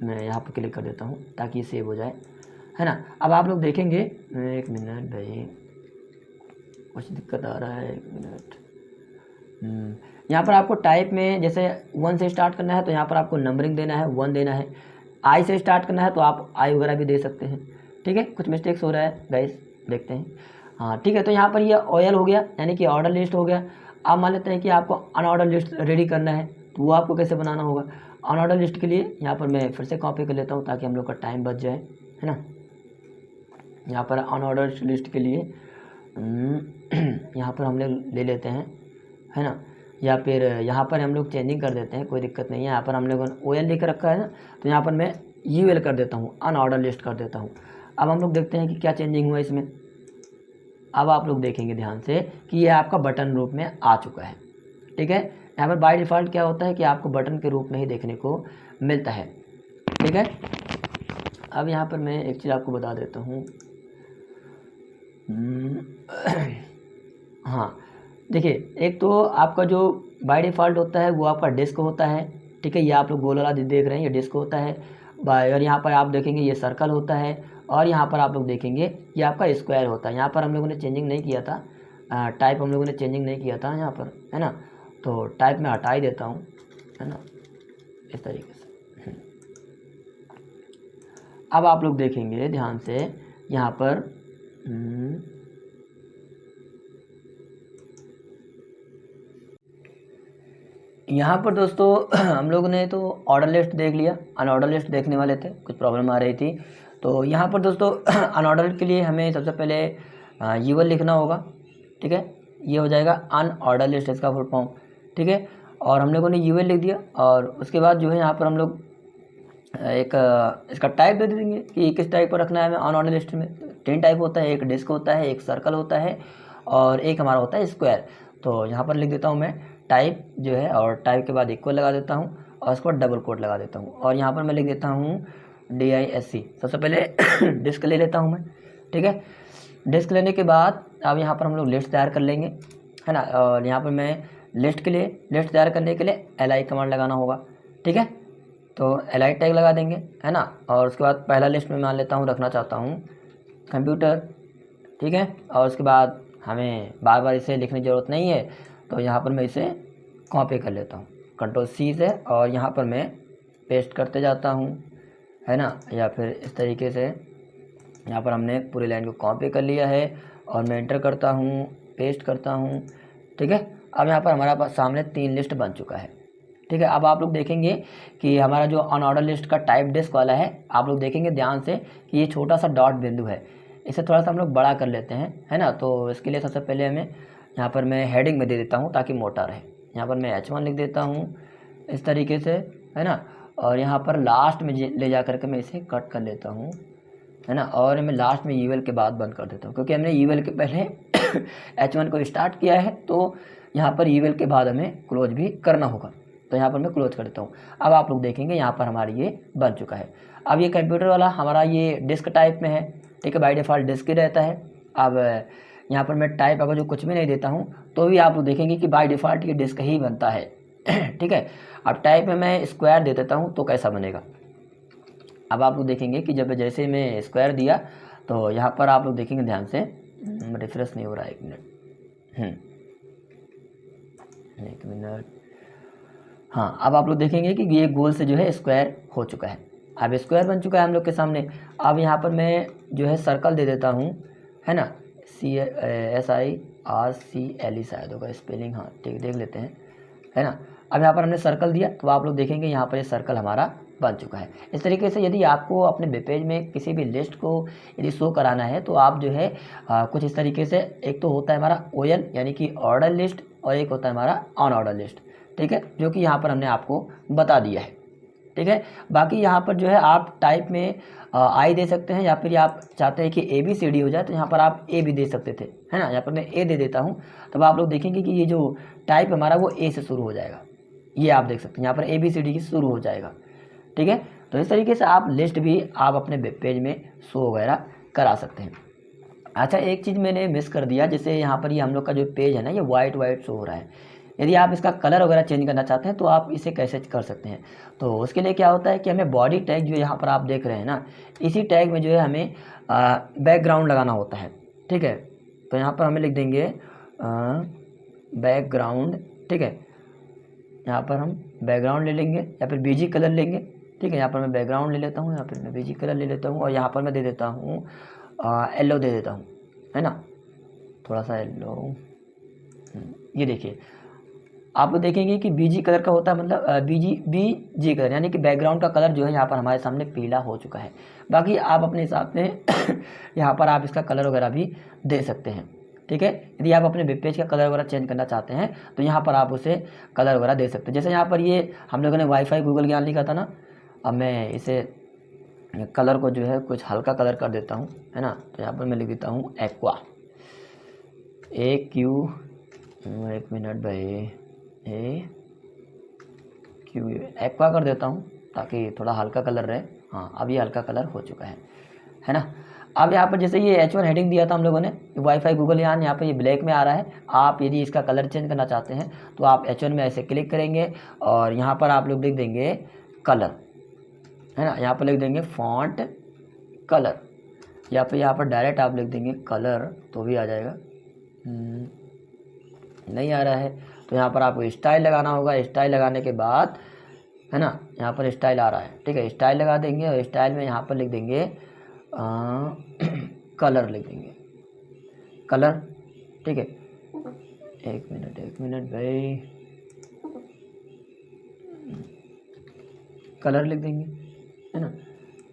मैं यहाँ पर क्लिक कर देता हूँ ताकि सेव हो जाए, है ना। अब आप लोग देखेंगे, 1 मिनट भाई कुछ दिक्कत आ रहा है, 1 मिनट। यहाँ पर आपको टाइप में जैसे 1 से स्टार्ट करना है तो यहाँ पर आपको नंबरिंग देना है, 1 देना है। आई से स्टार्ट करना है तो आप आई वगैरह भी दे सकते हैं। ठीक है, कुछ मिस्टेक्स हो रहा है गाइस, देखते हैं। हाँ ठीक है, तो यहाँ पर ये ऑयल हो गया, यानी कि ऑर्डर लिस्ट हो गया। आप मान लेते हैं कि आपको अनऑर्डर लिस्ट रेडी करना है, तो वो आपको कैसे बनाना होगा। अनऑर्डर लिस्ट के लिए यहाँ पर मैं फिर से कॉपी कर लेता हूँ ताकि हम लोग का टाइम बच जाए, है ना। यहाँ पर अनऑर्डर लिस्ट के लिए यहाँ पर हम लोग ले लेते हैं, है ना, या फिर यहाँ पर हम लोग चेंजिंग कर देते हैं, कोई दिक्कत नहीं है। यहाँ पर हम लोगों ने OL लिख रखा है ना, तो यहाँ पर मैं UL कर देता हूँ, अनऑर्डर लिस्ट कर देता हूँ। अब हम लोग देखते हैं कि क्या चेंजिंग हुआ इसमें। अब आप लोग देखेंगे ध्यान से कि ये आपका बटन रूप में आ चुका है। ठीक है, यहाँ पर बाय डिफ़ॉल्ट क्या होता है कि आपको बटन के रूप में ही देखने को मिलता है। ठीक है, अब यहाँ पर मैं एक चीज़ आपको बता देता हूँ। हाँ देखिए, एक तो आपका जो बाय डिफ़ॉल्ट होता है वो आपका डिस्क होता है। ठीक है, ये आप लोग गोल वाला देख रहे हैं, ये डिस्क होता है। और यहाँ पर आप देखेंगे ये सर्कल होता है, और यहाँ पर आप लोग देखेंगे ये आपका स्क्वायर होता है। यहाँ पर हम लोगों ने चेंजिंग नहीं किया था, टाइप हम लोगों ने चेंजिंग नहीं किया था यहाँ पर, है ना। तो टाइप में हटा ही देता हूँ, है ना, इस तरीके से। अब आप लोग देखेंगे ध्यान से यहाँ पर यहाँ पर दोस्तों हम लोगों ने तो ऑर्डर लिस्ट देख लिया, अनऑर्डर लिस्ट देखने वाले थे, कुछ प्रॉब्लम आ रही थी। तो यहाँ पर दोस्तों अनऑर्डर के लिए हमें सबसे पहले UL लिखना होगा। ठीक है, ये हो जाएगा अनऑर्डर लिस्ट, इसका फुल फॉर्म। ठीक है, और हम लोगों ने UL लिख दिया, और उसके बाद जो है यहाँ पर हम लोग एक इसका टाइप दे देंगे कि किस टाइप पर रखना है हमें। अनऑर्डर लिस्ट में 3 टाइप होता है, एक डिस्क होता है, एक सर्कल होता है, और एक हमारा होता है स्क्वायर। तो यहाँ पर लिख देता हूँ मैं टाइप जो है, और टाइप के बाद इक्वल लगा देता हूँ, और उसके बाद डबल कोट लगा देता हूँ, और यहाँ पर मैं लिख देता हूँ DISC। सबसे पहले डिस्क ले लेता हूँ मैं। ठीक है, डिस्क लेने के बाद अब यहाँ पर हम लोग लिस्ट तैयार कर लेंगे, है ना। और यहाँ पर मैं लिस्ट तैयार करने के लिए LI कमांड लगाना होगा। ठीक है, तो LI टैग लगा देंगे, है ना। और उसके बाद पहला लिस्ट में मान लेता हूँ, रखना चाहता हूँ कंप्यूटर। ठीक है, और उसके बाद हमें बार बार इसे लिखने की ज़रूरत नहीं है, तो यहाँ पर मैं इसे कॉपी कर लेता हूँ Ctrl+C से, और यहाँ पर मैं पेस्ट करते जाता हूँ, है ना। या फिर इस तरीके से यहाँ पर हमने पूरी लाइन को कॉपी कर लिया है, और मैं एंटर करता हूँ, पेस्ट करता हूँ। ठीक है, अब यहाँ पर हमारा पास सामने 3 लिस्ट बन चुका है। ठीक है, अब आप लोग देखेंगे कि हमारा जो अनऑर्डर लिस्ट का टाइप डिस्क वाला है, आप लोग देखेंगे ध्यान से कि ये छोटा सा डॉट बिंदु है, इसे थोड़ा सा हम लोग बड़ा कर लेते हैं, है ना। तो इसके लिए सबसे पहले हमें यहाँ पर मैं हेडिंग में दे देता हूँ ताकि मोटा रहे। यहाँ पर मैं H1 लिख देता हूँ इस तरीके से, है ना। और यहाँ पर लास्ट में ले जा करके मैं इसे कट कर लेता हूँ, है ना। और मैं लास्ट में UL के बाद बंद कर देता हूँ, क्योंकि हमने UL के पहले H1 को स्टार्ट किया है, तो यहाँ पर UL के बाद हमें क्लोज भी करना होगा। तो यहाँ पर मैं क्लोज कर देता हूँ। अब आप लोग देखेंगे यहाँ पर हमारी ये बन चुका है। अब ये कंप्यूटर वाला हमारा ये डिस्क टाइप में है। ठीक है, बाय डिफ़ॉल्ट डिस्क ही रहता है। अब यहाँ पर मैं टाइप अगर जो कुछ भी नहीं देता हूँ तो भी आप लोग देखेंगे कि बाय डिफ़ॉल्ट ये डिस्क ही बनता है। ठीक है, अब टाइप में मैं स्क्वायर दे देता हूँ तो कैसा बनेगा। अब आप लोग देखेंगे कि जब जैसे मैं स्क्वायर दिया तो यहाँ पर आप लोग देखेंगे ध्यान से, रिफ्रेश नहीं हो रहा है, 1 मिनट। हाँ, अब आप लोग देखेंगे कि ये गोल से जो है स्क्वायर हो चुका है। अब स्क्वायर बन चुका है हम लोग के सामने। अब यहाँ पर मैं जो है सर्कल दे देता हूँ, है ना, SIRCLE शायद होगा स्पेलिंग, हाँ ठीक, देख लेते हैं, है ना। अब यहाँ पर हमने सर्कल दिया तो आप लोग देखेंगे यहाँ पर ये सर्कल हमारा बन चुका है। इस तरीके से यदि आपको अपने वेब पेज में किसी भी लिस्ट को यदि शो कराना है तो आप जो है कुछ इस तरीके से, एक तो होता है हमारा OL यानी कि ऑर्डर लिस्ट, और एक होता है हमारा अनऑर्डर लिस्ट। ठीक है, जो कि यहाँ पर हमने आपको बता दिया है। ठीक है। बाकी यहाँ पर जो है आप टाइप में आई दे सकते हैं, या फिर आप चाहते हैं कि ABCD हो जाए तो यहाँ पर आप ए भी दे सकते थे, है ना। यहाँ पर मैं ए दे देता हूँ, तब आप लोग देखेंगे कि ये जो टाइप हमारा वो ए से शुरू हो जाएगा। ये आप देख सकते हैं यहाँ पर ABCD की शुरू हो जाएगा, ठीक है। तो इस तरीके से आप लिस्ट भी आप अपने वेब पेज में शो वगैरह करा सकते हैं। अच्छा, एक चीज़ मैंने मिस कर दिया, जैसे यहाँ पर ये हम लोग का जो पेज है ना, ये वाइट शो हो रहा है। यदि आप इसका कलर वगैरह चेंज करना चाहते हैं तो आप इसे कैसे कर सकते हैं। तो उसके लिए क्या होता है कि हमें बॉडी टैग जो यहाँ पर आप देख रहे हैं ना, इसी टैग में जो है हमें बैकग्राउंड लगाना होता है, ठीक है। तो यहाँ पर हमें लिख देंगे बैकग्राउंड, ठीक है। यहाँ पर हम बैकग्राउंड ले लेंगे या फिर BG कलर लेंगे, ठीक है। यहाँ पर मैं बैकग्राउंड ले लेता हूँ, यहाँ पर मैं BG कलर ले लेता हूँ, और यहाँ पर मैं दे देता हूँ येलो दे देता हूँ, है ना, थोड़ा सा येलो। ये देखिए, आप देखेंगे कि BG कलर का होता है, मतलब BG कलर, यानी कि बैकग्राउंड का कलर जो है यहाँ पर हमारे सामने पीला हो चुका है। बाकी आप अपने हिसाब से यहाँ पर आप इसका कलर वगैरह भी दे सकते हैं, ठीक है। यदि आप अपने वेब पेज का कलर वगैरह चेंज करना चाहते हैं तो यहाँ पर आप उसे कलर वगैरह दे सकते हैं। जैसे यहाँ पर ये हम लोगों ने वाईफाई गूगल ज्ञान लिखा था ना, अब मैं इसे कलर को जो है कुछ हल्का कलर कर देता हूँ, है ना। तो यहाँ पर मैं लिख देता हूँ एक्वा, AQ, एक मिनट भाई, AQ एक्वा कर देता हूँ ताकि थोड़ा हल्का कलर रहे। हाँ, अब ये हल्का कलर हो चुका है ना। अब यहाँ पर जैसे ये H1 हेडिंग दिया था हम लोगों ने, वाईफाई गूगल ज्ञान, यहाँ पर ये ब्लैक में आ रहा है। आप यदि इसका कलर चेंज करना चाहते हैं तो आप H1 में ऐसे क्लिक करेंगे और यहाँ पर आप लोग लिख देंगे कलर, है ना। यहाँ पर लिख देंगे फॉन्ट कलर, या फिर यहाँ पर डायरेक्ट आप लिख देंगे कलर तो भी आ जाएगा। नहीं आ रहा है तो यहाँ पर आपको स्टाइल लगाना होगा। स्टाइल लगाने के बाद, है ना, यहाँ पर स्टाइल आ रहा है, ठीक है। स्टाइल लगा देंगे और स्टाइल में यहाँ पर लिख देंगे कलर, लिख देंगे कलर, ठीक है। एक मिनट भाई, कलर लिख देंगे, है ना।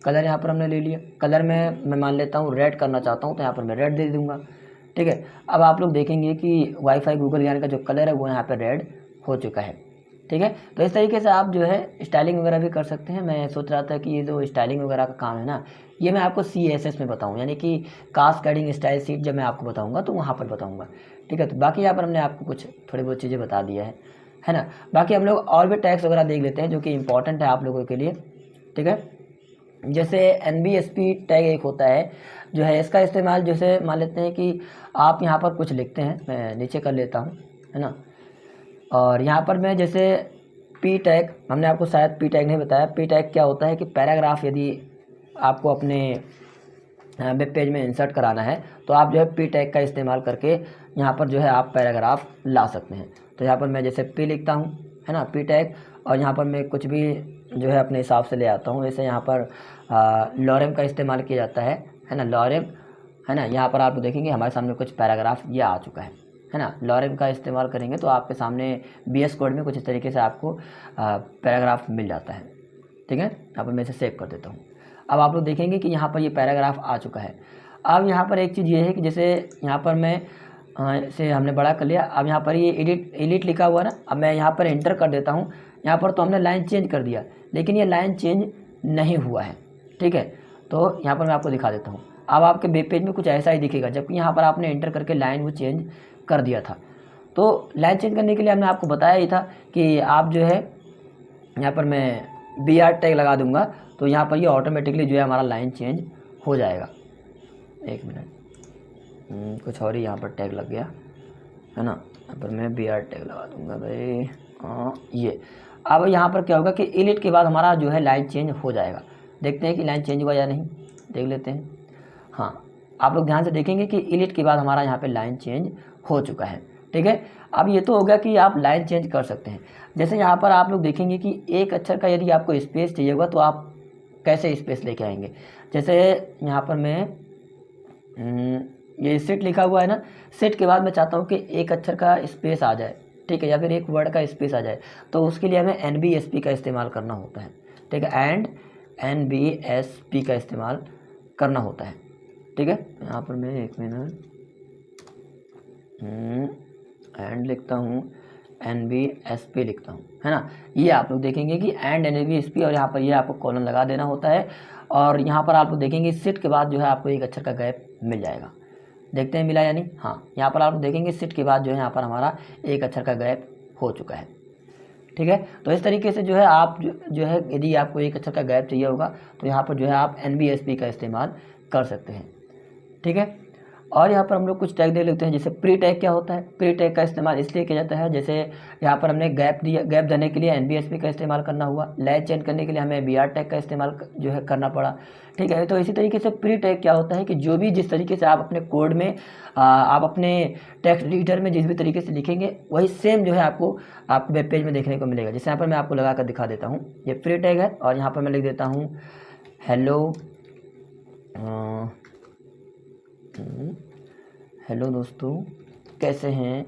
कलर यहाँ पर हमने ले लिया। कलर में मैं मान लेता हूँ रेड करना चाहता हूँ तो यहाँ पर मैं रेड दे दूँगा, ठीक है। अब आप लोग देखेंगे कि वाईफाई गूगल ज्ञान का जो कलर है वो यहाँ पर रेड हो चुका है, ठीक है। तो इस तरीके से आप जो है स्टाइलिंग वगैरह भी कर सकते हैं। मैं सोच रहा था कि ये जो स्टाइलिंग वगैरह का काम है ना, ये मैं आपको CSS में बताऊँ, यानी कि कास्केडिंग स्टाइल शीट जब मैं आपको बताऊँगा तो वहाँ पर बताऊँगा, ठीक है। तो बाकी यहाँ पर हमने आपको कुछ थोड़ी बहुत चीज़ें बता दिया है ना। बाकी हम लोग और भी टैग्स वगैरह देख लेते हैं जो कि इंपॉर्टेंट है आप लोगों के लिए, ठीक है। जैसे NBSP टैग एक होता है जो है, इसका इस्तेमाल जैसे मान लेते हैं कि आप यहाँ पर कुछ लिखते हैं, मैं नीचे कर लेता हूँ, है ना। और यहाँ पर मैं जैसे P टैग, हमने आपको शायद P टैग नहीं बताया। P टैग क्या होता है कि पैराग्राफ यदि आपको अपने वेब पेज में इंसर्ट कराना है तो आप जो है P टैग का इस्तेमाल करके यहाँ पर जो है आप पैराग्राफ ला सकते हैं। तो यहाँ पर मैं जैसे P लिखता हूँ, है ना, P टैग, और यहाँ पर मैं कुछ भी जो है अपने हिसाब से ले आता हूँ। जैसे यहाँ पर लॉरेम का इस्तेमाल किया जाता है ना, लॉरेम, है ना। यहाँ पर आप देखेंगे हमारे सामने कुछ पैराग्राफ ये आ चुका है ना। लॉरेम का इस्तेमाल करेंगे तो आपके सामने BS कोड में कुछ इस तरीके से आपको पैराग्राफ मिल जाता है, ठीक है। यहाँ पर मैं इसे सेव कर देता हूँ। अब आप लोग देखेंगे कि यहाँ पर ये पैराग्राफ आ चुका है। अब यहाँ पर एक चीज़ ये है कि जैसे यहाँ पर मैं इसे हमने बड़ा कर लिया। अब यहाँ पर ये एडिट लिखा हुआ ना, अब मैं यहाँ पर एंटर कर देता हूँ। यहाँ पर तो हमने लाइन चेंज कर दिया, लेकिन ये लाइन चेंज नहीं हुआ है, ठीक है। तो यहाँ पर मैं आपको दिखा देता हूँ। अब आपके वेब पेज में कुछ ऐसा ही दिखेगा, जबकि यहाँ पर आपने एंटर करके लाइन वो चेंज कर दिया था। तो लाइन चेंज करने के लिए हमने आपको बताया ही था कि आप जो है यहाँ पर मैं BR टैग लगा दूंगा तो यहाँ पर ये ऑटोमेटिकली जो है हमारा लाइन चेंज हो जाएगा। एक मिनट, कुछ और ही यहाँ पर टैग लग गया, है ना। यहाँ पर मैं BR टैग लगा दूंगा भाई, हाँ ये। अब यहाँ पर क्या होगा कि एलिट के बाद हमारा जो है लाइन चेंज हो जाएगा। देखते हैं कि लाइन चेंज हुआ या नहीं, देख लेते हैं। हाँ, आप लोग ध्यान से देखेंगे कि एलिट के बाद हमारा यहाँ पे लाइन चेंज हो चुका है, ठीक है। अब ये तो हो गया कि आप लाइन चेंज कर सकते हैं। जैसे यहाँ पर आप लोग देखेंगे कि एक अक्षर का यदि आपको स्पेस चाहिए होगा तो आप कैसे स्पेस लेके आएंगे। जैसे यहाँ पर मैं ये सेट लिखा हुआ है ना, सेट के बाद मैं चाहता हूँ कि एक अक्षर का स्पेस आ जाए, ठीक है, या फिर एक वर्ड का स्पेस आ जाए, तो उसके लिए हमें NBSP का इस्तेमाल करना होता है, ठीक है। एंड NBSP का इस्तेमाल करना होता है, ठीक है। यहाँ पर मैं एक मिनट एंड लिखता हूँ, NBSP लिखता हूँ, है ना। ये आप लोग देखेंगे कि एंड NBSP, और यहाँ पर ये आपको कॉलन लगा देना होता है, और यहाँ पर आप लोग देखेंगे सिट के बाद जो है आपको एक अक्षर का गैप मिल जाएगा। देखते हैं मिला या नहीं। हाँ, यहाँ पर आप लोग देखेंगे सिट के बाद जो है यहाँ पर हमारा एक अक्षर का गैप हो चुका है। ठीक है, तो इस तरीके से जो है आप जो है यदि आपको एक अक्षर का गैप चाहिए होगा तो यहाँ पर जो है आप NBSP का इस्तेमाल कर सकते हैं। ठीक है, और यहाँ पर हम लोग कुछ टैग देख लेते हैं। जैसे प्री टैग क्या होता है? प्री टैग का इस्तेमाल इसलिए किया जाता है, जैसे यहाँ पर हमने गैप दिया, गैप देने के लिए NBSP का इस्तेमाल करना हुआ, लैच चेंज करने के लिए हमें BR टैग का इस्तेमाल जो है करना पड़ा। ठीक है, तो इसी तरीके से प्री टैग क्या होता है कि जो भी जिस तरीके से आप अपने कोड में आप अपने टेक्स्ट एडिटर में जिस भी तरीके से लिखेंगे वही सेम जो है आपको वेब पेज में देखने को मिलेगा। जैसे यहाँ पर मैं आपको लगा कर दिखा देता हूँ, ये प्री टैग है और यहाँ पर मैं लिख देता हूँ हेलो दोस्तों, कैसे हैं,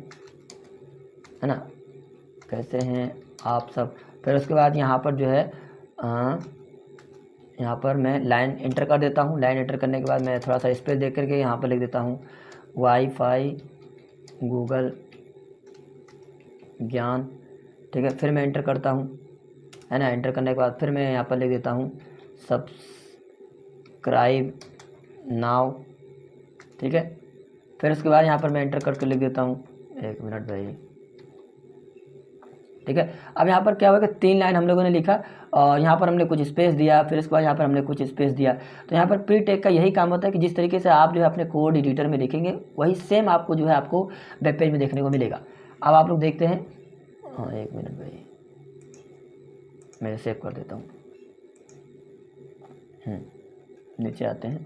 है ना, कैसे हैं आप सब। फिर उसके बाद यहाँ पर जो है यहाँ पर मैं लाइन इंटर कर देता हूँ। लाइन इंटर करने के बाद मैं थोड़ा सा स्पेस दे करके यहाँ पर लिख देता हूँ वाईफाई गूगल ज्ञान। ठीक है, फिर मैं इंटर करता हूँ, है ना। इंटर करने के बाद फिर मैं यहाँ पर लिख देता हूँ सब्सक्राइब नाउ। ठीक है, फिर उसके बाद यहाँ पर मैं इंटर करके लिख देता हूँ, एक मिनट भाई। ठीक है, अब यहाँ पर क्या होगा कि 3 लाइन हम लोगों ने लिखा और यहाँ पर हमने कुछ स्पेस दिया, फिर उसके बाद यहाँ पर हमने कुछ स्पेस दिया। तो यहाँ पर प्री टैग का यही काम होता है कि जिस तरीके से आप जो है अपने कोड एडिटर में लिखेंगे वही सेम आपको जो है आपको वेब पेज में देखने को मिलेगा। अब आप लोग देखते हैं, हाँ एक मिनट भाई, मैं सेव कर देता हूँ। नीचे आते हैं।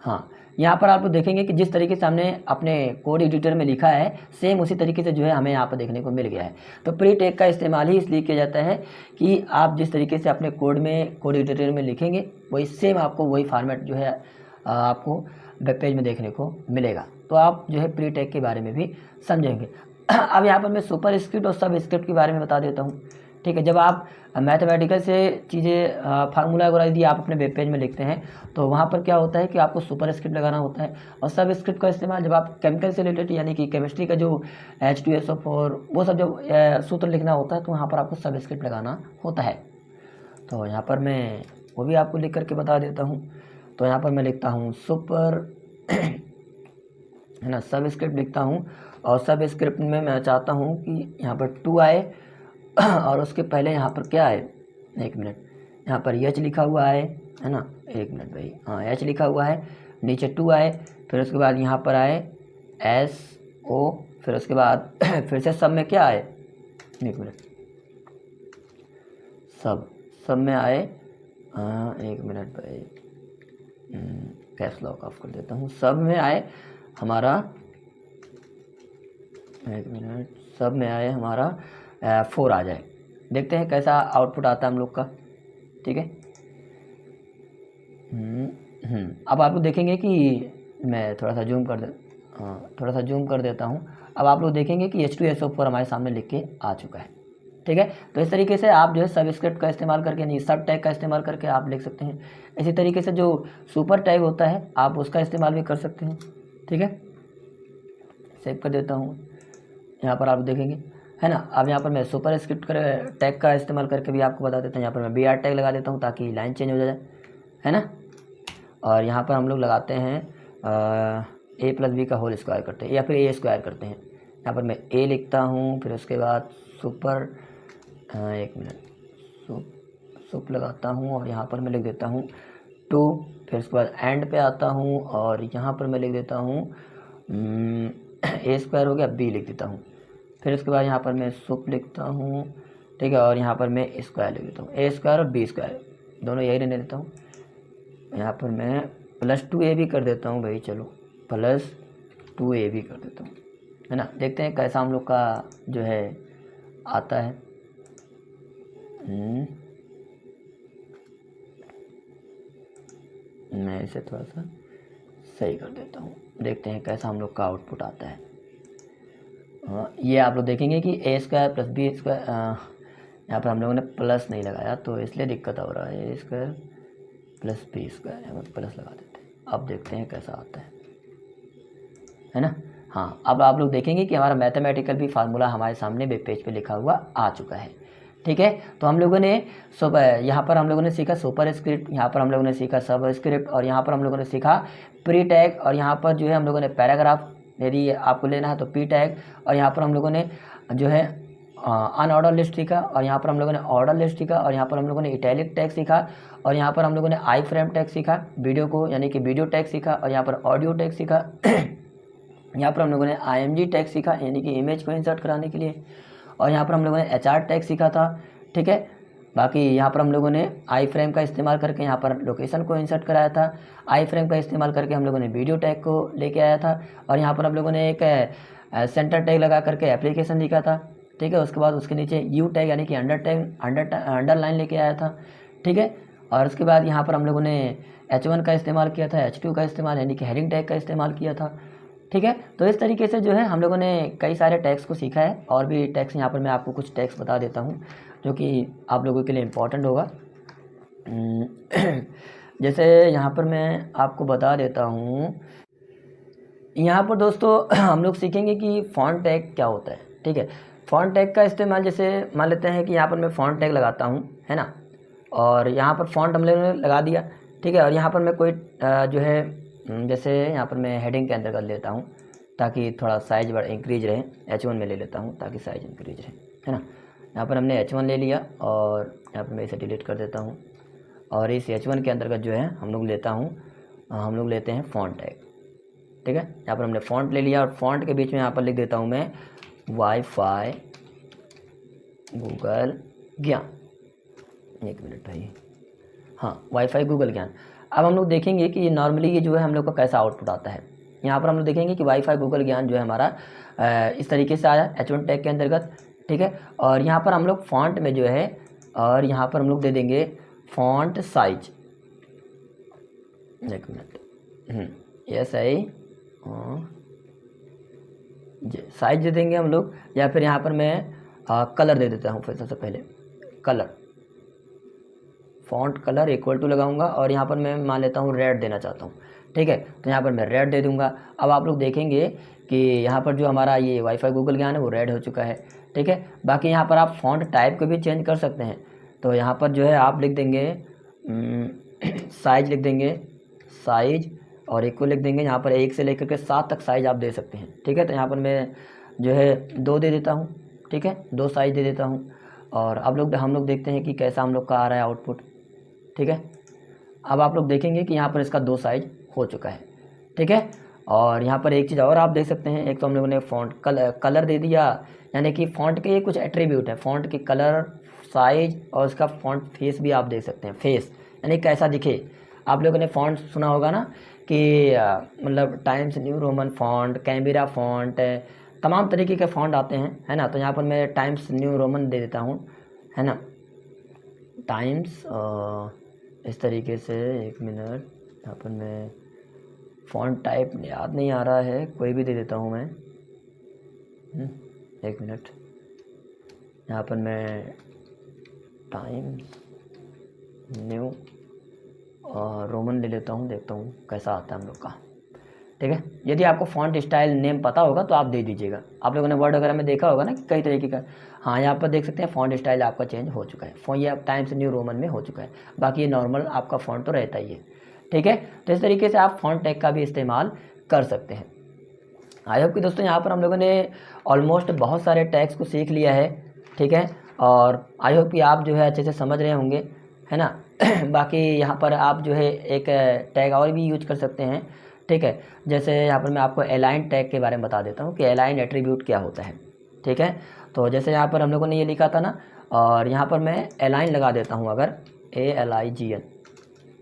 हाँ, यहाँ पर आप लोग देखेंगे कि जिस तरीके से हमने अपने कोड एडिटर में लिखा है सेम उसी तरीके से जो है हमें यहाँ पर देखने को मिल गया है। तो प्री टैग का इस्तेमाल ही इसलिए किया जाता है कि आप जिस तरीके से अपने कोड एडिटर में लिखेंगे वही सेम आपको वही फॉर्मेट जो है आपको वेब पेज में देखने को मिलेगा। तो आप जो है प्री टैग के बारे में भी समझेंगे। अब यहाँ पर मैं सुपर स्क्रिप्ट और सब स्क्रिप्ट के बारे में बता देता हूँ। ठीक है, जब आप मैथमेटिकल से चीज़ें फार्मूला वगैरह यदि आप अपने वेब पेज में लिखते हैं तो वहाँ पर क्या होता है कि आपको सुपर स्क्रिप्ट लगाना होता है। और सब स्क्रिप्ट का इस्तेमाल जब आप केमिकल से रिलेटेड यानी कि केमिस्ट्री का जो H2SO4 वो सब जब सूत्र लिखना होता है तो वहाँ पर आपको सब स्क्रिप्ट लगाना होता है। तो यहाँ पर मैं वो भी आपको लिख करके बता देता हूँ। तो यहाँ पर मैं लिखता हूँ सुपर है ना, सब स्क्रिप्ट लिखता हूँ और सब स्क्रिप्ट में मैं चाहता हूँ कि यहाँ पर 2 आए और उसके पहले यहाँ पर क्या है, एक मिनट, यहाँ पर H लिखा हुआ है ना, एक मिनट भाई, हाँ H लिखा हुआ है, नीचे 2 आए, फिर उसके बाद यहाँ पर आए SO, फिर उसके बाद फिर से सब में क्या आए, एक मिनट, सब में आए, एक मिनट भाई, कैश लॉक ऑफ कर देता हूँ। सब में आए हमारा, एक मिनट, सब में आए हमारा 4 आ जाए। देखते हैं कैसा आउटपुट आता है हम लोग का। ठीक है, अब आप लोग देखेंगे कि मैं थोड़ा सा जूम कर देता हूँ। अब आप लोग देखेंगे कि H2SO4 हमारे सामने लिख के आ चुका है। ठीक है, तो इस तरीके से आप जो है सब स्क्रिप्ट का इस्तेमाल करके नहीं सब टैग का इस्तेमाल करके आप लिख सकते हैं। इसी तरीके से जो सुपर टैग होता है आप उसका इस्तेमाल भी कर सकते हैं। ठीक है, सेव कर देता हूँ। यहाँ पर आप देखेंगे, है ना। अब यहाँ पर मैं सुपर स्क्रिप्ट टैग का इस्तेमाल करके भी आपको बता देता हूँ। यहाँ पर मैं BR टैग लगा देता हूँ ताकि लाइन चेंज हो जाए, है ना। और यहाँ पर हम लोग लगाते हैं A+B का होल स्क्वायर करते हैं या फिर A स्क्वायर करते हैं। यहाँ पर मैं A लिखता हूँ, फिर उसके बाद सुपर, एक मिनट, सुप लगाता हूँ और यहाँ पर मैं लिख देता हूँ 2, फिर उसके बाद एंड पे आता हूँ और यहाँ पर मैं लिख देता हूँ A स्क्वायर हो गया, B लिख देता हूँ, फिर उसके बाद यहाँ पर मैं सुप लिखता हूँ। ठीक है, और यहाँ पर मैं स्क्वायर लिख देता हूँ, A स्क्वायर और B स्क्वायर दोनों यही रहने देता हूँ। यहाँ पर मैं +2A भी कर देता हूँ भाई, चलो +2A भी कर देता हूँ, है ना। देखते हैं कैसा हम लोग का जो है आता है। मैं इसे थोड़ा सा सही कर देता हूँ, देखते हैं कैसा हम लोग का आउटपुट आता है। ये आप लोग देखेंगे कि A स्क्वायर + B स्क्वायर, यहाँ पर हम लोगों ने प्लस नहीं लगाया तो इसलिए दिक्कत हो रहा है। A स्क्वायर + B स्क्वायर, यहाँ पर प्लस लगा देते हैं। अब देखते हैं कैसा आता है ना। हाँ, अब आप लोग देखेंगे कि हमारा मैथमेटिकल भी फार्मूला हमारे सामने वेब पेज पे लिखा हुआ आ चुका है। ठीक है, तो हम लोगों ने यहाँ पर हम लोगों ने सीखा सुपर स्क्रिप्ट, यहाँ पर हम लोगों ने सीखा सब स्क्रिप्ट, और यहाँ पर हम लोगों ने सीखा प्री टैग, और यहाँ पर जो है हम लोगों ने पैराग्राफ यदि आपको लेना है तो पी टैग, और यहाँ पर हम लोगों ने जो है अनऑर्डर लिस्ट सीखा, और यहाँ पर हम लोगों ने ऑर्डर लिस्ट सीखा, और यहाँ पर हम लोगों ने इटैलिक टैग सीखा, और यहाँ पर हम लोगों ने आई फ्रेम टैग सीखा वीडियो को, यानी कि वीडियो टैग सीखा, और यहाँ पर ऑडियो टैग सीखा यहाँ पर हम लोगों ने IMG टैग सीखा, यानी कि इमेज को इंसर्ट कराने के लिए, और यहाँ पर हम लोगों ने HR टैग सीखा था। ठीक है, बाकी यहाँ पर हम लोगों ने आई फ्रेम का इस्तेमाल करके यहाँ पर लोकेशन को इंसर्ट कराया था, आई फ्रेम का इस्तेमाल करके हम लोगों ने वीडियो टैग को लेके आया था, और यहाँ पर हम लोगों ने एक सेंटर टैग लगा करके एप्लीकेशन लिखा था। ठीक है, उसके बाद उसके नीचे यू टैग यानी कि अंडरलाइन लेके आया था। ठीक है, और उसके बाद यहाँ पर हम लोगों ने H1 का इस्तेमाल किया था, H2 का इस्तेमाल यानी कि हेडिंग टैग का इस्तेमाल किया था। ठीक है, तो इस तरीके से जो है हम लोगों ने कई सारे टैग्स को सीखा है, और भी टैग्स यहाँ पर मैं आपको कुछ टैग्स बता देता हूँ जो कि आप लोगों के लिए इम्पोर्टेंट होगा। जैसे यहाँ पर मैं आपको बता देता हूँ, यहाँ पर दोस्तों हम लोग सीखेंगे कि फ़ॉन्ट टैग क्या होता है। ठीक है, फ़ॉन्ट टैग का इस्तेमाल जैसे मान लेते हैं कि यहाँ पर मैं फ़ॉन्ट टैग लगाता हूँ, है ना, और यहाँ पर फ़ॉन्ट हम लोगों ने लगा दिया। ठीक है, और यहाँ पर मैं कोई जो है जैसे यहाँ पर मैं हेडिंग के अंतर्गत लेता हूँ ताकि थोड़ा साइज इंक्रीज रहे, H1 में ले लेता हूँ ताकि साइज इंक्रीज रहे, है ना। यहाँ पर हमने H1 ले लिया, और यहाँ पर मैं इसे डिलीट कर देता हूँ, और इस H1 के अंतर्गत जो है हम लोग लेते हैं फ़ॉन्ट टैग। ठीक है, यहाँ पर हमने फ़ॉन्ट ले लिया, और फ़ॉन्ट के बीच में यहाँ पर लिख देता हूँ मैं वाईफाई गूगल ज्ञान। एक मिनट भाई, हाँ, वाईफाई गूगल ज्ञान। अब हम लोग देखेंगे कि ये नॉर्मली ये जो है हम लोग का कैसा आउटपुट आता है। यहाँ पर हम लोग देखेंगे कि वाईफाई गूगल ज्ञान जो है हमारा इस तरीके से आया H1 टैग के अंतर्गत। ठीक है, और यहाँ पर हम लोग फ़ॉन्ट में जो है, और यहाँ पर हम लोग दे देंगे फ़ॉन्ट साइज। एक मिनट, यस आई साइज दे देंगे हम लोग, या फिर यहाँ पर मैं कलर दे देता हूँ। फिर सबसे पहले colour, font colour equal to लगाऊंगा, और यहाँ पर मैं मान लेता हूँ रेड देना चाहता हूँ। ठीक है, तो यहाँ पर मैं रेड दे दूँगा। अब आप लोग देखेंगे कि यहाँ पर जो हमारा ये वाईफाई गूगल ज्ञान है वो रेड हो चुका है। ठीक है, बाकी यहाँ पर आप फ़ॉन्ट टाइप को भी चेंज कर सकते हैं। तो यहाँ पर जो है आप लिख देंगे साइज लिख देंगे, साइज, और इक्वल लिख देंगे। यहाँ पर 1 से लेकर के 7 तक साइज आप दे सकते हैं। ठीक है, तो यहाँ पर मैं जो है 2 दे देता हूँ। ठीक है, 2 साइज दे देता हूँ, और अब हम लोग देखते हैं कि कैसा हम लोग का आ रहा है आउटपुट। ठीक है, अब आप लोग देखेंगे कि यहाँ पर इसका 2 साइज हो चुका है। ठीक है, और यहाँ पर एक चीज़ और आप देख सकते हैं, एक तो हम लोगों ने फ़ॉन्ट कलर दे दिया, यानी कि फ़ॉन्ट के कुछ एट्रीब्यूट है, फ़ॉन्ट के कलर, साइज, और उसका फ़ॉन्ट फेस भी आप देख सकते हैं। फेस यानी कैसा दिखे। आप लोगों ने फ़ॉन्ट सुना होगा ना कि मतलब times new Roman font, camera font, तमाम तरीके के फ़ॉन्ट आते हैं, है ना। तो यहाँ पर मैं टाइम्स न्यू रोमन दे देता हूँ, है ना, टाइम्स इस तरीके से। एक मिनट, यहाँ पर मैं फ़ॉन्ट टाइप याद नहीं आ रहा है, कोई भी दे देता हूँ मैं। एक मिनट, यहाँ पर मैं टाइम्स न्यू रोमन ले लेता हूँ, देखता हूँ कैसा आता है हम लोग का। ठीक है, यदि आपको फ़ॉन्ट स्टाइल नेम पता होगा तो आप दे दीजिएगा। आप लोगों ने वर्ड वगैरह में देखा होगा ना कि कई तरीके का। हाँ, यहाँ पर देख सकते हैं फ़ॉन्ट स्टाइल आपका चेंज हो चुका है। ये टाइम्स न्यू रोमन में हो चुका है, बाकी ये नॉर्मल आपका फ़ॉन्ट तो रहता ही है। ठीक है, तो इस तरीके से आप फ़ॉन्ट टैग का भी इस्तेमाल कर सकते हैं। आई होप कि दोस्तों यहाँ पर हम लोगों ने ऑलमोस्ट बहुत सारे टैग्स को सीख लिया है। ठीक है, और आई होप कि आप जो है अच्छे से समझ रहे होंगे, है ना। बाकी यहाँ पर आप जो है एक टैग और भी यूज कर सकते हैं। ठीक है, जैसे यहाँ पर मैं आपको अलाइन टैग के बारे में बता देता हूँ कि अलाइन एट्रीब्यूट क्या होता है। ठीक है, तो जैसे यहाँ पर हम लोगों ने ये लिखा था ना, और यहाँ पर मैं अलाइन लगा देता हूँ, अगर ALIGN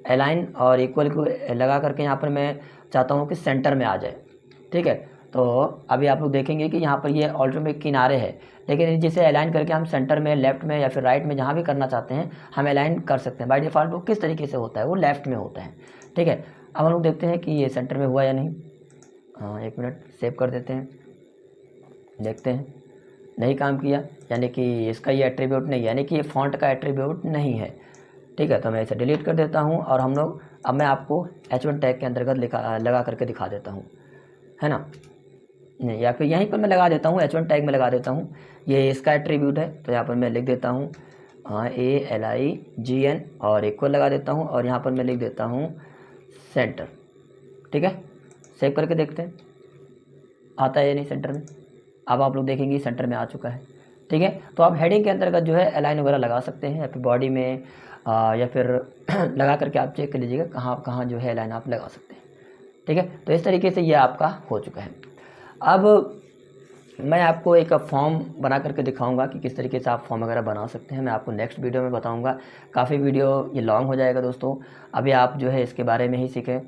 अलाइन, और इक्वल को लगा करके यहाँ पर मैं चाहता हूँ कि सेंटर में आ जाए। ठीक है, तो अभी आप लोग देखेंगे कि यहाँ पर ये ऑल्टरनेट किनारे है, लेकिन जिसे अलाइन करके हम सेंटर में, लेफ़्ट में, या फिर राइट में जहाँ भी करना चाहते हैं हम अलाइन कर सकते हैं। बाय डिफ़ॉल्ट वो किस तरीके से होता है, वो लेफ़्ट में होता है। ठीक है, अब हम लोग देखते हैं कि ये सेंटर में हुआ या नहीं। हाँ, एक मिनट, सेव कर देते हैं, देखते हैं। नहीं काम किया, यानी कि इसका ये एट्रीब्यूट नहीं, यानी कि ये फ़ॉन्ट का एट्रीब्यूट नहीं है। ठीक है, तो मैं इसे डिलीट कर देता हूँ, और अब मैं आपको H1 टैग के अंतर्गत लगा करके दिखा देता हूँ, है ना। नहीं, या फिर यहीं पर मैं लगा देता हूँ H1 टैग में लगा देता हूँ, ये इसका एट्रीब्यूट है। तो यहाँ पर मैं लिख देता हूँ ALIGN और इक्वल लगा देता हूँ, और यहाँ पर मैं लिख देता हूँ सेंटर। ठीक है, सेव करके देखते हैं आता है या नहीं सेंटर में। अब आप लोग देखेंगे सेंटर में आ चुका है। ठीक है, तो आप हेडिंग के अंतर्गत जो है अलाइन वगैरह लगा सकते हैं, या फिर बॉडी में या फिर लगा करके आप चेक कर लीजिएगा कहाँ कहाँ जो है अलाइन आप लगा सकते हैं। ठीक है, तो इस तरीके से ये आपका हो चुका है। अब मैं आपको एक फॉर्म बना करके दिखाऊंगा कि किस तरीके से आप फॉर्म वगैरह बना सकते हैं। मैं आपको नेक्स्ट वीडियो में बताऊंगा। काफ़ी वीडियो ये लॉन्ग हो जाएगा दोस्तों, अभी आप जो है इसके बारे में ही सीखें।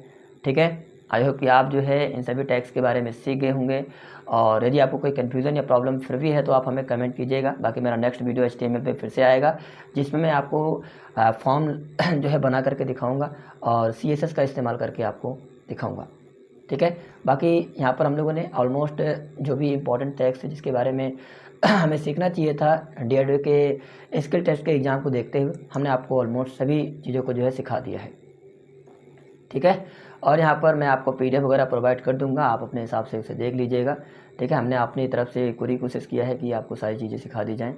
ठीक है, आई होप कि आप जो है इन सभी टैग्स के बारे में सीख गए होंगे, और यदि आपको कोई कन्फ्यूज़न या प्रॉब्लम फिर भी है तो आप हमें कमेंट कीजिएगा। बाकी मेरा नेक्स्ट वीडियो HTML पे फिर से आएगा, जिसमें मैं आपको फॉर्म जो है बना करके दिखाऊँगा और CSS का इस्तेमाल करके आपको दिखाऊँगा। ठीक है, बाकी यहाँ पर हम लोगों ने ऑलमोस्ट जो भी इम्पोर्टेंट टैग्स है जिसके बारे में हमें सीखना चाहिए था DRDO के स्किल टेस्ट के एग्ज़ाम को देखते हुए, हमने आपको ऑलमोस्ट सभी चीज़ों को जो है सिखा दिया है। ठीक है, और यहाँ पर मैं आपको PDF वगैरह प्रोवाइड कर दूँगा, आप अपने हिसाब से उसे देख लीजिएगा। ठीक है, हमने अपनी तरफ से पूरी कोशिश किया है कि आपको सारी चीज़ें सिखा दी जाएँ।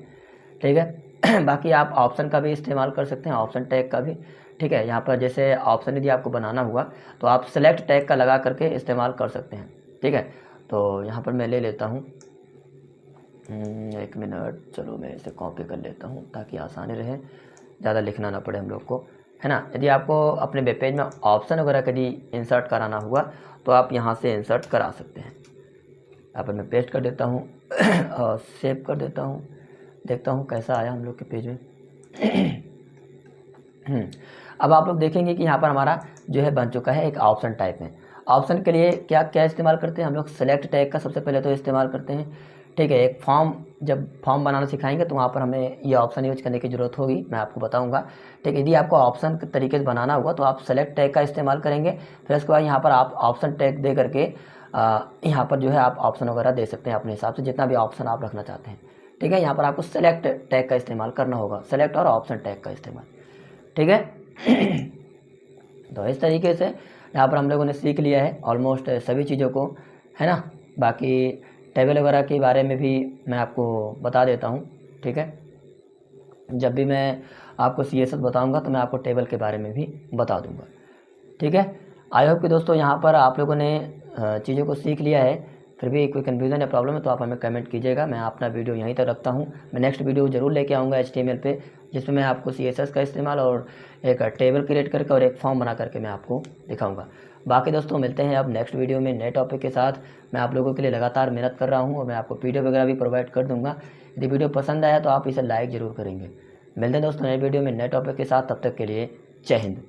ठीक है, बाकी आप ऑप्शन का भी इस्तेमाल कर सकते हैं, ऑप्शन टैग का भी। ठीक है, यहाँ पर जैसे ऑप्शन यदि आपको बनाना हुआ तो आप सेलेक्ट टैग का लगा करके इस्तेमाल कर सकते हैं। ठीक है, तो यहाँ पर मैं ले लेता हूँ, एक मिनट, चलो मैं इसे कॉपी कर लेता हूँ ताकि आसानी रहे, ज़्यादा लिखना ना पड़े हम लोग को, है ना। यदि आपको अपने वेब पेज में ऑप्शन वगैरह यदि इंसर्ट कराना हुआ तो आप यहाँ से इंसर्ट करा सकते हैं। यहाँ पर मैं पेस्ट कर देता हूँ और सेव कर देता हूँ, देखता हूँ कैसा आया हम लोग के पेज में। अब आप लोग देखेंगे कि यहाँ पर हमारा जो है बन चुका है एक ऑप्शन टाइप में। ऑप्शन के लिए क्या क्या इस्तेमाल करते हैं हम लोग, सेलेक्ट टैग का सबसे पहले तो इस्तेमाल करते हैं। ठीक है, एक फॉर्म, जब फॉर्म बनाना सिखाएंगे तो वहाँ पर हमें ये ऑप्शन यूज करने की ज़रूरत होगी, मैं आपको बताऊँगा। ठीक है, यदि आपको ऑप्शन के तरीके से बनाना होगा तो आप सेलेक्ट टैग का इस्तेमाल करेंगे। फिर उसके बाद यहाँ पर आप ऑप्शन टैग दे करके यहाँ पर जो है आप ऑप्शन वगैरह दे सकते हैं अपने हिसाब से, जितना भी ऑप्शन आप रखना चाहते हैं। ठीक है, यहाँ पर आपको सेलेक्ट टैग का इस्तेमाल करना होगा, सेलेक्ट और ऑप्शन टैग का इस्तेमाल। ठीक है, तो इस तरीके से यहाँ पर हम लोगों ने सीख लिया है ऑलमोस्ट सभी चीज़ों को, है ना। बाकी टेबल वगैरह के बारे में भी मैं आपको बता देता हूँ। ठीक है, जब भी मैं आपको CSS बताऊँगा तो मैं आपको टेबल के बारे में भी बता दूँगा। ठीक है, आई होप कि दोस्तों यहाँ पर आप लोगों ने चीज़ों को सीख लिया है। फिर भी कोई कन्फ्यूज़न या प्रॉब्लम है तो आप हमें कमेंट कीजिएगा। मैं अपना वीडियो यहीं तक रखता हूँ। मैं नेक्स्ट वीडियो ज़रूर लेके आऊँगा HTML पे, जिसमें मैं आपको CSS का इस्तेमाल और एक टेबल क्रिएट करके और एक फॉर्म बना करके मैं आपको दिखाऊँगा। बाकी दोस्तों मिलते हैं अब नेक्स्ट वीडियो में नए टॉपिक के साथ। मैं आप लोगों के लिए लगातार मेहनत कर रहा हूँ और मैं आपको PDF वगैरह भी प्रोवाइड कर दूँगा। यदि वीडियो पसंद आया तो आप इसे लाइक ज़रूर करेंगे। मिलते हैं दोस्तों नए वीडियो में नए टॉपिक के साथ, तब तक के लिए जय हिंद।